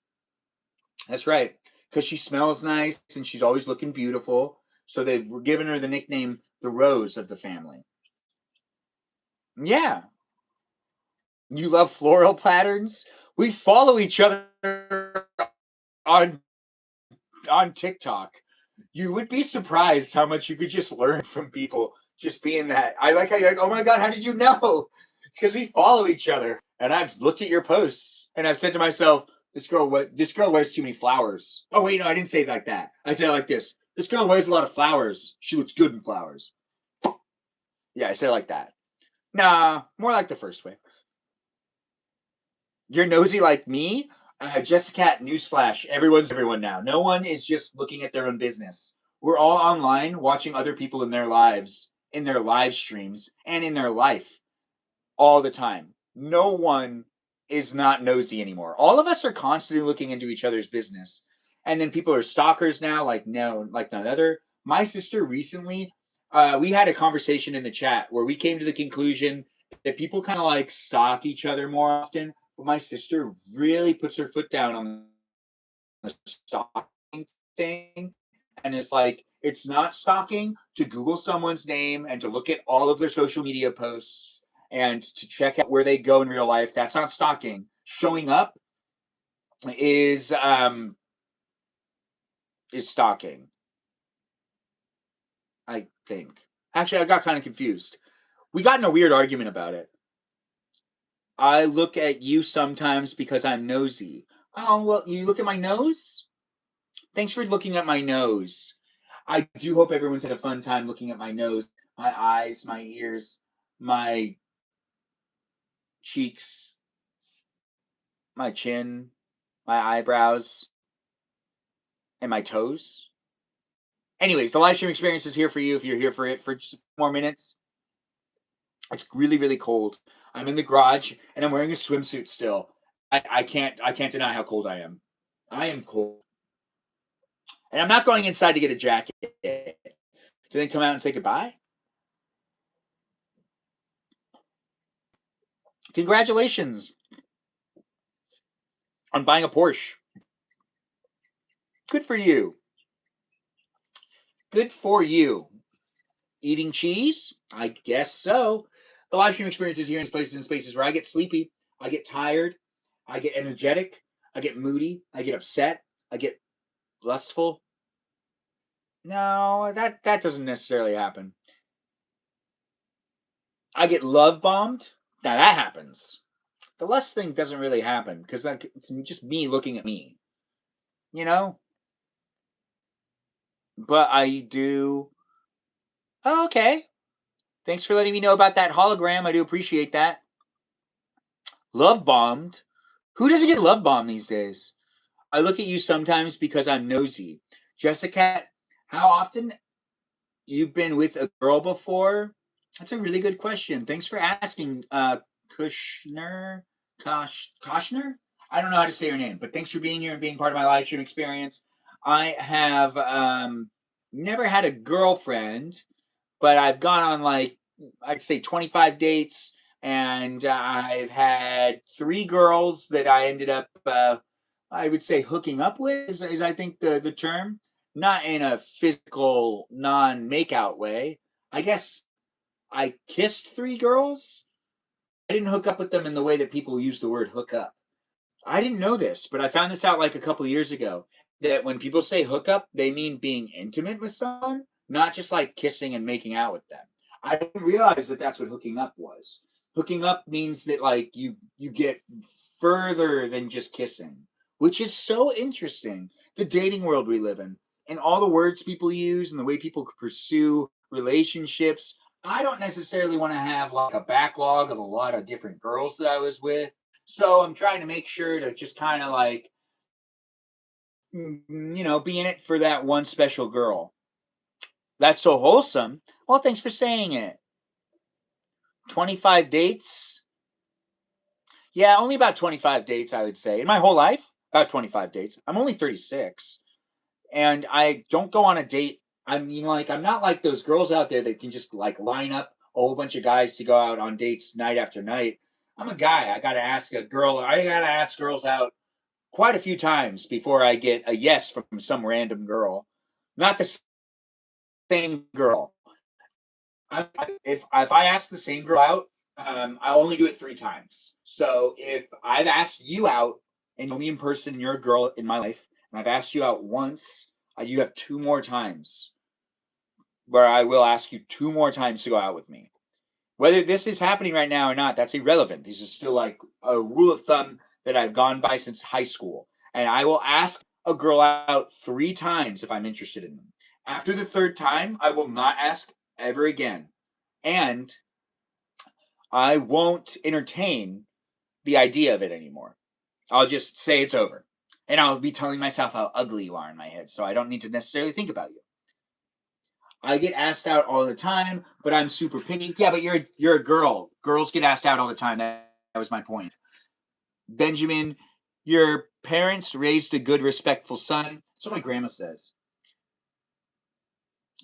That's right. Because she smells nice and she's always looking beautiful. So they've given her the nickname the rose of the family. Yeah. You love floral patterns? We follow each other on TikTok. You would be surprised how much you could just learn from people just being that. I like how you're like, oh my god, how did you know? It's because we follow each other. And I've looked at your posts and I've said to myself, this girl wears too many flowers. Oh wait, no, I didn't say it like that. I said it like this. This girl wears a lot of flowers. She looks good in flowers. Yeah, I said it like that. Nah, more like the first way. You're nosy like me? Jessica, newsflash. Everyone's everyone now. No one is just looking at their own business. We're all online watching other people in their lives, in their live streams, and in their life all the time. No one is not nosy anymore. All of us are constantly looking into each other's business. And then people are stalkers now, like none other. My sister recently, we had a conversation in the chat where we came to the conclusion that people kind of like stalk each other more often. But my sister really puts her foot down on the stalking thing. And it's like, it's not stalking to Google someone's name and to look at all of their social media posts and to check out where they go in real life. That's not stalking. Showing up is stalking, I think. Actually, I got kind of confused. We got in a weird argument about it. I look at you sometimes because I'm nosy. Oh, well, you look at my nose? Thanks for looking at my nose. I do hope everyone's had a fun time looking at my nose, my eyes, my ears, my cheeks, my chin, my eyebrows, and my toes. Anyways, the live stream experience is here for you if you're here for it for just more minutes. It's really, really cold. I'm in the garage and I'm wearing a swimsuit still. I can't deny how cold I am. I am cold. And I'm not going inside to get a jacket. To then come out and say goodbye. Congratulations on buying a Porsche. Good for you. Good for you. Eating cheese? I guess so. The live stream experience is here in places and spaces where I get sleepy, I get tired, I get energetic, I get moody, I get upset, I get lustful. No, that doesn't necessarily happen. I get love bombed. Now that happens. The lust thing doesn't really happen because it's just me looking at me, you know. But I do. Oh, okay. Thanks for letting me know about that hologram. I do appreciate that. Love bombed? Who doesn't get love bombed these days? I look at you sometimes because I'm nosy. Jessica, how often you've been with a girl before? That's a really good question. Thanks for asking, Kushner. Koshner? I don't know how to say her name, but thanks for being here and being part of my live stream experience. I have never had a girlfriend, but I've gone on like, I'd say 25 dates, and I've had 3 girls that I ended up, I would say, hooking up with, is I think the term, not in a physical, non makeout way. I guess I kissed 3 girls. I didn't hook up with them in the way that people use the word hook up. I didn't know this, but I found this out like a couple years ago, that when people say hookup, they mean being intimate with someone, not just like kissing and making out with them. I didn't realize that that's what hooking up was. Hooking up means that like you get further than just kissing, which is so interesting. The dating world we live in, and all the words people use, and the way people pursue relationships. I don't necessarily want to have like a backlog of a lot of different girls that I was with. So I'm trying to make sure to just kind of like, be in it for that one special girl. That's so wholesome. Well, thanks for saying it. 25 dates? Yeah, only about 25 dates, I would say. In my whole life, about 25 dates. I'm only 36, and I don't go on a date. I mean, like, I'm not like those girls out there that can just like line up a whole bunch of guys to go out on dates night after night. I'm a guy. I got to ask a girl, I got to ask girls out quite a few times before I get a yes from some random girl. Not the same girl. If I ask the same girl out, I'll only do it 3 times. So if I've asked you out and you know me in person, and you're a girl in my life, and I've asked you out once, you have 2 more times where I will ask you 2 more times to go out with me. Whether this is happening right now or not, that's irrelevant. This is still like a rule of thumb that I've gone by since high school. And I will ask a girl out 3 times if I'm interested in them. After the 3rd time, I will not ask ever again. And I won't entertain the idea of it anymore. I'll just say it's over. And I'll be telling myself how ugly you are in my head, so I don't need to necessarily think about you. I get asked out all the time, but I'm super picky. Yeah, but you're a girl. Girls get asked out all the time. That was my point. Benjamin, your parents raised a good, respectful son. That's what my grandma says.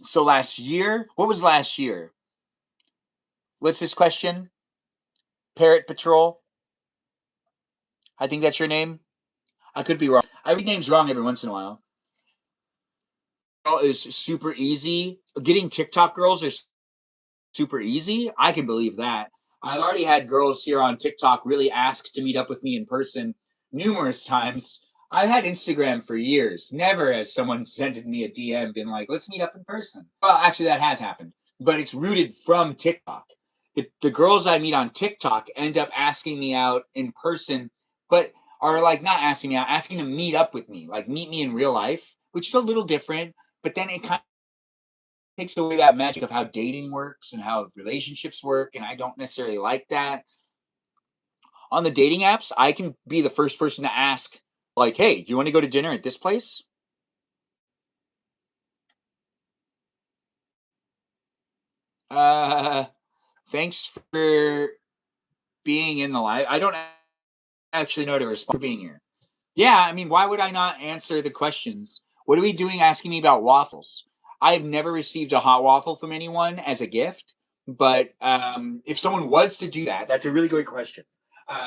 So last year, what was last year? What's this question? Parrot Patrol. I think that's your name. I could be wrong. I read names wrong every once in a while. Is super easy. Getting TikTok girls is super easy. I can believe that. I've already had girls here on TikTok really ask to meet up with me in person numerous times. I've had Instagram for years. Never has someone sent me a DM been like, let's meet up in person. Well, actually, that has happened, but it's rooted from TikTok. The girls I meet on TikTok end up asking me out in person, but are like not asking me out, asking to meet up with me, like meet me in real life, which is a little different. But then it kind takes away that magic of how dating works and how relationships work, and I don't necessarily like that. On the dating apps, I can be the first person to ask, like, "Hey, do you want to go to dinner at this place?" Uh, thanks for being in the live. I don't actually know how to respond for being here. Yeah, I mean, why would I not answer the questions? What are we doing asking me about waffles? I've never received a hot waffle from anyone as a gift, but if someone was to do that, that's a really great question.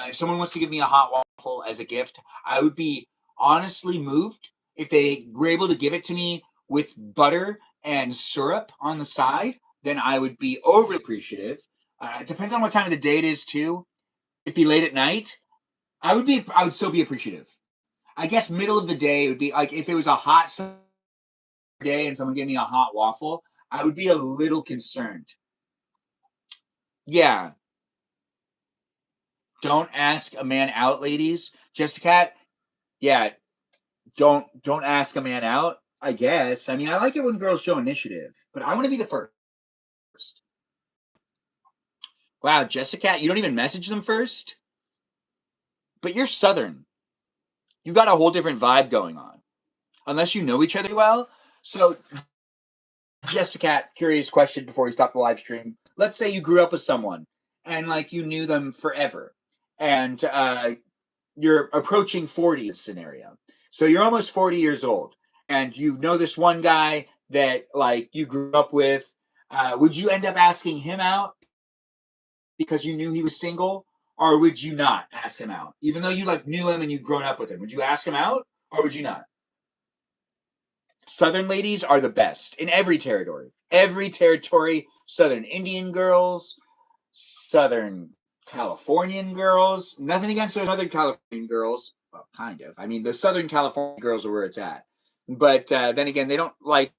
If someone wants to give me a hot waffle as a gift, I would be honestly moved if they were able to give it to me with butter and syrup on the side. Then I would be overly appreciative. It depends on what time of the day it is too. It'd be late at night. I would still be appreciative. I guess middle of the day would be like if it was a hot day and someone gave me a hot waffle, I would be a little concerned. Yeah, don't ask a man out, ladies. Jessica, yeah, don't ask a man out. I guess. I mean, I like it when girls show initiative, but I want to be the first. Wow, Jessica, you don't even message them first? But you're Southern. You got a whole different vibe going on. Unless you know each other well. So, Jessica, curious question before we stop the live stream. Let's say you grew up with someone and like you knew them forever, and you're approaching 40 scenario. So you're almost 40 years old, and you know this one guy that like you grew up with. Would you end up asking him out because you knew he was single, or would you not ask him out, even though you like knew him and you'd grown up with him? Would you ask him out, or would you not? Southern ladies are the best in every territory. Every territory, Southern Indian girls, Southern Californian girls. Nothing against those Northern Californian girls. Well, kind of. I mean, the Southern California girls are where it's at. But then again, they don't like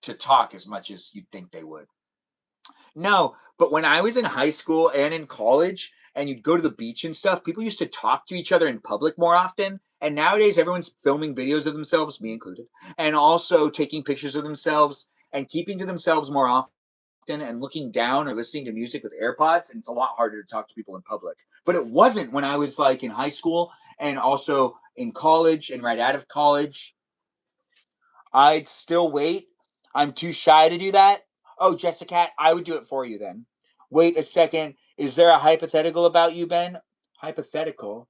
to talk as much as you'd think they would. No, but when I was in high school and in college, and you'd go to the beach and stuff, people used to talk to each other in public more often. And nowadays, everyone's filming videos of themselves, me included, and also taking pictures of themselves and keeping to themselves more often and looking down or listening to music with AirPods. And it's a lot harder to talk to people in public. But it wasn't when I was like in high school and also in college and right out of college. I'd still wait. I'm too shy to do that. Oh, Jessica, I would do it for you then. Wait a second. Is there a hypothetical about you, Ben? Hypothetical?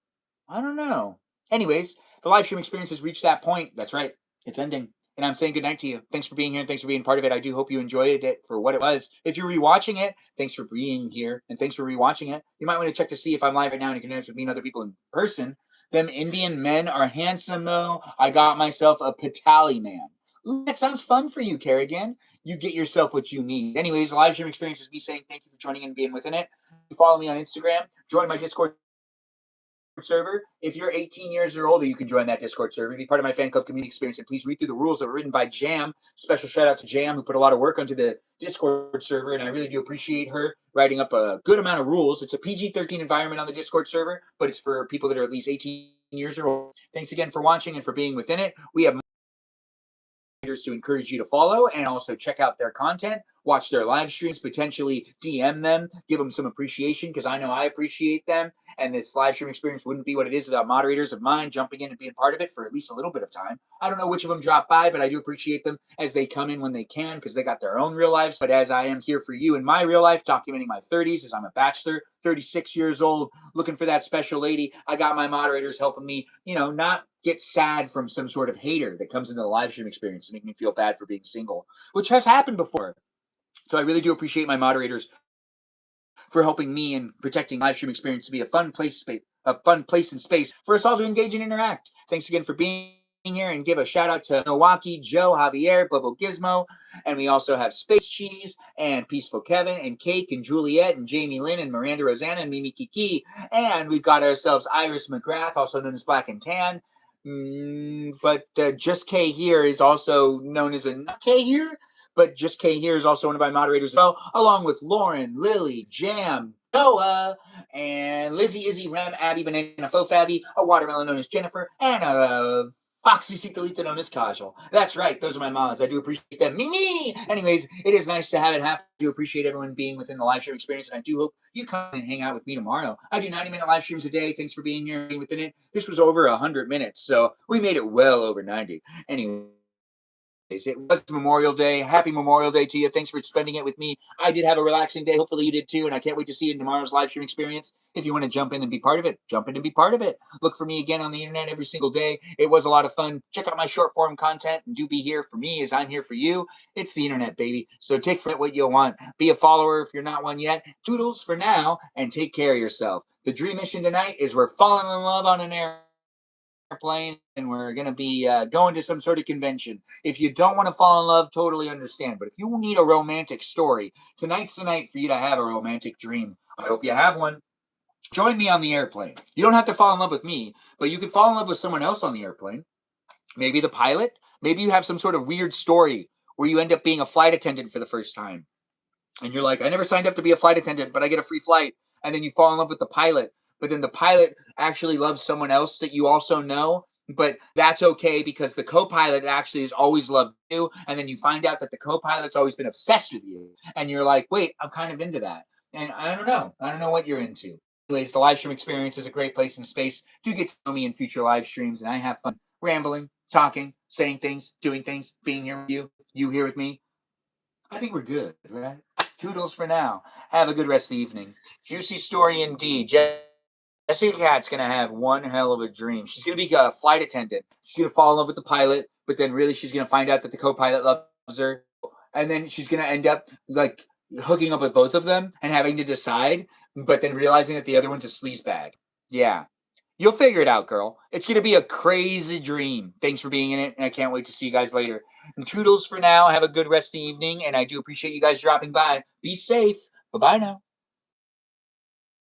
I don't know. Anyways, the live stream experience has reached that point. That's right. It's ending. And I'm saying goodnight to you. Thanks for being here and thanks for being part of it. I do hope you enjoyed it for what it was. If you're rewatching it, thanks for being here and thanks for rewatching it. You might want to check to see if I'm live right now and you can connect with me and other people in person. Them Indian men are handsome, though. I got myself a Patali man. Ooh, that sounds fun for you, Kerrigan. You get yourself what you need. Anyways, the live stream experience is me saying thank you for joining and being within it. Follow me on Instagram. Join my Discord server. If you're 18 years or older, you can join that Discord server. Be part of my fan club community experience. And please read through the rules that were written by Jam. Special shout out to Jam, who put a lot of work onto the Discord server. And I really do appreciate her writing up a good amount of rules. It's a PG-13 environment on the Discord server, but it's for people that are at least 18 years or older. Thanks again for watching and for being within it. We have to encourage you to follow and also check out their content, watch their live streams, potentially DM them, give them some appreciation because I know I appreciate them. And this live stream experience wouldn't be what it is without moderators of mine jumping in and being part of it for at least a little bit of time. I don't know which of them drop by, but I do appreciate them as they come in when they can because they got their own real lives. But as I am here for you in my real life, documenting my 30s as I'm a bachelor, 36 years old, looking for that special lady, I got my moderators helping me, not get sad from some sort of hater that comes into the live stream experience to make me feel bad for being single, which has happened before. So I really do appreciate my moderators for helping me and protecting live stream experience to be a fun place and space for us all to engage and interact. Thanks again for being here and give a shout out to Milwaukee, Joe, Javier, Bobo Gizmo, and we also have Space Cheese and Peaceful Kevin and Cake and Juliet and Jamie Lynn and Miranda Rosanna and Mimi Kiki, and we've got ourselves Iris McGrath, also known as Black and Tan. But Just K here is also known as a K here. But Just K here is also one of my moderators as well, along with Lauren, Lily, Jam, Noah, and Lizzie, Izzy, Rem, Abby, Banana, Faux Fabby, a watermelon known as Jennifer, and a Foxy Cicalita known as Kajal. That's right, those are my mods. I do appreciate them. Me! Anyways, it is nice to have it happen. I do appreciate everyone being within the live stream experience, and I do hope you come and hang out with me tomorrow. I do 90-minute live streams a day. Thanks for being here and being within it. This was over 100 minutes, so we made it well over 90. Anyway. It was Memorial Day. Happy Memorial Day to you. Thanks for spending it with me. I did have a relaxing day. Hopefully you did too. And I can't wait to see you in tomorrow's live stream experience. If you want to jump in and be part of it, jump in and be part of it. Look for me again on the internet every single day. It was a lot of fun. Check out my short form content and do be here for me as I'm here for you. It's the internet, baby. So take from it what you'll want. Be a follower if you're not one yet. Toodles for now and take care of yourself. The dream mission tonight is we're falling in love on an airplane and we're going to be going to some sort of convention. If you don't want to fall in love, totally understand. But if you need a romantic story, tonight's the night for you to have a romantic dream. I hope you have one. Join me on the airplane. You don't have to fall in love with me, but you could fall in love with someone else on the airplane. Maybe the pilot. Maybe you have some sort of weird story where you end up being a flight attendant for the first time. And you're like, I never signed up to be a flight attendant, but I get a free flight. And then you fall in love with the pilot. But then the pilot actually loves someone else that you also know. But that's okay because the co-pilot actually has always loved you. And then you find out that the co-pilot's always been obsessed with you. And you're like, wait, I'm kind of into that. And I don't know. I don't know what you're into. Anyways, the live stream experience is a great place in space. Do get to know me in future live streams, and I have fun rambling, talking, saying things, doing things, being here with you, you here with me. I think we're good, right? Toodles for now. Have a good rest of the evening. Juicy story indeed. Jessica Cat's gonna have one hell of a dream. She's gonna be a flight attendant. She's gonna fall in love with the pilot, but then really she's gonna find out that the co-pilot loves her, and then she's gonna end up like hooking up with both of them and having to decide, but then realizing that the other one's a sleazebag. Yeah. You'll figure it out, girl. It's going to be a crazy dream. Thanks for being in it, and I can't wait to see you guys later. And toodles for now. Have a good rest of the evening, and I do appreciate you guys dropping by. Be safe. Bye-bye now.